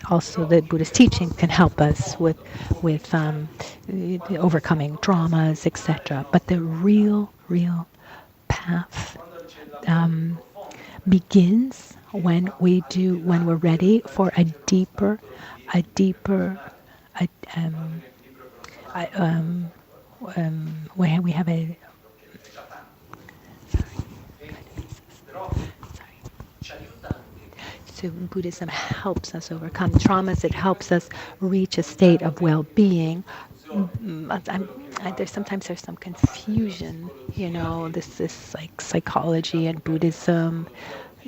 also the Buddhist teaching can help us with overcoming traumas, etc. But the real path begins when we're ready for a deeper when we have a So Buddhism helps us overcome traumas. It helps us reach a state of well-being. There's some confusion, this is like psychology and Buddhism.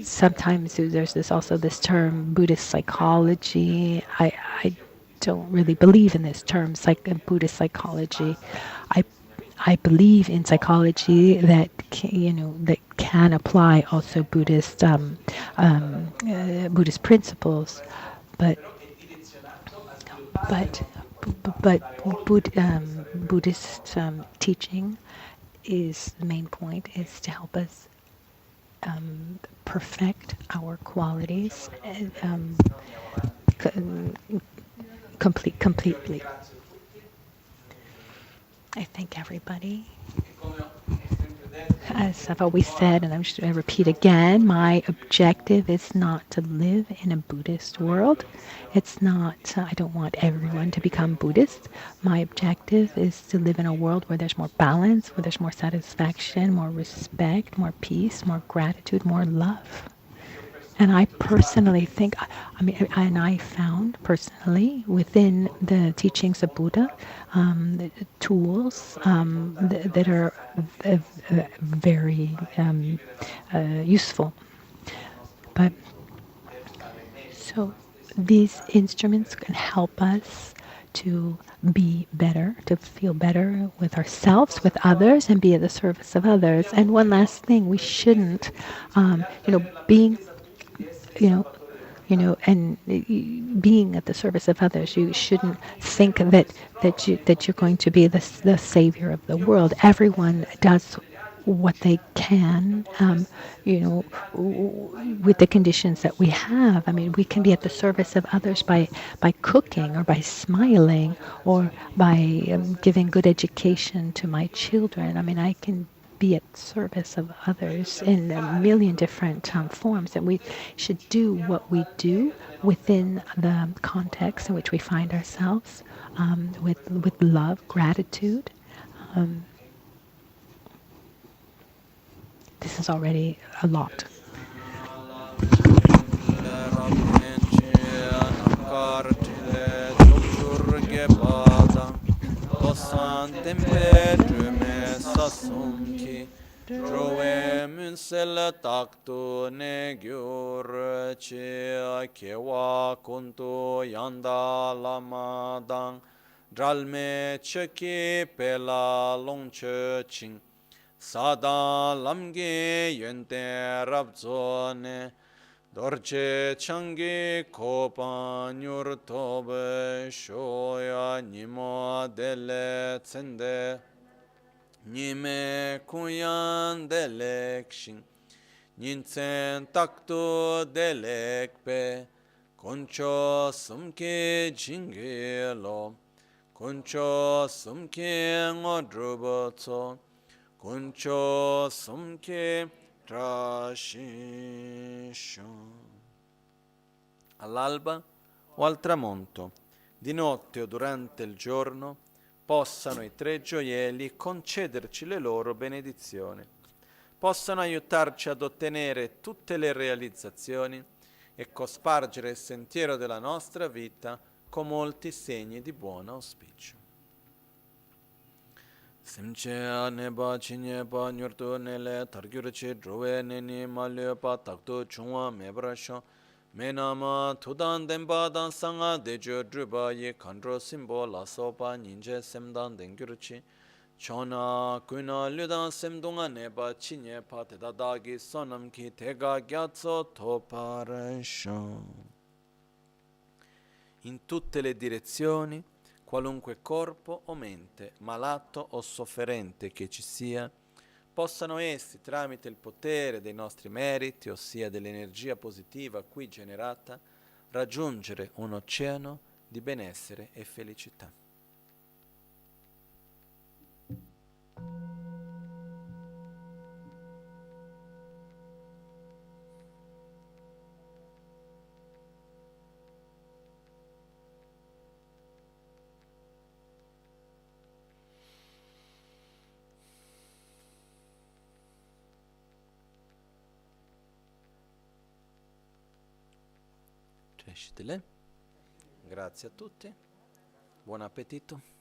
Sometimes there's also this term Buddhist psychology. I don't really believe in this term, Buddhist psychology. I believe in psychology that can apply also Buddhist principles, but Buddhist teaching is the main point, is to help us perfect our qualities completely. I thank everybody. As I've always said, and I'm just going to repeat again, my objective is not to live in a Buddhist world. It's not, I don't want everyone to become Buddhist. My objective is to live in a world where there's more balance, where there's more satisfaction, more respect, more peace, more gratitude, more love. And I personally think, and I found personally within the teachings of Buddha, the tools that are very useful. But so these instruments can help us to be better, to feel better with ourselves, with others, and be at the service of others. And one last thing, we shouldn't, being and being at the service of others, you shouldn't think that you're going to be the savior of the world. Everyone does what they can, with the conditions that we have. I mean, we can be at the service of others by cooking, or by smiling, or by giving good education to my children. I mean, I can be at service of others in a million different forms, and we should do what we do within the context in which we find ourselves, with love, gratitude. This is already a lot. Joe Munsel takto ne gyur che kewa kunto yanda lama dang dralme cheki pela longche ching sada lamge yente rabzone dorche changi kopa nyur tobe shoya nimo dele tsende Nime kuyan delekshin, ninsen takto delekpe, koncho sumke jingelo, koncho sumke ngodruboto, koncho sumke trashisho. All'alba o al tramonto, di notte o durante il giorno, possano i tre gioielli concederci le loro benedizioni, possano aiutarci ad ottenere tutte le realizzazioni e cospargere il sentiero della nostra vita con molti segni di buon auspicio. Simche neba cinyepa nyurtu nele targyurci druwe neni malyepa taktu chungwa mebrasho Menama tudan denpa dan sanga dejo drupa ye kandro simbo la sopa ninje semdan dengyurchi Chona kuna ludan semdunga neba chinye pate dadagi sonam ki tega gyatso toparasho. In tutte le direzioni, qualunque corpo o mente, malato o sofferente che ci sia, possano essi, tramite il potere dei nostri meriti, ossia dell'energia positiva qui generata, raggiungere un oceano di benessere e felicità. Grazie a tutti, buon appetito.